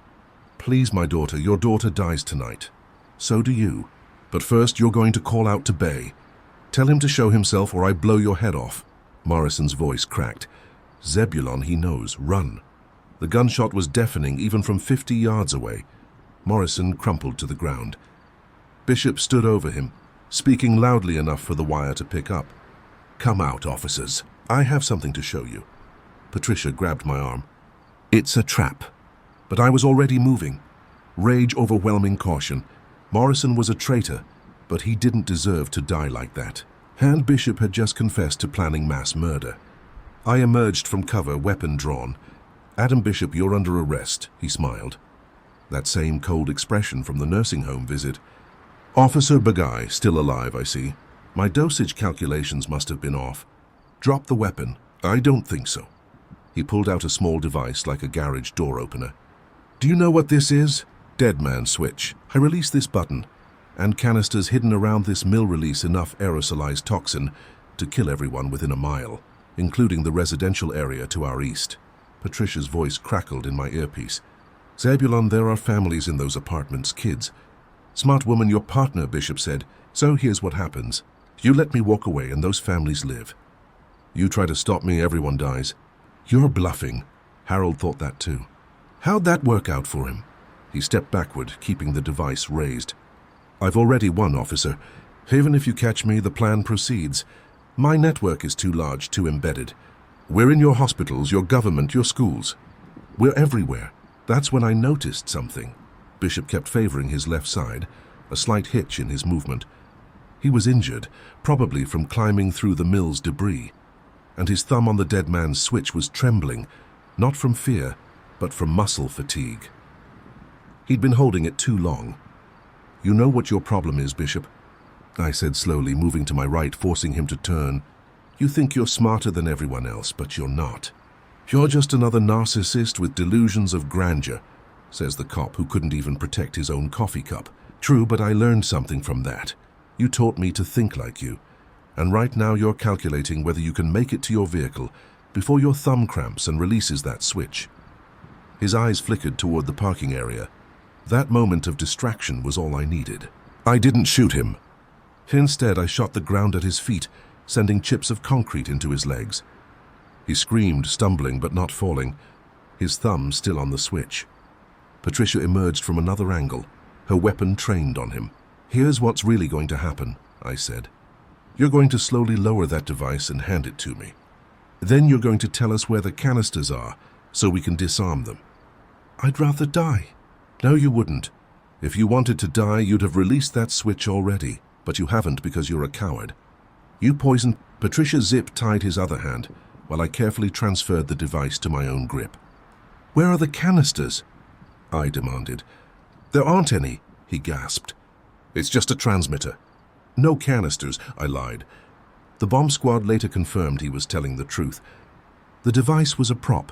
Please, my daughter, your daughter dies tonight. So do you. But first you're going to call out to Bay. Tell him to show himself or I blow your head off. Morrison's voice cracked. Zebulon, he knows. Run. The gunshot was deafening even from 50 yards away. Morrison crumpled to the ground. Bishop stood over him, speaking loudly enough for the wire to pick up. Come out, officers. I have something to show you. Patricia grabbed my arm. It's a trap. But I was already moving. Rage overwhelming caution. Morrison was a traitor, but he didn't deserve to die like that. And Bishop had just confessed to planning mass murder. I emerged from cover, weapon drawn. Adam Bishop, you're under arrest, he smiled. That same cold expression from the nursing home visit. Officer Bagay, still alive, I see. My dosage calculations must have been off. Drop the weapon. I don't think so. He pulled out a small device like a garage door opener. Do you know what this is? Dead man switch. I release this button, and canisters hidden around this mill release enough aerosolized toxin to kill everyone within a mile, including the residential area to our east. Patricia's voice crackled in my earpiece. Zebulon, there are families in those apartments, kids. Smart woman, your partner, Bishop said. So here's what happens. You let me walk away and those families live. You try to stop me, everyone dies. You're bluffing. Harold thought that too. How'd that work out for him? He stepped backward, keeping the device raised. I've already won, officer. Even if you catch me, the plan proceeds. My network is too large, too embedded. We're in your hospitals, your government, your schools. We're everywhere. That's when I noticed something. Bishop kept favoring his left side, a slight hitch in his movement. He was injured, probably from climbing through the mill's debris, and his thumb on the dead man's switch was trembling, not from fear, but from muscle fatigue. He'd been holding it too long. You know what your problem is, Bishop? I said slowly, moving to my right, forcing him to turn. You think you're smarter than everyone else, but you're not. You're just another narcissist with delusions of grandeur, says the cop who couldn't even protect his own coffee cup. True, but I learned something from that. You taught me to think like you. And right now you're calculating whether you can make it to your vehicle before your thumb cramps and releases that switch. His eyes flickered toward the parking area. That moment of distraction was all I needed. I didn't shoot him. Instead, I shot the ground at his feet, sending chips of concrete into his legs. He screamed, stumbling but not falling, his thumb still on the switch. Patricia emerged from another angle, her weapon trained on him. Here's what's really going to happen, I said. You're going to slowly lower that device and hand it to me. Then you're going to tell us where the canisters are, so we can disarm them. I'd rather die. No, you wouldn't. If you wanted to die, you'd have released that switch already, but you haven't because you're a coward. You poisoned. Patricia zip-tied his other hand, while I carefully transferred the device to my own grip. Where are the canisters? I demanded. There aren't any, he gasped. It's just a transmitter. No canisters, I lied. The bomb squad later confirmed he was telling the truth. The device was a prop,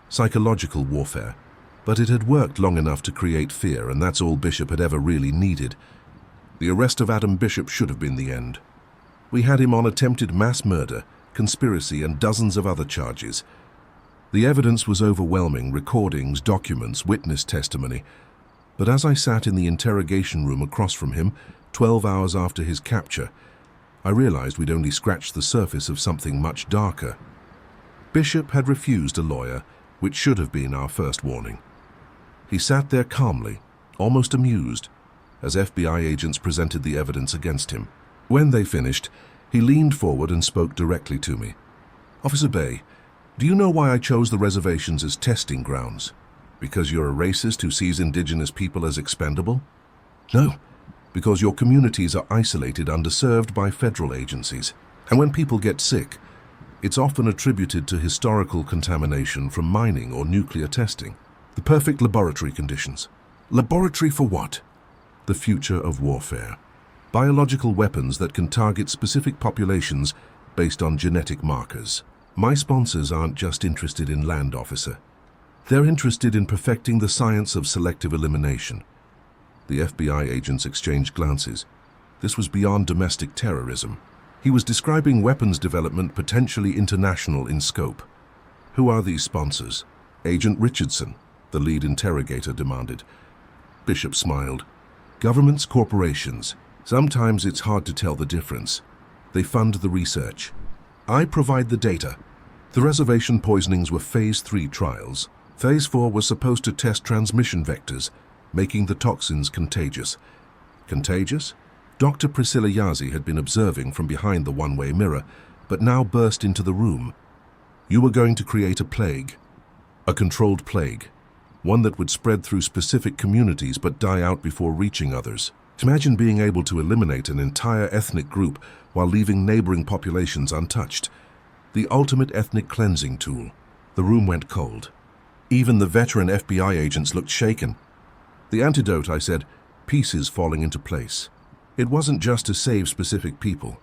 psychological warfare, But it had worked long enough to create fear, and that's all Bishop had ever really needed. The arrest of Adam Bishop should have been the end. We had him on attempted mass murder, conspiracy, and dozens of other charges. The evidence was overwhelming: recordings, documents, witness testimony. But as I sat in the interrogation room across from him, 12 hours after his capture, I realized we'd only scratched the surface of something much darker. Bishop had refused a lawyer, which should have been our first warning. He sat there calmly, almost amused, as FBI agents presented the evidence against him. When they finished, he leaned forward and spoke directly to me. "Officer Bay, do you know why I chose the reservations as testing grounds? Because you're a racist who sees indigenous people as expendable? No, because your communities are isolated, underserved by federal agencies. And when people get sick, it's often attributed to historical contamination from mining or nuclear testing. The perfect laboratory conditions. Laboratory for what? The future of warfare. Biological weapons that can target specific populations based on genetic markers. My sponsors aren't just interested in land, officer. They're interested in perfecting the science of selective elimination." The FBI agents exchanged glances. This was beyond domestic terrorism. He was describing weapons development potentially international in scope. "Who are these sponsors?" "Agent Richardson," the lead interrogator demanded. Bishop smiled. "Governments, corporations. Sometimes it's hard to tell the difference. They fund the research. I provide the data." The reservation poisonings were Phase 3 trials. Phase 4 was supposed to test transmission vectors, making the toxins contagious. Contagious? Dr. Priscilla Yazi had been observing from behind the one-way mirror, but now burst into the room. "You were going to create a plague. A controlled plague. One that would spread through specific communities but die out before reaching others. Imagine being able to eliminate an entire ethnic group while leaving neighboring populations untouched. The ultimate ethnic cleansing tool." The room went cold. Even the veteran FBI agents looked shaken. "The antidote," I said, pieces falling into place. "It wasn't just to save specific people.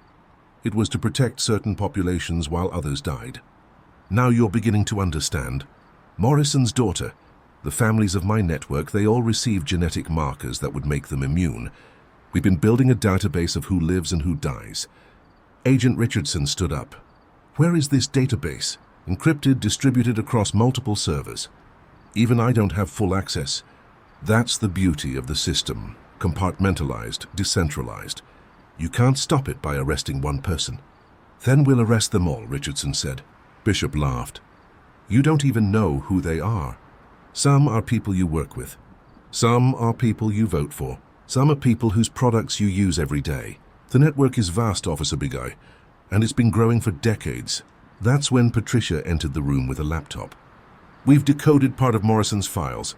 It was to protect certain populations while others died. Now you're beginning to understand. Morrison's daughter, the families of my network, they all received genetic markers that would make them immune. We've been building a database of who lives and who dies." Agent Richardson stood up. "Where is this database? Encrypted, distributed across multiple servers. Even I don't have full access. That's the beauty of the system. Compartmentalized, decentralized. You can't stop it by arresting one person." "Then we'll arrest them all," Richardson said. Bishop laughed. "You don't even know who they are. Some are people you work with. Some are people you vote for. Some are people whose products you use every day. The network is vast, Officer Big Eye, and it's been growing for decades." That's when Patricia entered the room with a laptop. "We've decoded part of Morrison's files.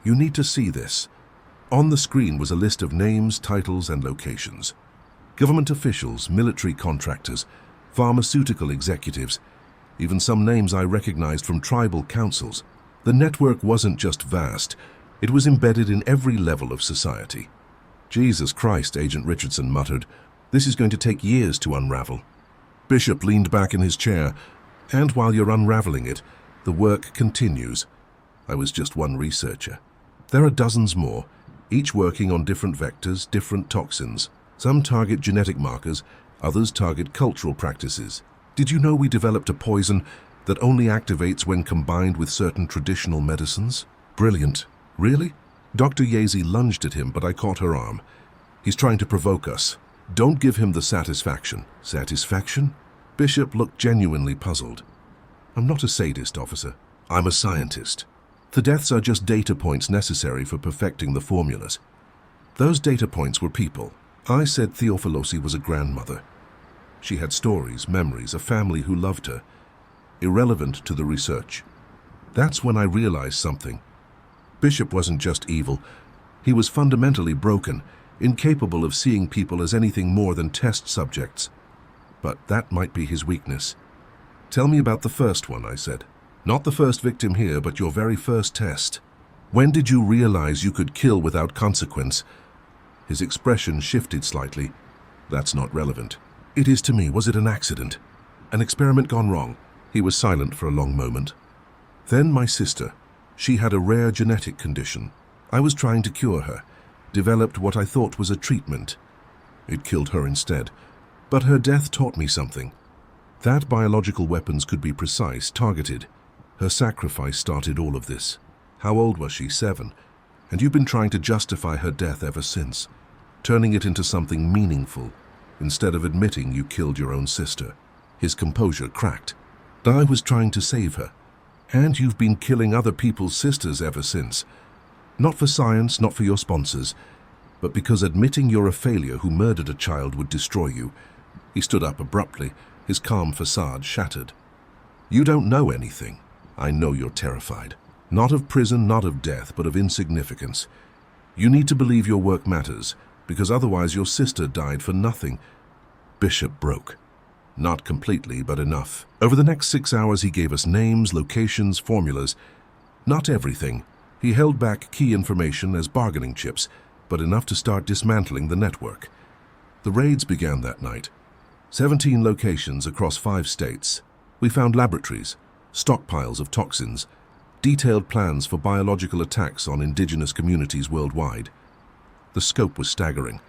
You need to see this." On the screen was a list of names, titles, and locations. Government officials, military contractors, pharmaceutical executives, even some names I recognized from tribal councils. The network wasn't just vast, it was embedded in every level of society. "Jesus Christ," Agent Richardson muttered. "This is going to take years to unravel." Bishop leaned back in his chair. "And while you're unraveling it, the work continues." I was just one researcher. There are dozens more, each working on different vectors, different toxins. Some target genetic markers, others target cultural practices. Did you know we developed a poison that only activates when combined with certain traditional medicines? Brilliant. Really? Dr. Yazi lunged at him, but I caught her arm. "He's trying to provoke us. Don't give him the satisfaction." "Satisfaction?" Bishop looked genuinely puzzled. "I'm not a sadist, officer. I'm a scientist. The deaths are just data points necessary for perfecting the formulas. Those data points were people. I said Theophilose was a grandmother. She had stories, memories, a family who loved her. Irrelevant to the research. That's when I realized something. Bishop wasn't just evil. He was fundamentally broken, incapable of seeing people as anything more than test subjects. But that might be his weakness. "Tell me about the first one," I said. "Not the first victim here, but your very first test. When did you realize you could kill without consequence?" His expression shifted slightly. "That's not relevant." "It is to me. Was it an accident? An experiment gone wrong?" He was silent for a long moment. "Then my sister. She had a rare genetic condition. I was trying to cure her, developed what I thought was a treatment. It killed her instead. But her death taught me something. That biological weapons could be precise, targeted. Her sacrifice started all of this. How old was she? 7. And you've been trying to justify her death ever since, turning it into something meaningful, instead of admitting you killed your own sister. His composure cracked. I was trying to save her. And you've been killing other people's sisters ever since. Not for science, not for your sponsors, but because admitting you're a failure who murdered a child would destroy you. He stood up abruptly, his calm facade shattered. You don't know anything. I know you're terrified. Not of prison, not of death, but of insignificance. You need to believe your work matters, because otherwise your sister died for nothing. Bishop broke. Not completely, but enough. Over the next 6 hours he gave us names, locations, formulas. Not everything. He held back key information as bargaining chips, but enough to start dismantling the network. The raids began that night. 17 locations across 5 states. We found laboratories, stockpiles of toxins, detailed plans for biological attacks on indigenous communities worldwide. The scope was staggering.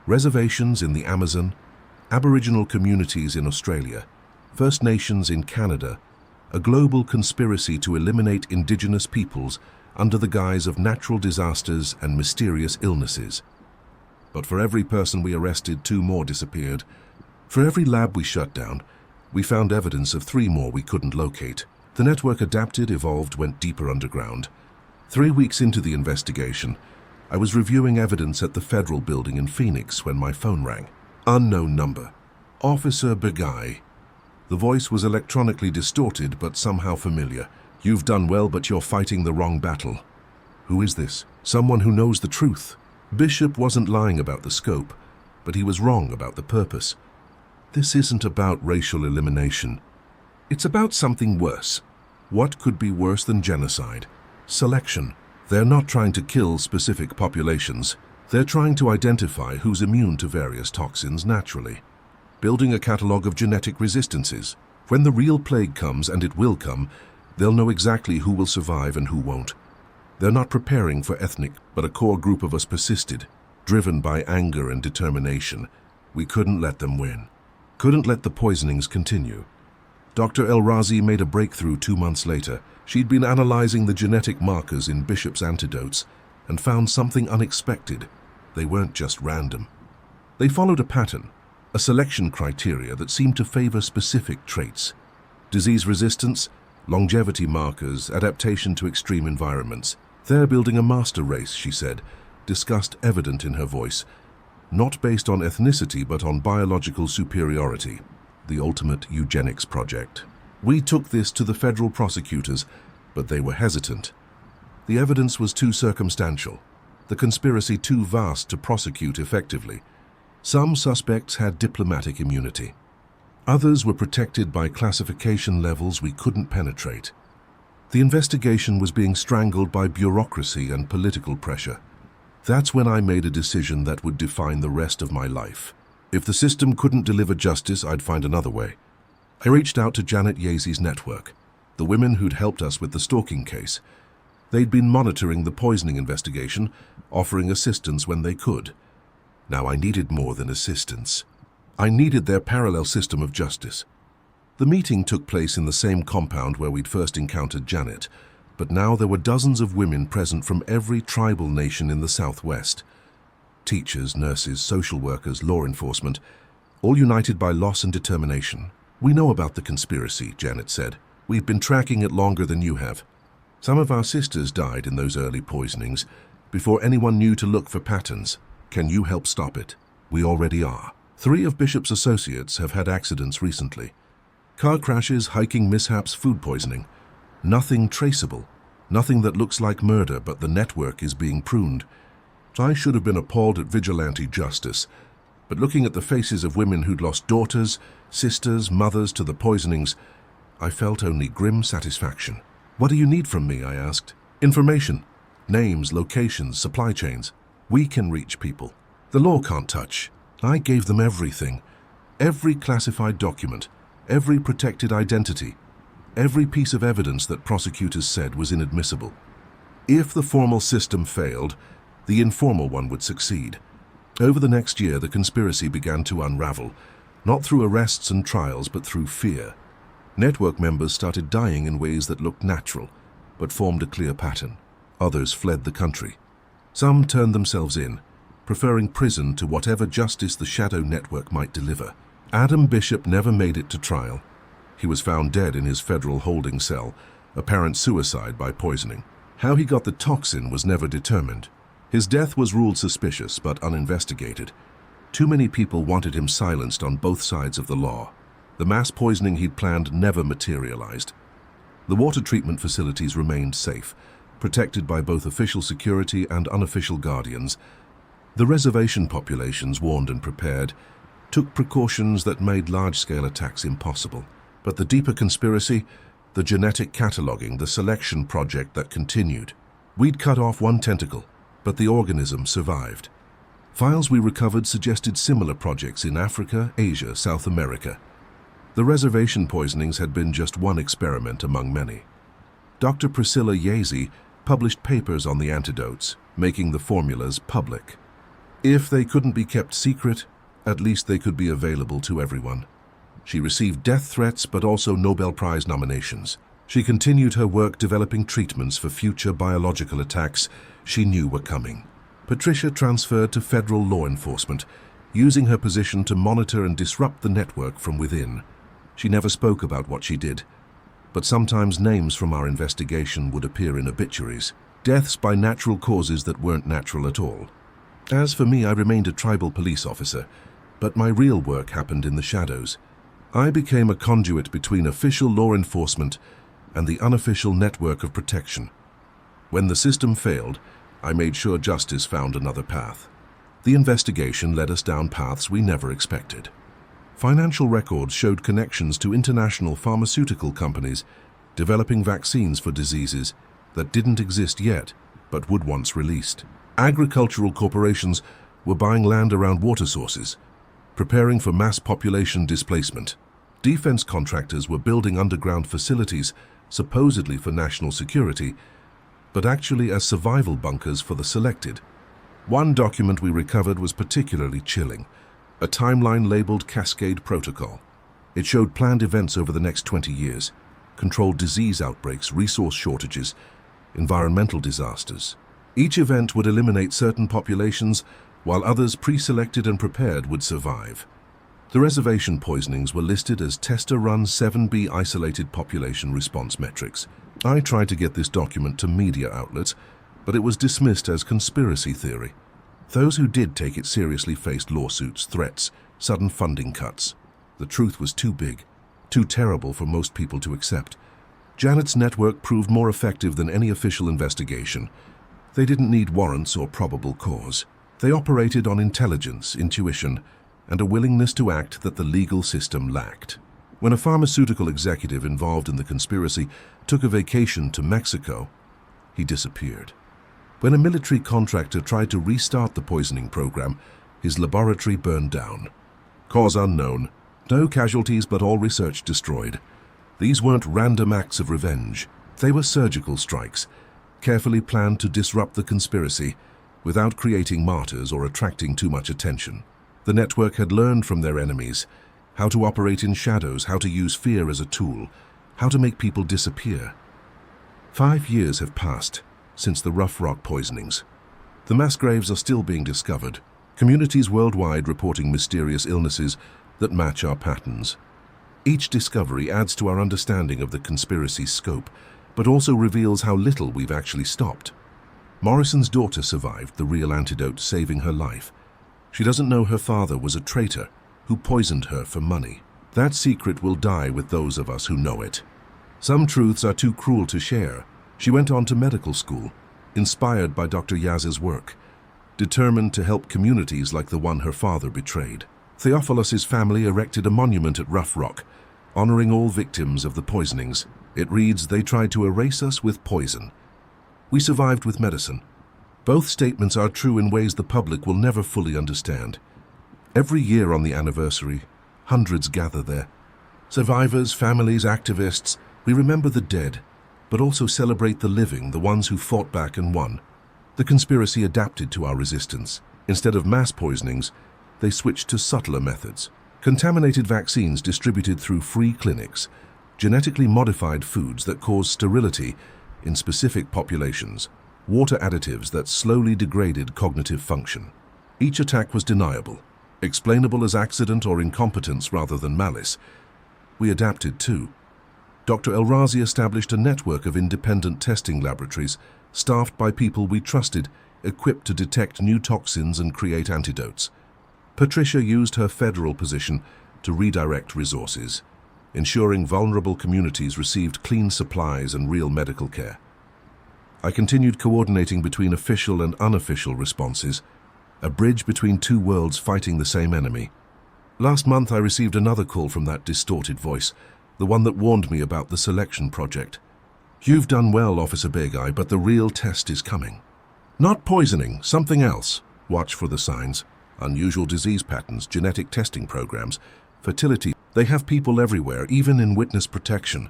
Reservations in the Amazon, Aboriginal communities in Australia, First Nations in Canada, a global conspiracy to eliminate indigenous peoples under the guise of natural disasters and mysterious illnesses. But for every person we arrested, 2 more disappeared. For every lab we shut down, we found evidence of 3 more we couldn't locate. The network adapted, evolved, went deeper underground. 3 weeks into the investigation, I was reviewing evidence at the Federal Building in Phoenix when my phone rang. Unknown number. Officer Begay. The voice was electronically distorted but somehow familiar. You've done well, but you're fighting the wrong battle. Who is this? Someone who knows the truth. Bishop wasn't lying about the scope, but he was wrong about the purpose. This isn't about racial elimination. It's about something worse. What could be worse than genocide? Selection. They're not trying to kill specific populations. They're trying to identify who's immune to various toxins naturally. Building a catalog of genetic resistances. When the real plague comes, and it will come, they'll know exactly who will survive and who won't. They're not preparing for ethnic, but a core group of us persisted, driven by anger and determination. We couldn't let them win. Couldn't let the poisonings continue. Dr. El-Razi made a breakthrough 2 months later. She'd been analyzing the genetic markers in Bishop's antidotes and found something unexpected. They weren't just random. They followed a pattern, a selection criteria that seemed to favor specific traits. Disease resistance, longevity markers, adaptation to extreme environments. They're building a master race, she said, disgust evident in her voice. Not based on ethnicity, but on biological superiority. The ultimate eugenics project. We took this to the federal prosecutors, but they were hesitant. The evidence was too circumstantial, the conspiracy too vast to prosecute effectively. Some suspects had diplomatic immunity. Others were protected by classification levels we couldn't penetrate. The investigation was being strangled by bureaucracy and political pressure. That's when I made a decision that would define the rest of my life. If the system couldn't deliver justice, I'd find another way. I reached out to Janet Yazee's network, the women who'd helped us with the stalking case. They'd been monitoring the poisoning investigation, offering assistance when they could. Now I needed more than assistance. I needed their parallel system of justice. The meeting took place in the same compound where we'd first encountered Janet, but now there were dozens of women present from every tribal nation in the Southwest. Teachers, nurses, social workers, law enforcement, all united by loss and determination. We know about the conspiracy, Janet said. We've been tracking it longer than you have. Some of our sisters died in those early poisonings, before anyone knew to look for patterns. Can you help stop it? We already are. 3 of Bishop's associates have had accidents recently. Car crashes, hiking mishaps, food poisoning. Nothing traceable. Nothing that looks like murder, but the network is being pruned. I should have been appalled at vigilante justice, but looking at the faces of women who'd lost daughters, sisters, mothers to the poisonings, I felt only grim satisfaction. What do you need from me? I asked. Information. Names, locations, supply chains. We can reach people. The law can't touch. I gave them everything. Every classified document. Every protected identity. every piece of evidence that prosecutors said was inadmissible. If the formal system failed, the informal one would succeed. Over the next year, the conspiracy began to unravel, not through arrests and trials, but through fear. Network members started dying in ways that looked natural, but formed a clear pattern. Others fled the country. Some turned themselves in, preferring prison to whatever justice the shadow network might deliver. Adam Bishop never made it to trial. He was found dead in his federal holding cell, apparent suicide by poisoning. How he got the toxin was never determined. His death was ruled suspicious but uninvestigated. Too many people wanted him silenced on both sides of the law. The mass poisoning he'd planned never materialized. The water treatment facilities remained safe, protected by both official security and unofficial guardians. The reservation populations, warned and prepared, took precautions that made large-scale attacks impossible. But the deeper conspiracy, the genetic cataloging, the selection project that continued. We'd cut off one tentacle, but the organism survived. Files we recovered suggested similar projects in Africa, Asia, South America. The reservation poisonings had been just one experiment among many. Dr. Priscilla Yazy published papers on the antidotes, making the formulas public. If they couldn't be kept secret, at least they could be available to everyone. She received death threats but also Nobel Prize nominations. She continued her work developing treatments for future biological attacks she knew were coming. Patricia transferred to federal law enforcement, using her position to monitor and disrupt the network from within. She never spoke about what she did, but sometimes names from our investigation would appear in obituaries. Deaths by natural causes that weren't natural at all. As for me, I remained a tribal police officer, but my real work happened in the shadows. I became a conduit between official law enforcement and the unofficial network of protection. When the system failed, I made sure justice found another path. The investigation led us down paths we never expected. Financial records showed connections to international pharmaceutical companies developing vaccines for diseases that didn't exist yet but would once released. Agricultural corporations were buying land around water sources, preparing for mass population displacement. Defense contractors were building underground facilities supposedly for national security, but actually as survival bunkers for the selected. One document we recovered was particularly chilling, a timeline labeled Cascade Protocol. It showed planned events over the next 20 years, controlled disease outbreaks, resource shortages, environmental disasters. Each event would eliminate certain populations, while others pre-selected and prepared would survive. The reservation poisonings were listed as Tester-Run 7B isolated population response metrics. I tried to get this document to media outlets, but it was dismissed as conspiracy theory. Those who did take it seriously faced lawsuits, threats, sudden funding cuts. The truth was too big, too terrible for most people to accept. Janet's network proved more effective than any official investigation. They didn't need warrants or probable cause. They operated on intelligence, intuition, and a willingness to act that the legal system lacked. When a pharmaceutical executive involved in the conspiracy took a vacation to Mexico, he disappeared. When a military contractor tried to restart the poisoning program, his laboratory burned down. Cause unknown. No casualties, but all research destroyed. These weren't random acts of revenge. They were surgical strikes, carefully planned to disrupt the conspiracy without creating martyrs or attracting too much attention. The network had learned from their enemies how to operate in shadows, how to use fear as a tool, how to make people disappear. 5 years have passed since the Rough Rock poisonings. The mass graves are still being discovered, communities worldwide reporting mysterious illnesses that match our patterns. Each discovery adds to our understanding of the conspiracy's scope, but also reveals how little we've actually stopped. Morrison's daughter survived, the real antidote saving her life. She doesn't know her father was a traitor who poisoned her for money. That secret will die with those of us who know it. Some truths are too cruel to share. She went on to medical school, inspired by Dr. Yaz's work, determined to help communities like the one her father betrayed. Theophilus' family erected a monument at Rough Rock, honoring all victims of the poisonings. It reads, "They tried to erase us with poison. We survived with medicine." Both statements are true in ways the public will never fully understand. Every year on the anniversary, hundreds gather there. Survivors, families, activists, We remember the dead, but also celebrate the living, the ones who fought back and won. The conspiracy adapted to our resistance. Instead of mass poisonings, they switched to subtler methods. Contaminated vaccines distributed through free clinics, genetically modified foods that cause sterility in specific populations, water additives that slowly degraded cognitive function. Each attack was deniable, explainable as accident or incompetence rather than malice. We adapted too. Dr. Elrazi established a network of independent testing laboratories staffed by people we trusted, equipped to detect new toxins and create antidotes. Patricia used her federal position to redirect resources, ensuring vulnerable communities received clean supplies and real medical care. I continued coordinating between official and unofficial responses, a bridge between two worlds fighting the same enemy. Last month I received another call from that distorted voice, the one that warned me about the selection project. "You've done well, Officer Big Eye, but the real test is coming. Not poisoning, something else. Watch for the signs. Unusual disease patterns, genetic testing programs, fertility. They have people everywhere, even in witness protection.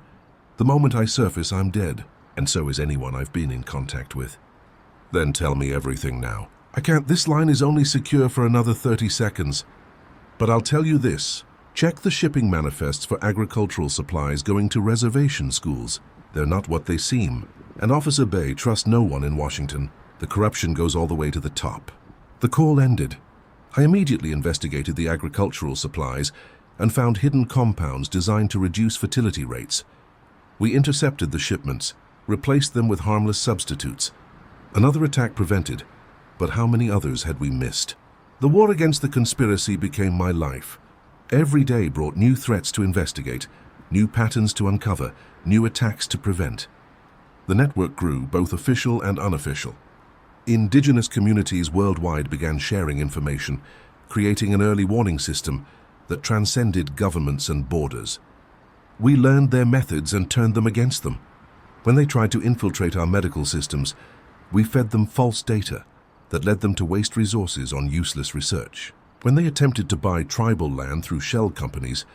The moment I surface, I'm dead, and so is anyone I've been in contact with." "Then tell me everything now." "I can't. This line is only secure for another 30 seconds. But I'll tell you this. Check the shipping manifests for agricultural supplies going to reservation schools. They're not what they seem. And Officer Bay, trust no one in Washington. The corruption goes all the way to the top." The call ended. I immediately investigated the agricultural supplies and found hidden compounds designed to reduce fertility rates. We intercepted the shipments, replaced them with harmless substitutes. Another attack prevented, but how many others had we missed? The war against the conspiracy became my life. Every day brought new threats to investigate, new patterns to uncover, new attacks to prevent. The network grew, both official and unofficial. Indigenous communities worldwide began sharing information, creating an early warning system that transcended governments and borders. We learned their methods and turned them against them. When they tried to infiltrate our medical systems, we fed them false data that led them to waste resources on useless research. When they attempted to buy tribal land through shell companies,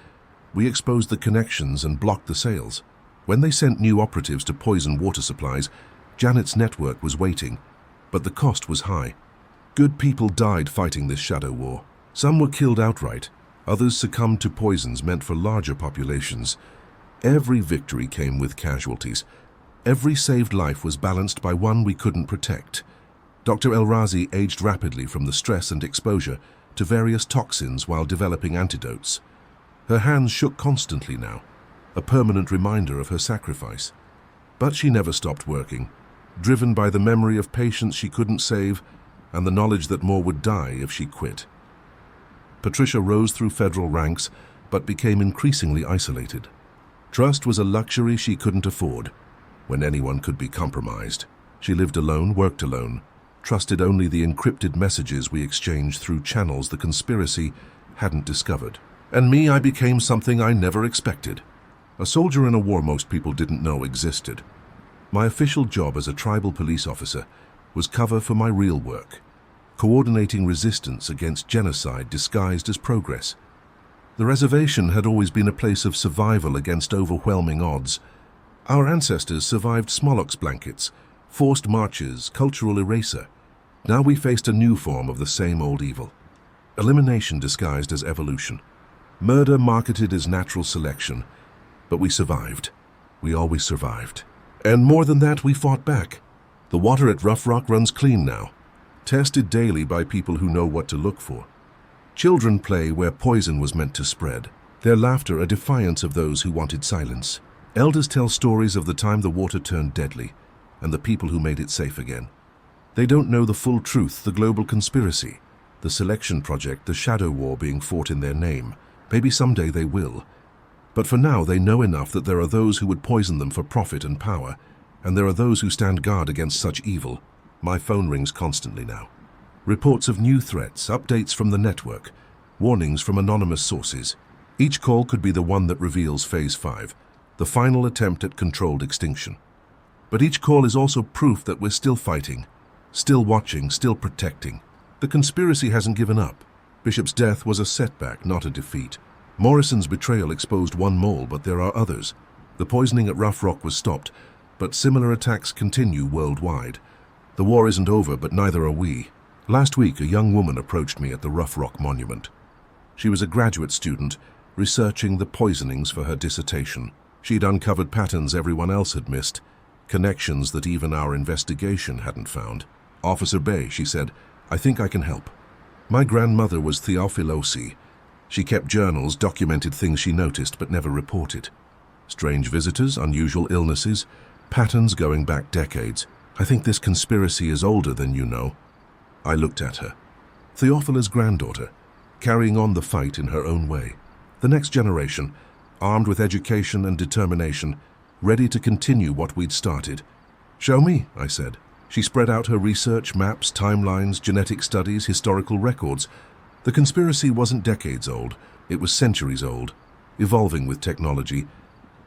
we exposed the connections and blocked the sales. When they sent new operatives to poison water supplies, Janet's network was waiting, but the cost was high. Good people died fighting this shadow war. Some were killed outright, others succumbed to poisons meant for larger populations. Every victory came with casualties. Every saved life was balanced by one we couldn't protect. Dr. Elrazi aged rapidly from the stress and exposure to various toxins while developing antidotes. Her hands shook constantly now, a permanent reminder of her sacrifice. But she never stopped working, driven by the memory of patients she couldn't save and the knowledge that more would die if she quit. Patricia rose through federal ranks, but became increasingly isolated. Trust was a luxury she couldn't afford when anyone could be compromised. She lived alone, worked alone, trusted only the encrypted messages we exchanged through channels the conspiracy hadn't discovered. And me, I became something I never expected. A soldier in a war most people didn't know existed. My official job as a tribal police officer was cover for my real work, coordinating resistance against genocide disguised as progress. The reservation had always been a place of survival against overwhelming odds. Our ancestors survived Smolok's blankets, forced marches, cultural eraser. Now we faced a new form of the same old evil. Elimination disguised as evolution. Murder marketed as natural selection. But we survived. We always survived. And more than that, we fought back. The water at Rough Rock runs clean now, tested daily by people who know what to look for. Children play where poison was meant to spread, their laughter a defiance of those who wanted silence. Elders tell stories of the time the water turned deadly, and the people who made it safe again. They don't know the full truth, the global conspiracy, the selection project, the shadow war being fought in their name. Maybe someday they will. But for now, they know enough that there are those who would poison them for profit and power, and there are those who stand guard against such evil. My phone rings constantly now. Reports of new threats, updates from the network, warnings from anonymous sources. Each call could be the one that reveals Phase 5, the final attempt at controlled extinction. But each call is also proof that we're still fighting, still watching, still protecting. The conspiracy hasn't given up. Bishop's death was a setback, not a defeat. Morrison's betrayal exposed one mole, but there are others. The poisoning at Rough Rock was stopped, but similar attacks continue worldwide. The war isn't over, but neither are we. Last week, a young woman approached me at the Rough Rock Monument. She was a graduate student, researching the poisonings for her dissertation. She'd uncovered patterns everyone else had missed, connections that even our investigation hadn't found. "Officer Bay," she said, "I think I can help. My grandmother was Theophilosi. She kept journals, documented things she noticed but never reported. Strange visitors, unusual illnesses, patterns going back decades. I think this conspiracy is older than you know." I looked at her. Theophila's granddaughter, carrying on the fight in her own way. The next generation, armed with education and determination, ready to continue what we'd started. "Show me," I said. She spread out her research, maps, timelines, genetic studies, historical records. The conspiracy wasn't decades old, it was centuries old, evolving with technology,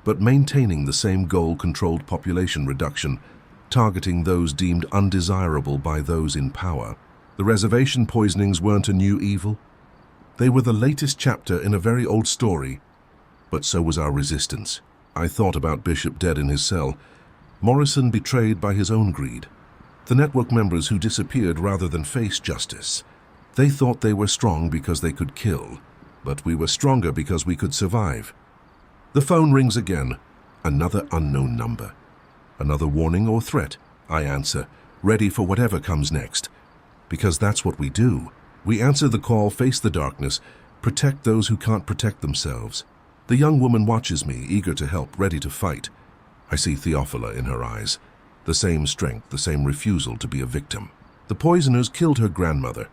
but maintaining the same goal: controlled population reduction, targeting those deemed undesirable by those in power. The reservation poisonings weren't a new evil. They were the latest chapter in a very old story, but so was our resistance. I thought about Bishop dead in his cell, Morrison betrayed by his own greed, the network members who disappeared rather than face justice. They thought they were strong because they could kill, but we were stronger because we could survive. The phone rings again, another unknown number. Another warning or threat, I answer, ready for whatever comes next. Because that's what we do. We answer the call, face the darkness, protect those who can't protect themselves. The young woman watches me, eager to help, ready to fight. I see Theophila in her eyes. The same strength, the same refusal to be a victim. The poisoners killed her grandmother,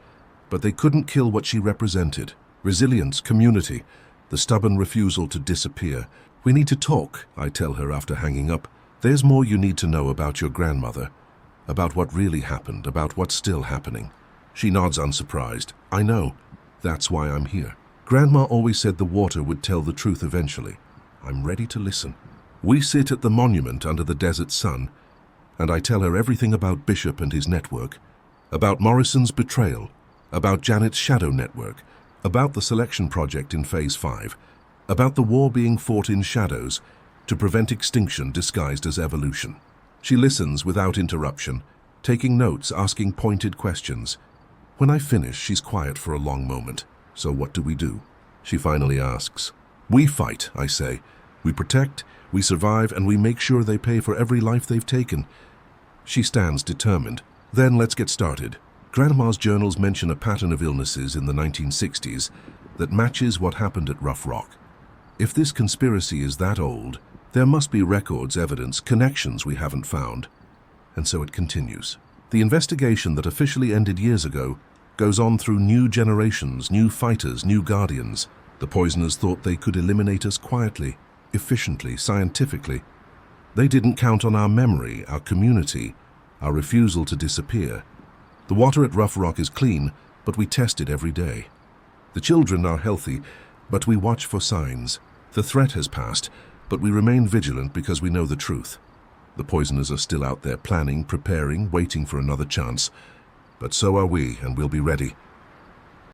but they couldn't kill what she represented. Resilience, community, the stubborn refusal to disappear. "We need to talk," I tell her after hanging up. "There's more you need to know about your grandmother, about what really happened, about what's still happening." She nods unsurprised. "I know. That's why I'm here. Grandma always said the water would tell the truth eventually. I'm ready to listen." We sit at the monument under the desert sun, and I tell her everything about Bishop and his network, about Morrison's betrayal, about Janet's shadow network, about the selection project in Phase 5, about the war being fought in shadows to prevent extinction disguised as evolution. She listens without interruption, taking notes, asking pointed questions. When I finish, she's quiet for a long moment. "So what do we do?" she finally asks. "We fight," I say. "We protect, we survive, and we make sure they pay for every life they've taken." She stands determined. "Then let's get started." Grandma's journals mention a pattern of illnesses in the 1960s that matches what happened at Rough Rock. If this conspiracy is that old, there must be records, evidence, connections we haven't found. And so it continues. The investigation that officially ended years ago goes on through new generations, new fighters, new guardians. The poisoners thought they could eliminate us quietly, efficiently, scientifically. They didn't count on our memory, our community, our refusal to disappear. The water at Rough Rock is clean, but we test it every day. The children are healthy, but we watch for signs. The threat has passed, but we remain vigilant because we know the truth. The poisoners are still out there planning, preparing, waiting for another chance. But so are we, and we'll be ready.